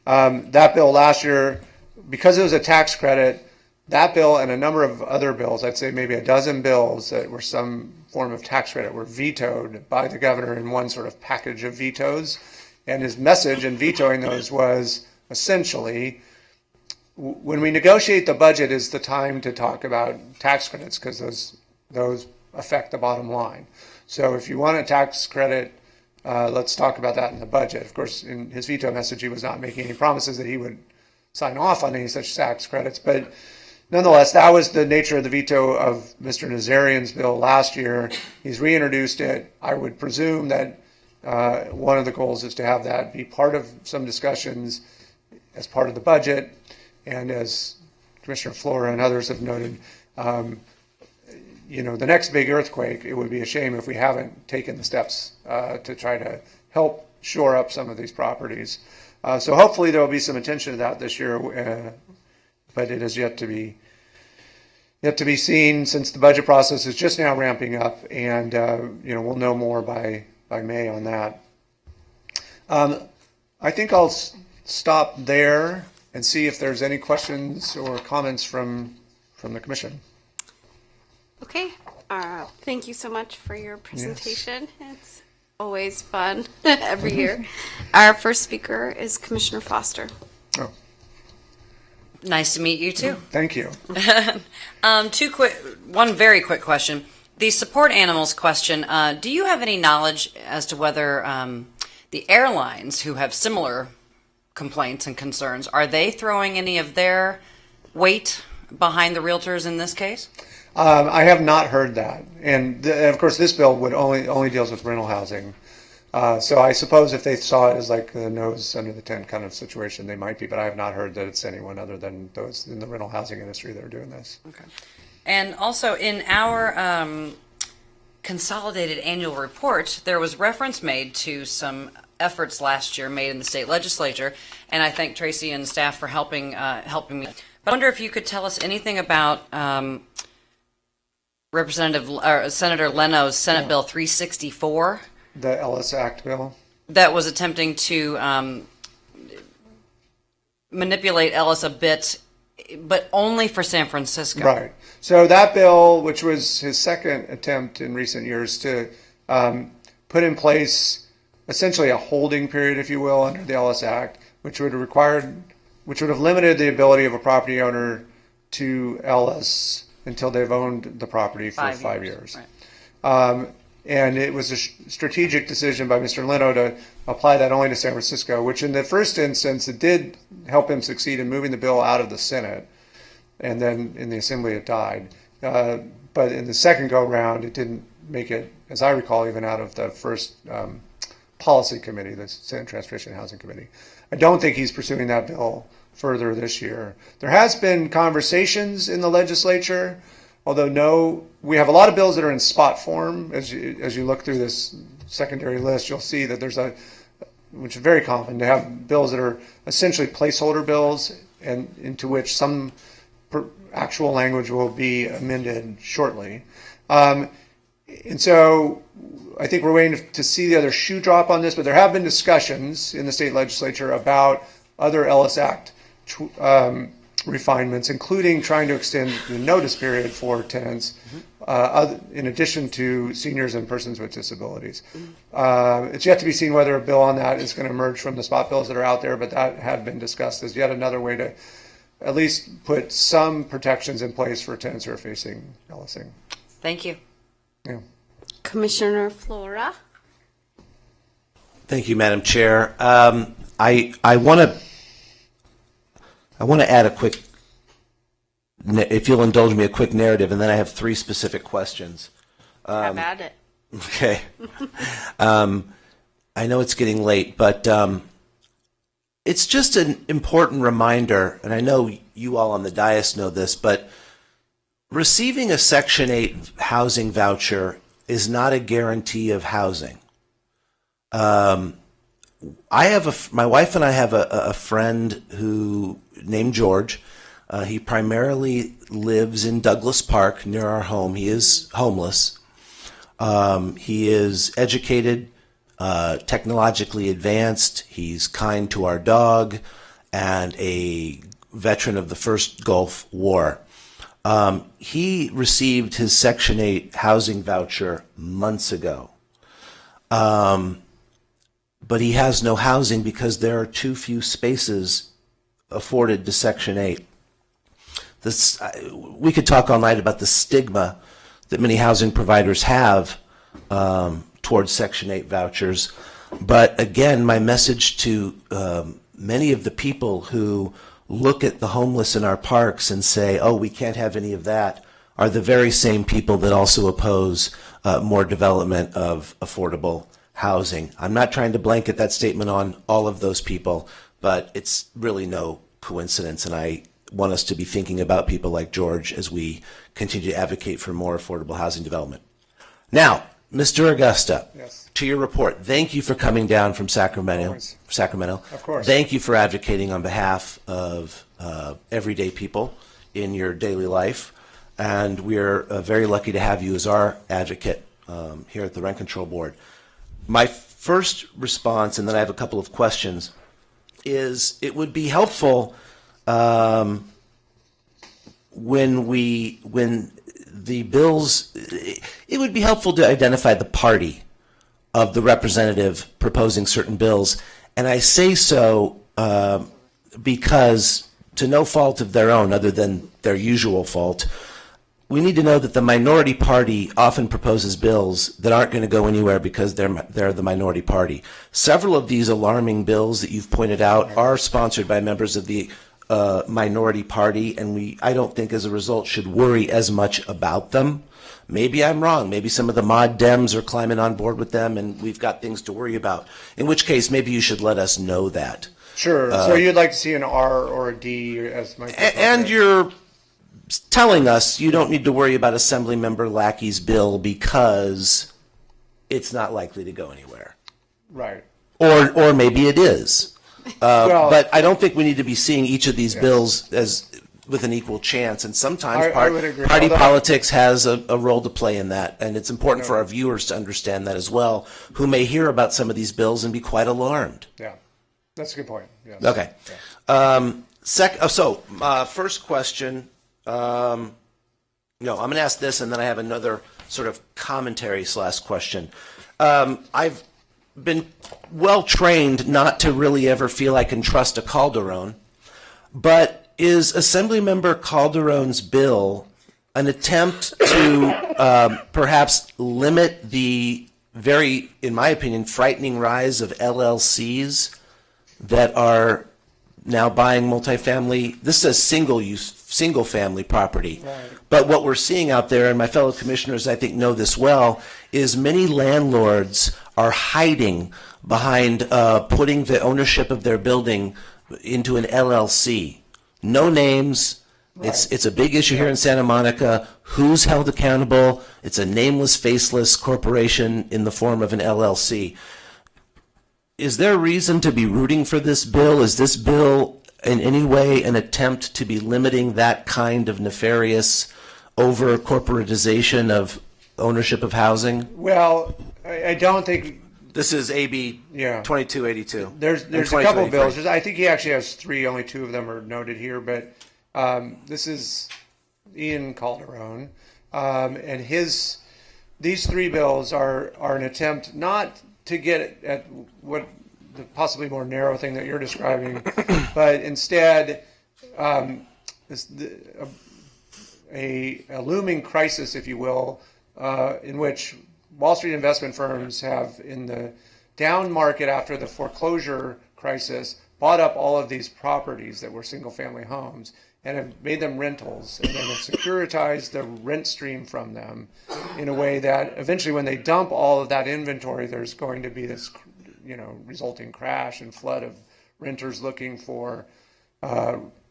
S16: That bill last year, because it was a tax credit, that bill and a number of other bills, I'd say maybe a dozen bills that were some form of tax credit, were vetoed by the governor in one sort of package of vetoes. And his message in vetoing those was essentially, when we negotiate the budget is the time to talk about tax credits, because those affect the bottom line. So if you want a tax credit, let's talk about that in the budget. Of course, in his veto message, he was not making any promises that he would sign off on any such tax credits. But nonetheless, that was the nature of the veto of Mr. Nazarian's bill last year. He's reintroduced it. I would presume that one of the goals is to have that be part of some discussions as part of the budget. And as Commissioner Flora and others have noted, the next big earthquake, it would be a shame if we haven't taken the steps to try to help shore up some of these properties. So hopefully there will be some attention to that this year, but it is yet to be seen, since the budget process is just now ramping up, and we'll know more by May on that. I think I'll stop there and see if there's any questions or comments from the commission.
S10: Okay. Thank you so much for your presentation. Yes. It's always fun every year. Our first speaker is Commissioner Foster.
S16: Oh.
S13: Nice to meet you too.
S16: Thank you.
S13: One very quick question. The support animals question, do you have any knowledge as to whether the airlines who have similar complaints and concerns, are they throwing any of their weight behind the realtors in this case?
S16: I have not heard that. And of course, this bill would only deals with rental housing. So I suppose if they saw it as like the nose under the tent kind of situation, they might be, but I have not heard that it's anyone other than those in the rental housing industry that are doing this.
S13: Okay. And also in our consolidated annual report, there was reference made to some efforts last year made in the state legislature, and I thank Tracy and staff for helping me. But I wonder if you could tell us anything about Senator Leno's Senate Bill 364.
S16: The Ellis Act bill?
S13: That was attempting to manipulate Ellis a bit, but only for San Francisco.
S16: Right. So that bill, which was his second attempt in recent years to put in place essentially a holding period, if you will, under the Ellis Act, which would have limited the ability of a property owner to Ellis until they've owned the property for 5 years. Right. And it was a strategic decision by Mr. Leno to apply that only to San Francisco, which in the first instance, it did help him succeed in moving the bill out of the Senate. And then in the Assembly, it died. But in the second go-round, it didn't make it, as I recall, even out of the first policy committee, the Senate Transportation and Housing Committee. I don't think he's pursuing that bill further this year. There has been conversations in the legislature, although we have a lot of bills that are in spot form. As you look through this secondary list, you'll see that which is very common, to have bills that are essentially placeholder bills, and into which some actual language will be amended shortly. And so I think we're waiting to see the other shoe drop on this, but there have been discussions in the state legislature about other Ellis Act refinements, including trying to extend the notice period for tenants, in addition to seniors and persons with disabilities. It's yet to be seen whether a bill on that is going to emerge from the spot bills that are out there, but that had been discussed as yet another way to at least put some protections in place for tenants who are facing Ellising.
S13: Thank you.
S16: Yeah.
S10: Commissioner Flora.
S12: Thank you, Madam Chair. I want to add a quick, if you'll indulge me, a quick narrative, and then I have three specific questions.
S10: Have at it.
S12: Okay. I know it's getting late, but it's just an important reminder, and I know you all on the dais know this, but receiving a Section 8 housing voucher is not a guarantee of housing. my wife and I have a friend who named George. He primarily lives in Douglas Park near our home. He is homeless. He is educated, technologically advanced. He's kind to our dog, and a veteran of the first Gulf War. He received his Section 8 housing voucher months ago. But he has no housing because there are too few spaces afforded to Section 8. We could talk all night about the stigma that many housing providers have towards Section 8 vouchers. But again, my message to many of the people who look at the homeless in our parks and say, oh, we can't have any of that, are the very same people that also oppose more development of affordable housing. I'm not trying to blanket that statement on all of those people, but it's really no coincidence, and I want us to be thinking about people like George as we continue to advocate for more affordable housing development. Now, Mr. Augusta,
S16: Yes.
S12: to your report, thank you for coming down from Sacramento.
S16: Of course.
S12: Thank you for advocating on behalf of everyday people in your daily life, and we're very lucky to have you as our advocate here at the Rent Control Board. My first response, and then I have a couple of questions, is it would be helpful when the bills, it would be helpful to identify the party of the representative proposing certain bills. And I say so because, to no fault of their own, other than their usual fault, we need to know that the minority party often proposes bills that aren't going to go anywhere because they're the minority party. Several of these alarming bills that you've pointed out are sponsored by members of the minority party, and I don't think as a result should worry as much about them. Maybe I'm wrong. Maybe some of the mod Dems are climbing on board with them and we've got things to worry about, in which case maybe you should let us know that.
S16: Sure. So you'd like to see an R or a D as my...
S12: And you're telling us you don't need to worry about Assemblymember Lackey's bill because it's not likely to go anywhere.
S16: Right.
S12: Or maybe it is.
S16: Well,
S12: but I don't think we need to be seeing each of these bills as with an equal chance. And sometimes
S16: I would agree.
S12: party
S16: Although-
S12: politics has a role to play in that. And it's important for our viewers to understand that as well, who may hear about some of these bills and be quite alarmed.
S16: Yeah, that's a good point. Yes.
S12: Okay. First question. I'm going to ask this, and then I have another sort of commentary / question. I've been well trained not to really ever feel I can trust a Calderon, but is Assemblymember Calderon's bill an attempt to perhaps limit the very, in my opinion, frightening rise of LLCs that are now buying multifamily? This says single family property. Right. But what we're seeing out there, and my fellow commissioners I think know this well, is many landlords are hiding behind putting the ownership of their building into an LLC. No names. Right. It's a big issue here in Santa Monica. Who's held accountable? It's a nameless, faceless corporation in the form of an LLC. Is there reason to be rooting for this bill? Is this bill in any way an attempt to be limiting that kind of nefarious over-corporatization of ownership of housing?
S16: Well, I don't think...
S12: This is AB 2282.
S16: There's a couple of bills. I think he actually has three. Only two of them are noted here. But this is Ian Calderon. And these three bills are an attempt not to get at what the possibly more narrow thing that you're describing, but instead a looming crisis, if you will, in which Wall Street investment firms have, in the down market after the foreclosure crisis, bought up all of these properties that were single-family homes and have made them rentals, and then have securitized the rent stream from them in a way that eventually, when they dump all of that inventory, there's going to be this, resulting crash and flood of renters looking for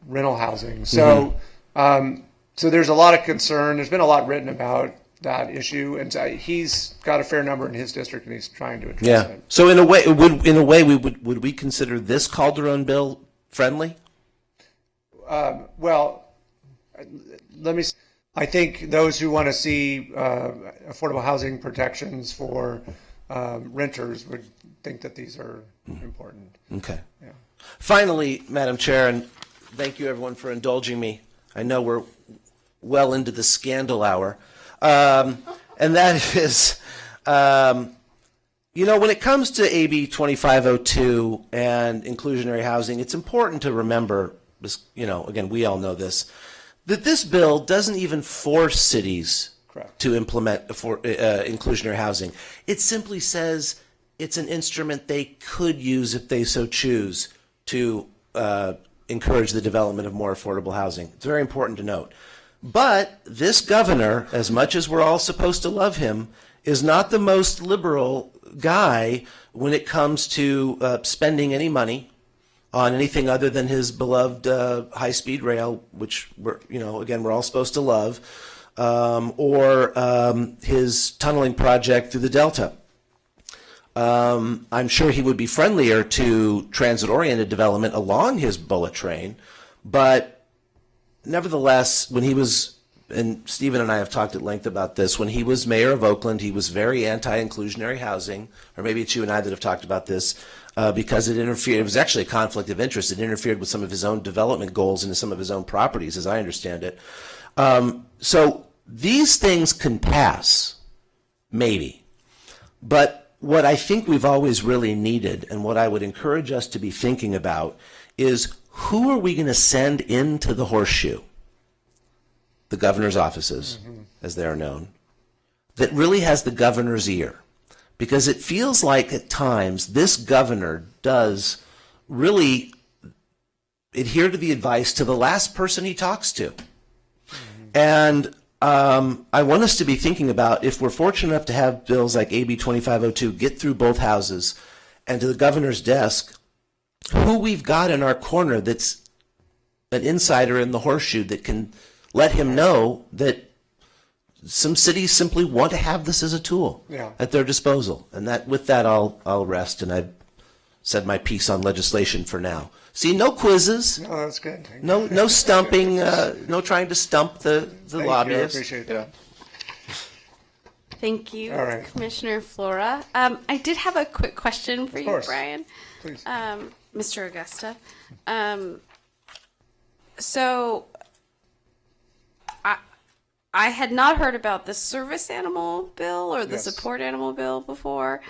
S16: rental housing. So, so there's a lot of concern. There's been a lot written about that issue, and he's got a fair number in his district, and he's trying to address
S12: Yeah.
S16: it.
S12: So would we consider this Calderon bill friendly?
S16: Well, I think those who want to see affordable housing protections for renters would think that these are important.
S12: Okay.
S16: Yeah.
S12: Finally, Madam Chair, and thank you everyone for indulging me. I know we're well into the scandal hour. And that is, when it comes to AB 2502 and inclusionary housing, it's important to remember, again, we all know this, that this bill doesn't even force cities to implement inclusionary housing. It simply says it's an instrument they could use if they so choose to encourage the development of more affordable housing. It's very important to note. But this governor, as much as we're all supposed to love him, is not the most liberal guy when it comes to spending any money on anything other than his beloved high-speed rail, which we're all supposed to love, or his tunneling project through the Delta. I'm sure he would be friendlier to transit-oriented development along his bullet train, but nevertheless, when he was, and Stephen and I have talked at length about this, when he was mayor of Oakland, he was very anti-inclusionary housing, or maybe it's you and I that have talked about this, because it interfered, it was actually a conflict of interest. It interfered with some of his own development goals and some of his own properties, as I understand it. So these things can pass, maybe, but what I think we've always really needed, and what I would encourage us to be thinking about, is who are we going to send into the horseshoe, the governor's offices, as they are known, that really has the governor's ear? Because it feels like at times this governor does really adhere to the advice to the last person he talks to. And I want us to be thinking about, if we're fortunate enough to have bills like AB 2502 get through both houses and to the governor's desk, who we've got in our corner that's an insider in the horseshoe that can let him know that some cities simply want to have this as a tool at their disposal. And with that, I'll rest, and I've said my piece on legislation for now. See, no quizzes.
S16: No, that's good.
S12: No stumping. No trying to stump the lobbyists.
S16: I appreciate that.
S10: Thank you,
S16: All right.
S10: Commissioner Flora. I did have a quick question for you,
S16: course.
S10: Brian.
S16: Please.
S10: Mr. Augusta. So I had not heard about the service animal bill or the
S16: Yes.
S10: support animal bill before.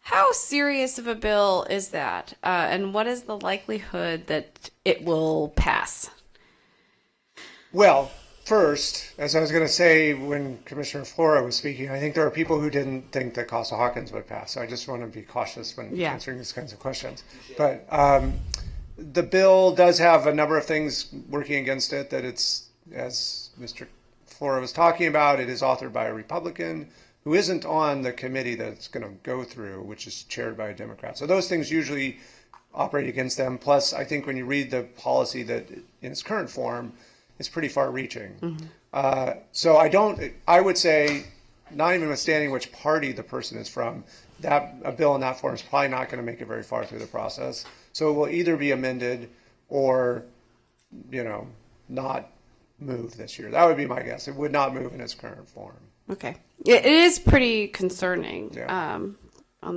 S10: How serious of a bill is that? And what is the likelihood that it will pass?
S16: Well, first, as I was going to say when Commissioner Flora was speaking, I think there are people who didn't think that Costa-Hawkins would pass. So I just want to be cautious when answering these kinds of questions. But the bill does have a number of things working against it, that it's, as Mr. Flora was talking about, it is authored by a Republican who isn't on the committee that's going to go through, which is chaired by a Democrat. So those things usually operate against them. Plus, I think when you read the policy that in its current form, it's pretty far-reaching. So I would say, not even withstanding which party the person is from, that a bill in that form is probably not going to make it very far through the process. So it will either be amended or, not move this year. That would be my guess. It would not move in its current form.
S10: Okay. It is pretty concerning on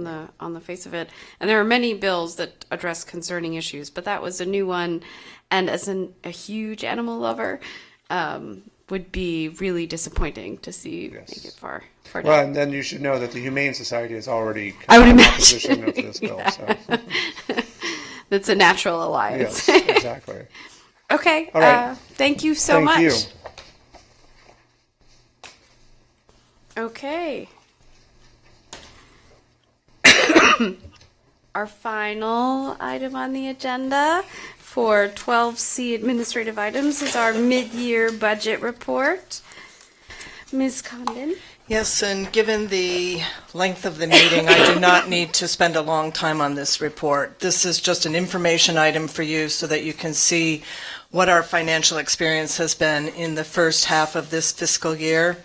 S10: the face of it. And there are many bills that address concerning issues, but that was a new one. And as a huge animal lover, would be really disappointing to see make it far down.
S16: Well, and then you should know that the Humane Society is already
S10: I would
S16: in
S10: imagine.
S16: opposition of this bill. So.
S10: That's a natural alliance.
S16: Yes, exactly.
S10: Okay.
S16: All right.
S10: Thank you so much.
S16: Thank you.
S10: Okay. Our final item on the agenda for 12C administrative items is our mid-year budget report. Ms. Condon?
S8: Yes, and given the length of the meeting, I do not need to spend a long time on this report. This is just an information item for you so that you can see what our financial experience has been in the first half of this fiscal year.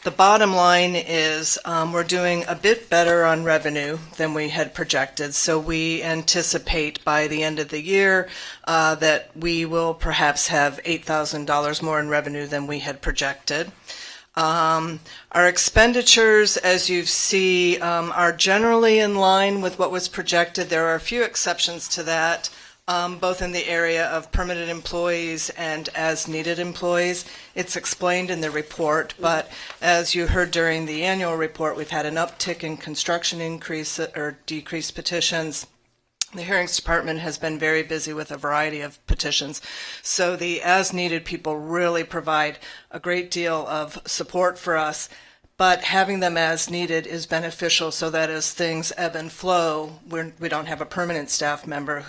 S8: The bottom line is we're doing a bit better on revenue than we had projected. So we anticipate by the end of the year that we will perhaps have $8,000 more in revenue than we had projected. Our expenditures, as you see, are generally in line with what was projected. There are a few exceptions to that, both in the area of permanent employees and as-needed employees. It's explained in the report, but as you heard during the annual report, we've had an uptick in construction increase or decreased petitions. The hearings department has been very busy with a variety of petitions. So the as-needed people really provide a great deal of support for us, but having them as needed is beneficial so that as things ebb and flow, we don't have a permanent staff member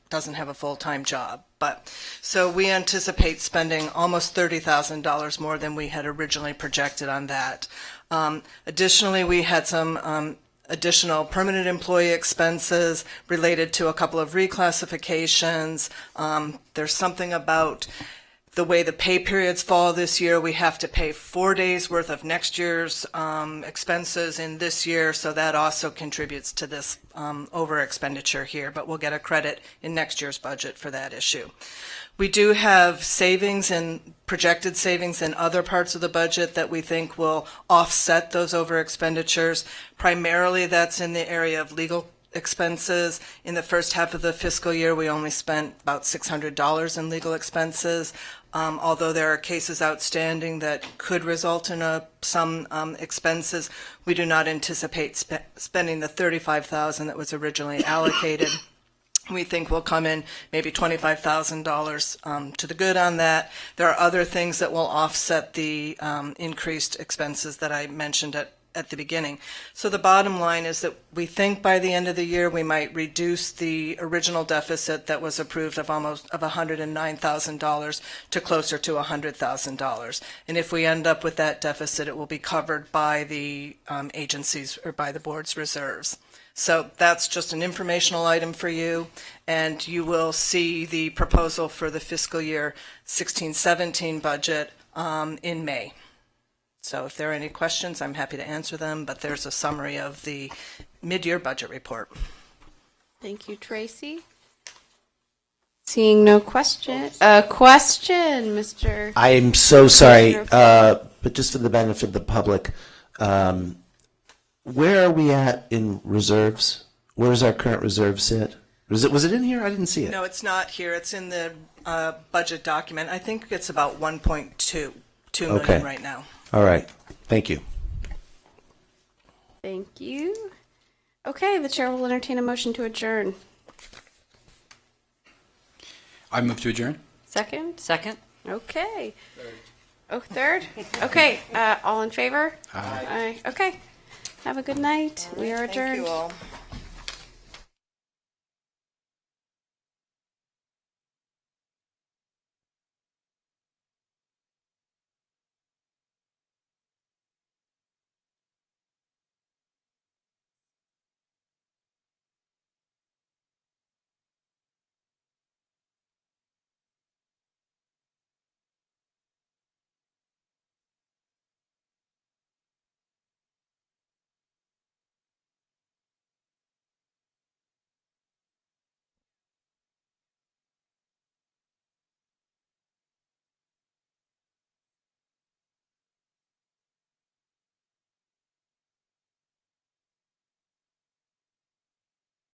S8: doesn't have a full-time job. But so we anticipate spending almost $30,000 more than we had originally projected on that. Additionally, we had some additional permanent employee expenses related to a couple of reclassifications. There's something about the way the pay periods fall this year. We have to pay 4 days worth of next year's expenses in this year, so that also contributes to this over expenditure here, but we'll get a credit in next year's budget for that issue. We do have projected savings in other parts of the budget that we think will offset those over expenditures. Primarily that's in the area of legal expenses. In the first half of the fiscal year, we only spent about $600 in legal expenses. Although there are cases outstanding that could result in some expenses, we do not anticipate spending the $35,000 that was originally allocated. We think we'll come in maybe $25,000 to the good on that. There are other things that will offset the increased expenses that I mentioned at the beginning. So the bottom line is that we think by the end of the year we might reduce the original deficit that was approved of $109,000 to closer to $100,000. And if we end up with that deficit, it will be covered by the agencies or by the board's reserves. So that's just an informational item for you, and you will see the proposal for the fiscal year 16-17 budget in May. So if there are any questions, I'm happy to answer them, but there's a summary of the mid-year budget report.
S10: Thank you, Tracy. Seeing no question. Question, Mr.
S12: I'm so sorry, but just for the benefit of the public, where are we at in reserves? Where does our current reserve sit? Was it in here? I didn't see it.
S8: No, it's not here. It's in the budget document. I think it's about 1.2 million right now.
S12: All right. Thank you.
S10: Thank you. Okay, the chair will entertain a motion to adjourn.
S14: I move to adjourn.
S10: Second?
S13: Second.
S10: Okay. Third. Oh, third? Okay, all in favor? Aye. Okay. Have a good night. We are adjourned.
S8: Thank you all.